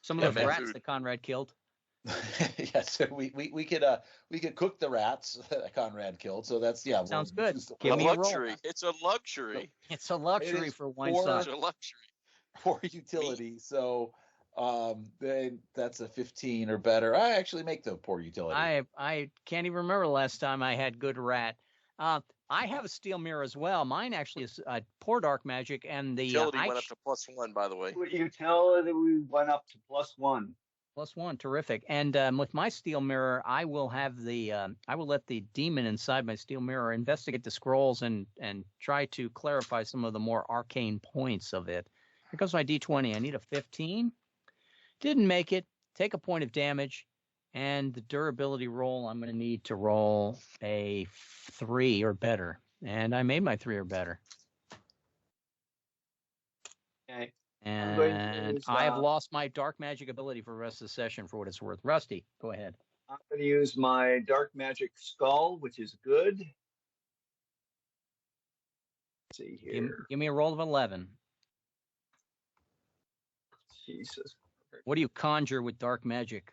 Some of those rats food. that Conrad killed. Yeah, so we could cook the rats that Conrad killed. So that's Sounds good. A Give me a roll. luxury. It's a luxury. It's a luxury for wine four- stock. It's a luxury. for utility. So then that's a 15 or better. I actually make the poor utility. I can't even remember the last time I had good rat. I have a steel mirror as well. Mine actually is poor dark magic, and the Utility went up to +1, by the way. Utility, we went up to +1. +1, terrific. And with my steel mirror, I will have I will let the demon inside my steel mirror investigate the scrolls and try to clarify some of the more arcane points of it. Here goes my D20. I need a 15. Didn't make it. Take a point of damage. And the durability roll, I'm going to need to roll a 3 or better. And I made my 3 or better. Okay. And I have lost my dark magic ability for the rest of the session for what it's worth. Rusty, go ahead. I'm going to use my dark magic skull, which is good. Let's see here. Give me a roll of 11. Jesus. What do you conjure with dark magic?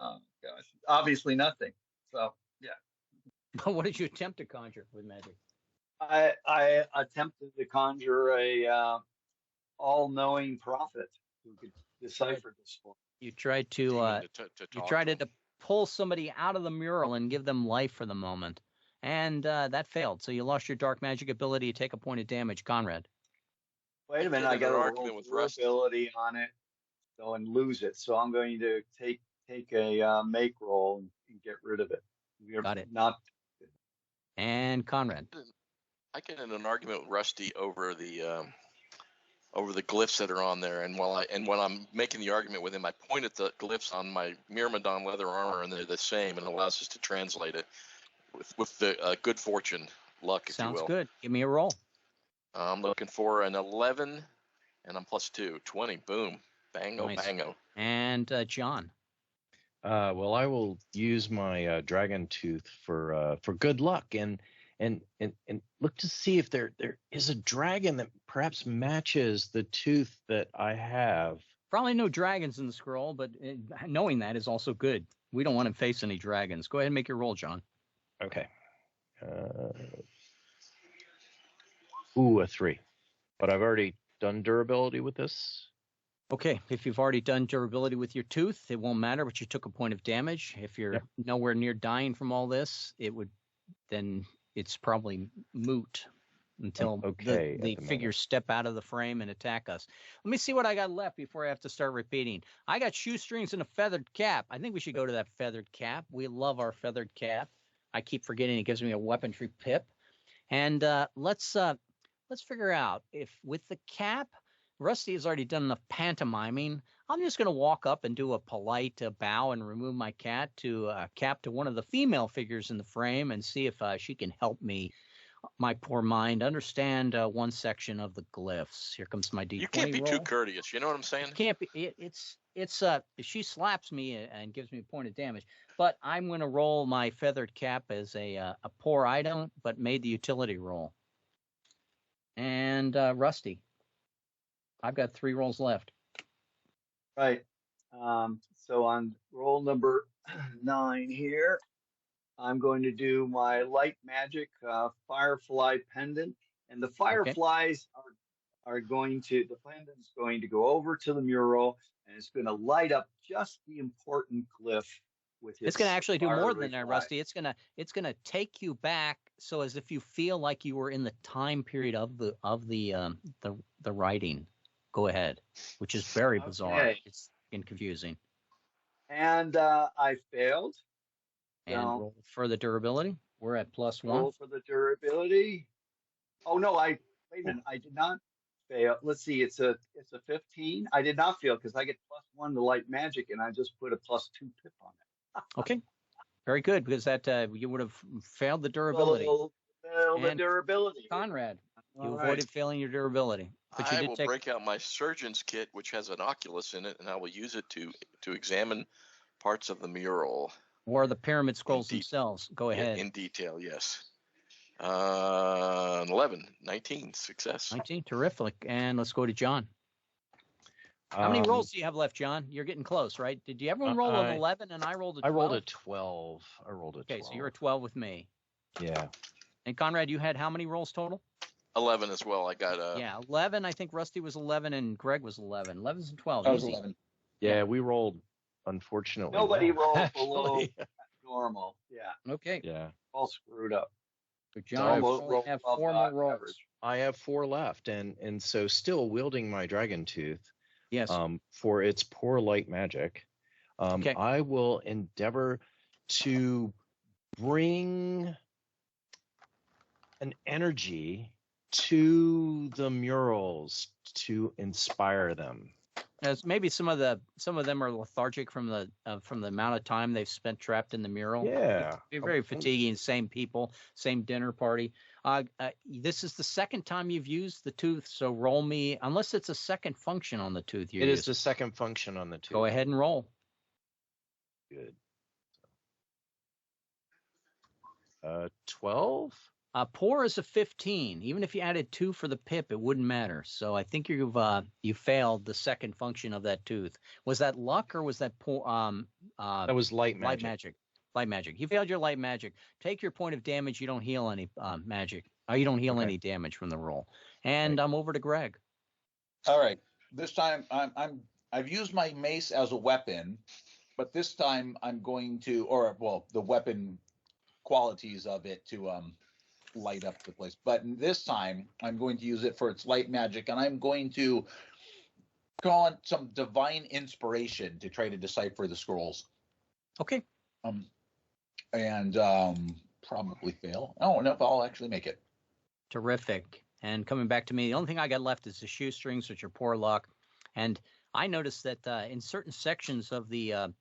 Oh gosh, obviously nothing. So yeah, What did you attempt to conjure with magic? I attempted to conjure a all-knowing prophet who could decipher this for me. You tried to Demon to you talk tried to to him. pull somebody out of the mural and give them life for the moment, and that failed. So you lost your dark magic ability to take a point of damage, Conrad. Wait a minute, Get I in got an a argument roll with Rusty. durability on it, so and lose it. So I'm going to take a make roll and get rid of it. We're Got it. Not And Conrad. I get in an argument with Rusty over the glyphs that are on there, and when I'm making the argument with him, I point at the glyphs on my Myrmidon leather armor, and they're the same, and it allows us to translate it with the good fortune, luck, if you Sounds will. good. Give me a roll. I'm looking for an 11, and I'm +2, 20. Boom, bango, Nice. bango. And John. Well, I will use my dragon tooth for good luck and look to see if there is a dragon that perhaps matches the tooth that I have. Probably no dragons in the scroll, but knowing that is also good. We don't want to face any dragons. Go ahead and make your roll, John. Okay. A 3. But I've already done durability with this. Okay, if you've already done durability with your tooth, it won't matter, but you took a point of damage. If you're nowhere near dying from all this, then it's probably moot until the figures step out of the frame and attack us. Let me see what I got left before I have to start repeating. I got shoestrings and a feathered cap. I think we should go to that feathered cap. We love our feathered cap. I keep forgetting it gives me a weaponry pip. And let's figure out if with the cap, Rusty has already done enough pantomiming. I'm just going to walk up and do a polite bow and remove my cap to one of the female figures in the frame and see if she can help me, my poor mind, understand one section of the glyphs. Here comes my D20 You can't be roll. too courteous. You know what I'm saying? It can't be. It's if she slaps me and gives me a point of damage, but I'm going to roll my feathered cap as a poor item, but made the utility roll. And Rusty. I've got 3 rolls left. right. So on roll number 9 here, I'm going to do my light magic firefly pendant, and the fireflies are going to, the pendant's going to go over to the mural, and it's going to light up just the important glyph with its. It's going to actually do more than that, fly. Rusty. It's going to take you back, so as if you feel like you were in the time period of the writing. Go ahead, which is very bizarre. Okay. It's confusing. And I failed. And roll for the durability. We're at +1. Roll for the durability. Oh no, wait a minute. I did not fail. Let's see. It's a 15. I did not fail because I get +1 to light magic, and I just put a +2 pip on it. Okay, very good, because that you would have failed the durability. Fail the durability. Conrad, you All avoided right. failing your durability. But you I did will take break out my surgeon's kit, which has an oculus in it, and I will use it to examine parts of the mural. Or the pyramid scrolls themselves. Go ahead. In detail, yes. 11, 19, success. 19, terrific. And let's go to John. How many rolls do you have left, John? You're getting close, right? Did you everyone roll an 11 and I rolled a 12? I rolled a 12. Okay, so you're a 12 with me. Yeah. And Conrad, you had how many rolls total? 11 as well. I got 11. I think Rusty was 11 and Greg was 11. 11s and 12s. I was Easy. 11. Yeah, we rolled, unfortunately. Nobody well, rolled below normal. Yeah. Okay. Yeah. All screwed up. So John, you Almost only rolled have above 4 more the rolls. average. I have 4 left, and so still wielding my dragon tooth. Yes. For its poor light magic, Okay. I will endeavor to bring an energy to the murals to inspire them. As maybe some of them are lethargic from the amount of time they've spent trapped in the mural. Yeah. They're very fatiguing. Same people, same dinner party. This is the second time you've used the tooth, so roll me, unless it's a second function on the tooth. It is the second function on the tooth. Go ahead and roll. Good. 12. Poor is a 15. Even if you added 2 for the pip, it wouldn't matter. So I think you failed the second function of that tooth. Was that luck or was that poor? That was light magic. Light magic. Light magic. You failed your light magic. Take your point of damage. You don't heal any magic. You don't heal any damage from the roll. And I'm over to Greg. All right. This time I've used my mace as a weapon, but this time I'm going to, the weapon qualities of it to light up the place. But this time I'm going to use it for its light magic, and I'm going to call on some divine inspiration to try to decipher the scrolls. Okay. And probably fail. Oh no, I'll actually make it. Terrific. And coming back to me, the only thing I got left is the shoestrings, which are poor luck. And I noticed that in certain sections of the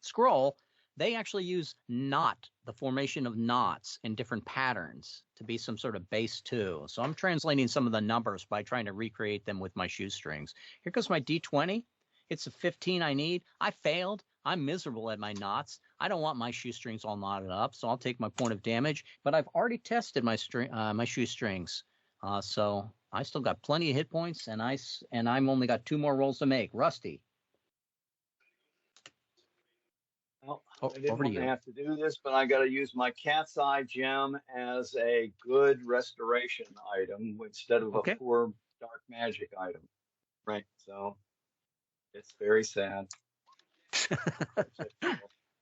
scroll, they actually use the formation of knots in different patterns to be some sort of base 2. So I'm translating some of the numbers by trying to recreate them with my shoestrings. Here goes my D20. It's a 15 I need. I failed. I'm miserable at my knots. I don't want my shoestrings all knotted up, so I'll take my point of damage. But I've already tested my shoestrings, so I still got plenty of hit points, and I'm only got 2 more rolls to make. Rusty. Well, I didn't want to have to do this, but I got to use my cat's eye gem as a good restoration item instead of a poor dark magic item. Right. So it's very sad.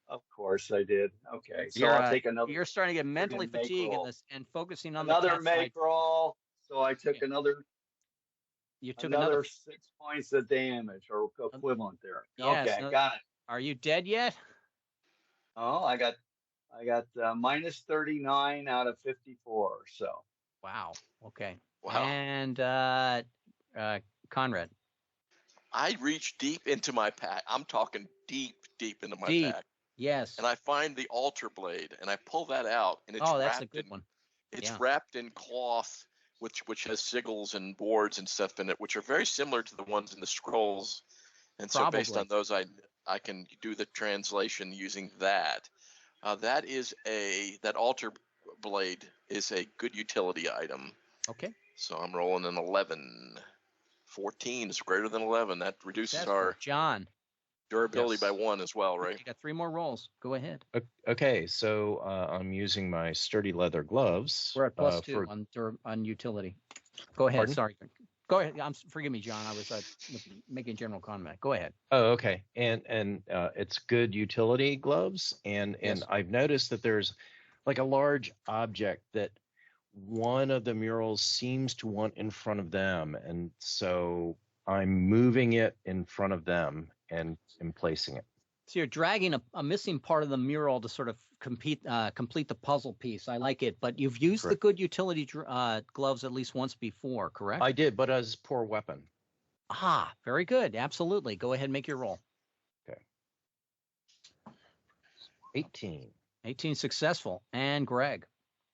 Of course I did. Okay. So I'll take another. You're starting to get mentally fatigued in this and focusing on another make roll. So I took another. You took another 6 points of damage or equivalent there. Yes, okay, got it. Are you dead yet? Oh, I got minus 39 out of 54. So. Wow. Okay. Wow. And Conrad. I reach deep into my pack. I'm talking deep into my pack. Yes. And I find the altar blade, and I pull that out, and it's that's a good one. It's wrapped in cloth, which has sigils and boards and stuff in it, which are very similar to the ones in the scrolls. And so based on those, I can do the translation using that. That altar blade is a good utility item. Okay. So I'm rolling an 11. 14 is greater than 11. That reduces our durability by 1 as well, right? You got 3 more rolls. Go ahead. Okay, so I'm using my sturdy leather gloves. We're at plus 2 on utility. Go ahead. Pardon? Sorry. Go ahead. Forgive me, John. I was making general comment. Go ahead. Oh, okay. And it's good utility gloves, and I've noticed that there's like a large object that one of the murals seems to want in front of them, and so I'm moving it in front of them and placing it. So you're dragging a missing part of the mural to sort of complete the puzzle piece. I like it, but you've used the good utility gloves at least once before, correct? I did, but as a poor weapon. Ah, very good. Absolutely. Go ahead and make your roll. Okay. 18. 18 successful. And Greg.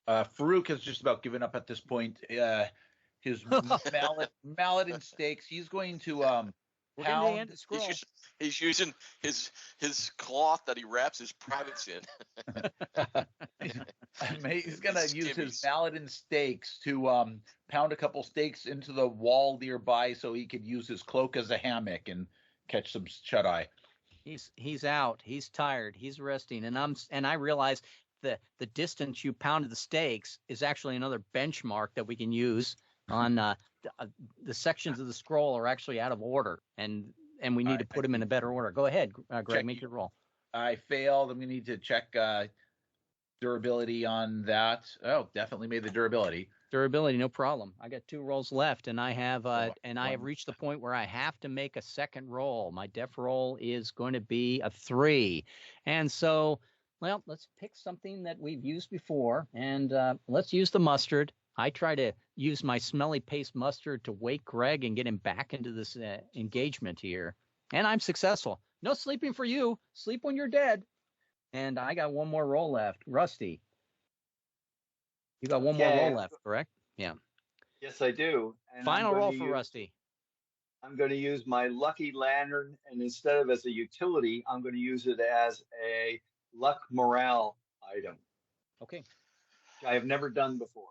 Farouk has just about given up at this point. His mallet and stakes. He's going to pound. He's using his cloth that he wraps his privates in. He's going to use his mallet and stakes to pound a couple stakes into the wall nearby, so he could use his cloak as a hammock and catch some shut eye. He's out. He's tired. He's resting, and I realize the distance you pounded the stakes is actually another benchmark that we can use on the sections of the scroll are actually out of order, and we need to put them in a better order. Go ahead, Greg, make your roll. I failed. I'm going to need to check durability on that. Oh, definitely made the durability. Durability, no problem. I got 2 rolls left, and I have I have reached the point where I have to make a second roll. My def roll is going to be a 3, and so. Well, let's pick something that we've used before, and let's use the mustard. I try to use my smelly paste mustard to wake Greg and get him back into this engagement here, and I'm successful. No sleeping for you. Sleep when you're dead. And I got 1 more roll left. Rusty, you got 1 more roll left, correct? Yeah. Yes, I do. And Final roll for Rusty. I'm going to use my lucky lantern, and instead of as a utility, I'm going to use it as a luck morale item. Okay. I have never done before.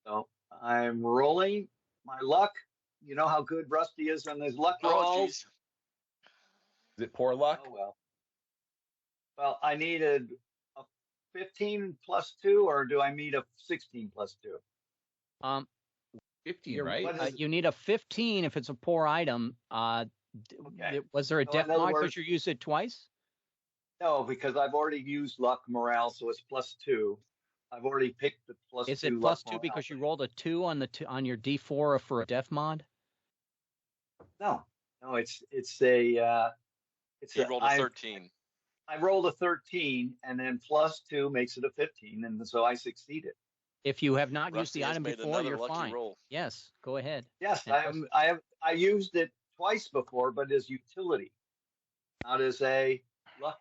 So I'm rolling my luck. You know how good Rusty is on his luck Oh, rolls. geez. Is it poor luck? Oh well. Well, I needed a 15 plus 2, or do I need a 16 plus 2? 15, right? What is- You need a 15 if it's a poor item. Okay. Was there a So death in other mod words- because you used it twice? No, because I've already used luck morale, so it's plus 2. I've already picked the plus 2. Is it plus luck 2 morale. because you rolled a 2 on your D4 for a death mod? No, it's He rolled a 13. I rolled a 13, and then plus 2 makes it a 15, and so I succeeded. If you have not used Rusty the has item made before, another you're lucky fine. roll. Yes, go ahead. Yes, And I used it twice before, but as utility, not as a luck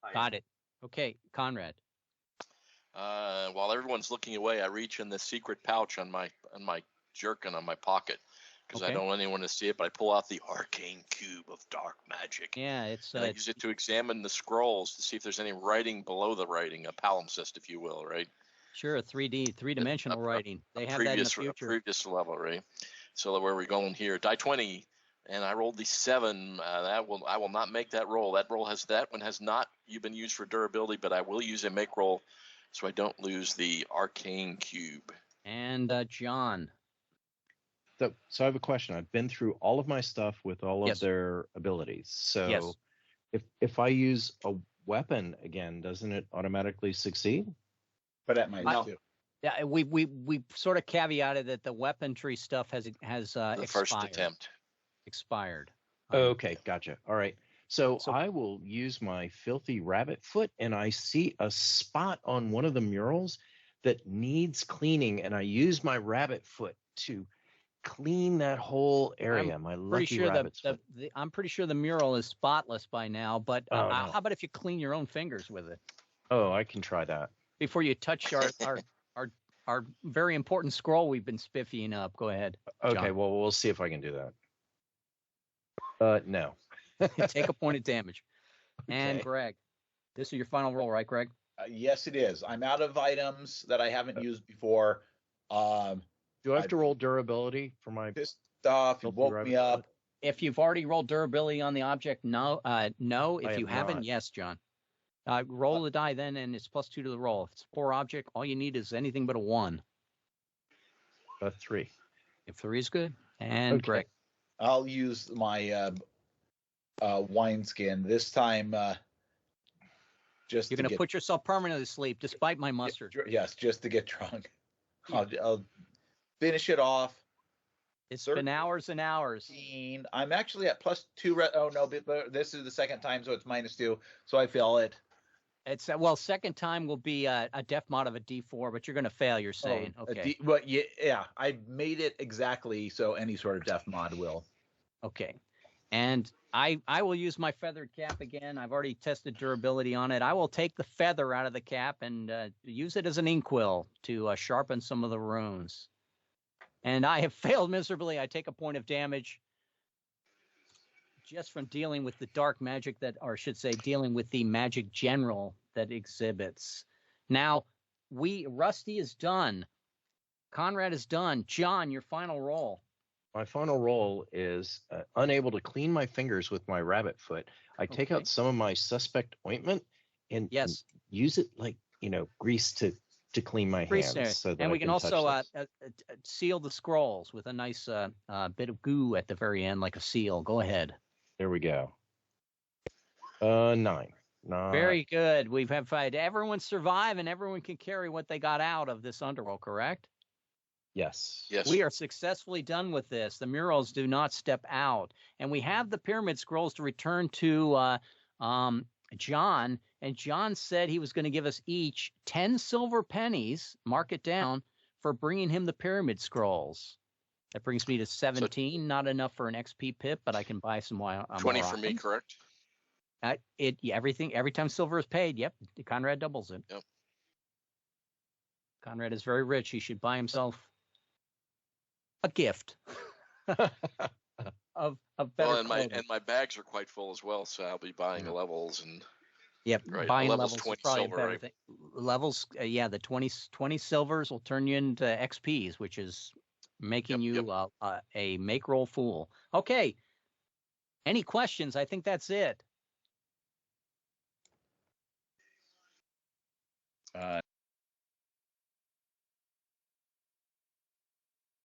item. Got it. Okay, Conrad. While everyone's looking away, I reach in the secret pouch on my jerkin on my pocket because I Okay. don't want anyone to see it. But I pull out the arcane cube of dark magic. Yeah, it's And I use it to examine the scrolls to see if there's any writing below the writing, a palimpsest, if you will, right? sure a 3D-dimensional writing. They have that in the A future. previous level, right? So where are we going here? Die 20, and I rolled the 7. I will not make that roll. That one has not been used for durability, but I will use a make roll so I don't lose the arcane cube. And John. So I have a question. I've been through all of my stuff with all Yes. of their abilities. So Yes. if I use a weapon again, doesn't it automatically succeed? But at my No. too. Yeah, we sort of caveated that the weaponry stuff has The expired. first attempt. Expired. Okay, gotcha. All right. So So- I will use my filthy rabbit foot, and I see a spot on one of the murals that needs cleaning, and I use my rabbit foot to clean that whole area. My Pretty lucky sure rabbit's foot. I'm pretty sure the mural is spotless by now. But Oh, no. how about if you clean your own fingers with it Oh, I can try that. before you touch our very important scroll we've been spiffying up? Go ahead. Okay, John. well, we'll see if I can do that. No. Take a point of damage. And Okay. Greg, this is your final roll, right, Greg? Yes, it is. I'm out of items that I haven't used before. Do I have to roll durability for my? This stuff, you Filthy woke rabbit me up. foot? If you've already rolled durability on the object, no. No. If I you have haven't, not. yes, John. Roll the die then, and it's plus 2 to the roll. If it's a poor object, all you need is anything but a 1. 3. If 3 is good. And Okay. Greg. I'll use my wineskin this time. Just You're to going to get, put yourself permanently asleep, despite my mustard. yes, just to get drunk. I'll finish it off. It's been hours and hours. I'm actually at plus 2. Oh no, but this is the second time, so it's minus 2. So I fail it. It's second time will be a def mod of a D4, but you're going to fail. You're saying, okay, But yeah, I made it exactly so any sort of def mod will. okay. And I will use my feathered cap again. I've already tested durability on it. I will take the feather out of the cap and use it as an inkwell to sharpen some of the runes. And I have failed miserably. I take a point of damage just from dealing with the dark magic or I should say, dealing with the magic general that exhibits. Now, Rusty is done. Conrad is done. John, your final roll. My final roll is unable to clean my fingers with my rabbit foot. I take Okay. out some of my suspect ointment and Yes. use it like grease to clean my Grease there. hands. So that And I we can touch also this. seal the scrolls with a nice bit of goo at the very end, like a seal. Go ahead. There we go. 9. Very good. We've had everyone survive, and everyone can carry what they got out of this underworld, correct? Yes. Yes. We are successfully done with this. The murals do not step out. And we have the pyramid scrolls to return to John. And John said he was going to give us each 10 silver pennies, mark it down, for bringing him the pyramid scrolls. That brings me to 17. Not enough for an XP pip, but I can buy some more. 20 for me, correct? Every time silver is paid, yep, Conrad doubles it. Yep. Conrad is very rich. He should buy himself a gift of better Well, and clothing. my bags are quite full as well, so I'll be buying levels and Yep, right, buying levels levels is 20 probably silver, a better right? thing. levels, yeah, the 20 silvers will turn you into XPs, which is making you a make roll fool. Okay. Any questions? I think that's it.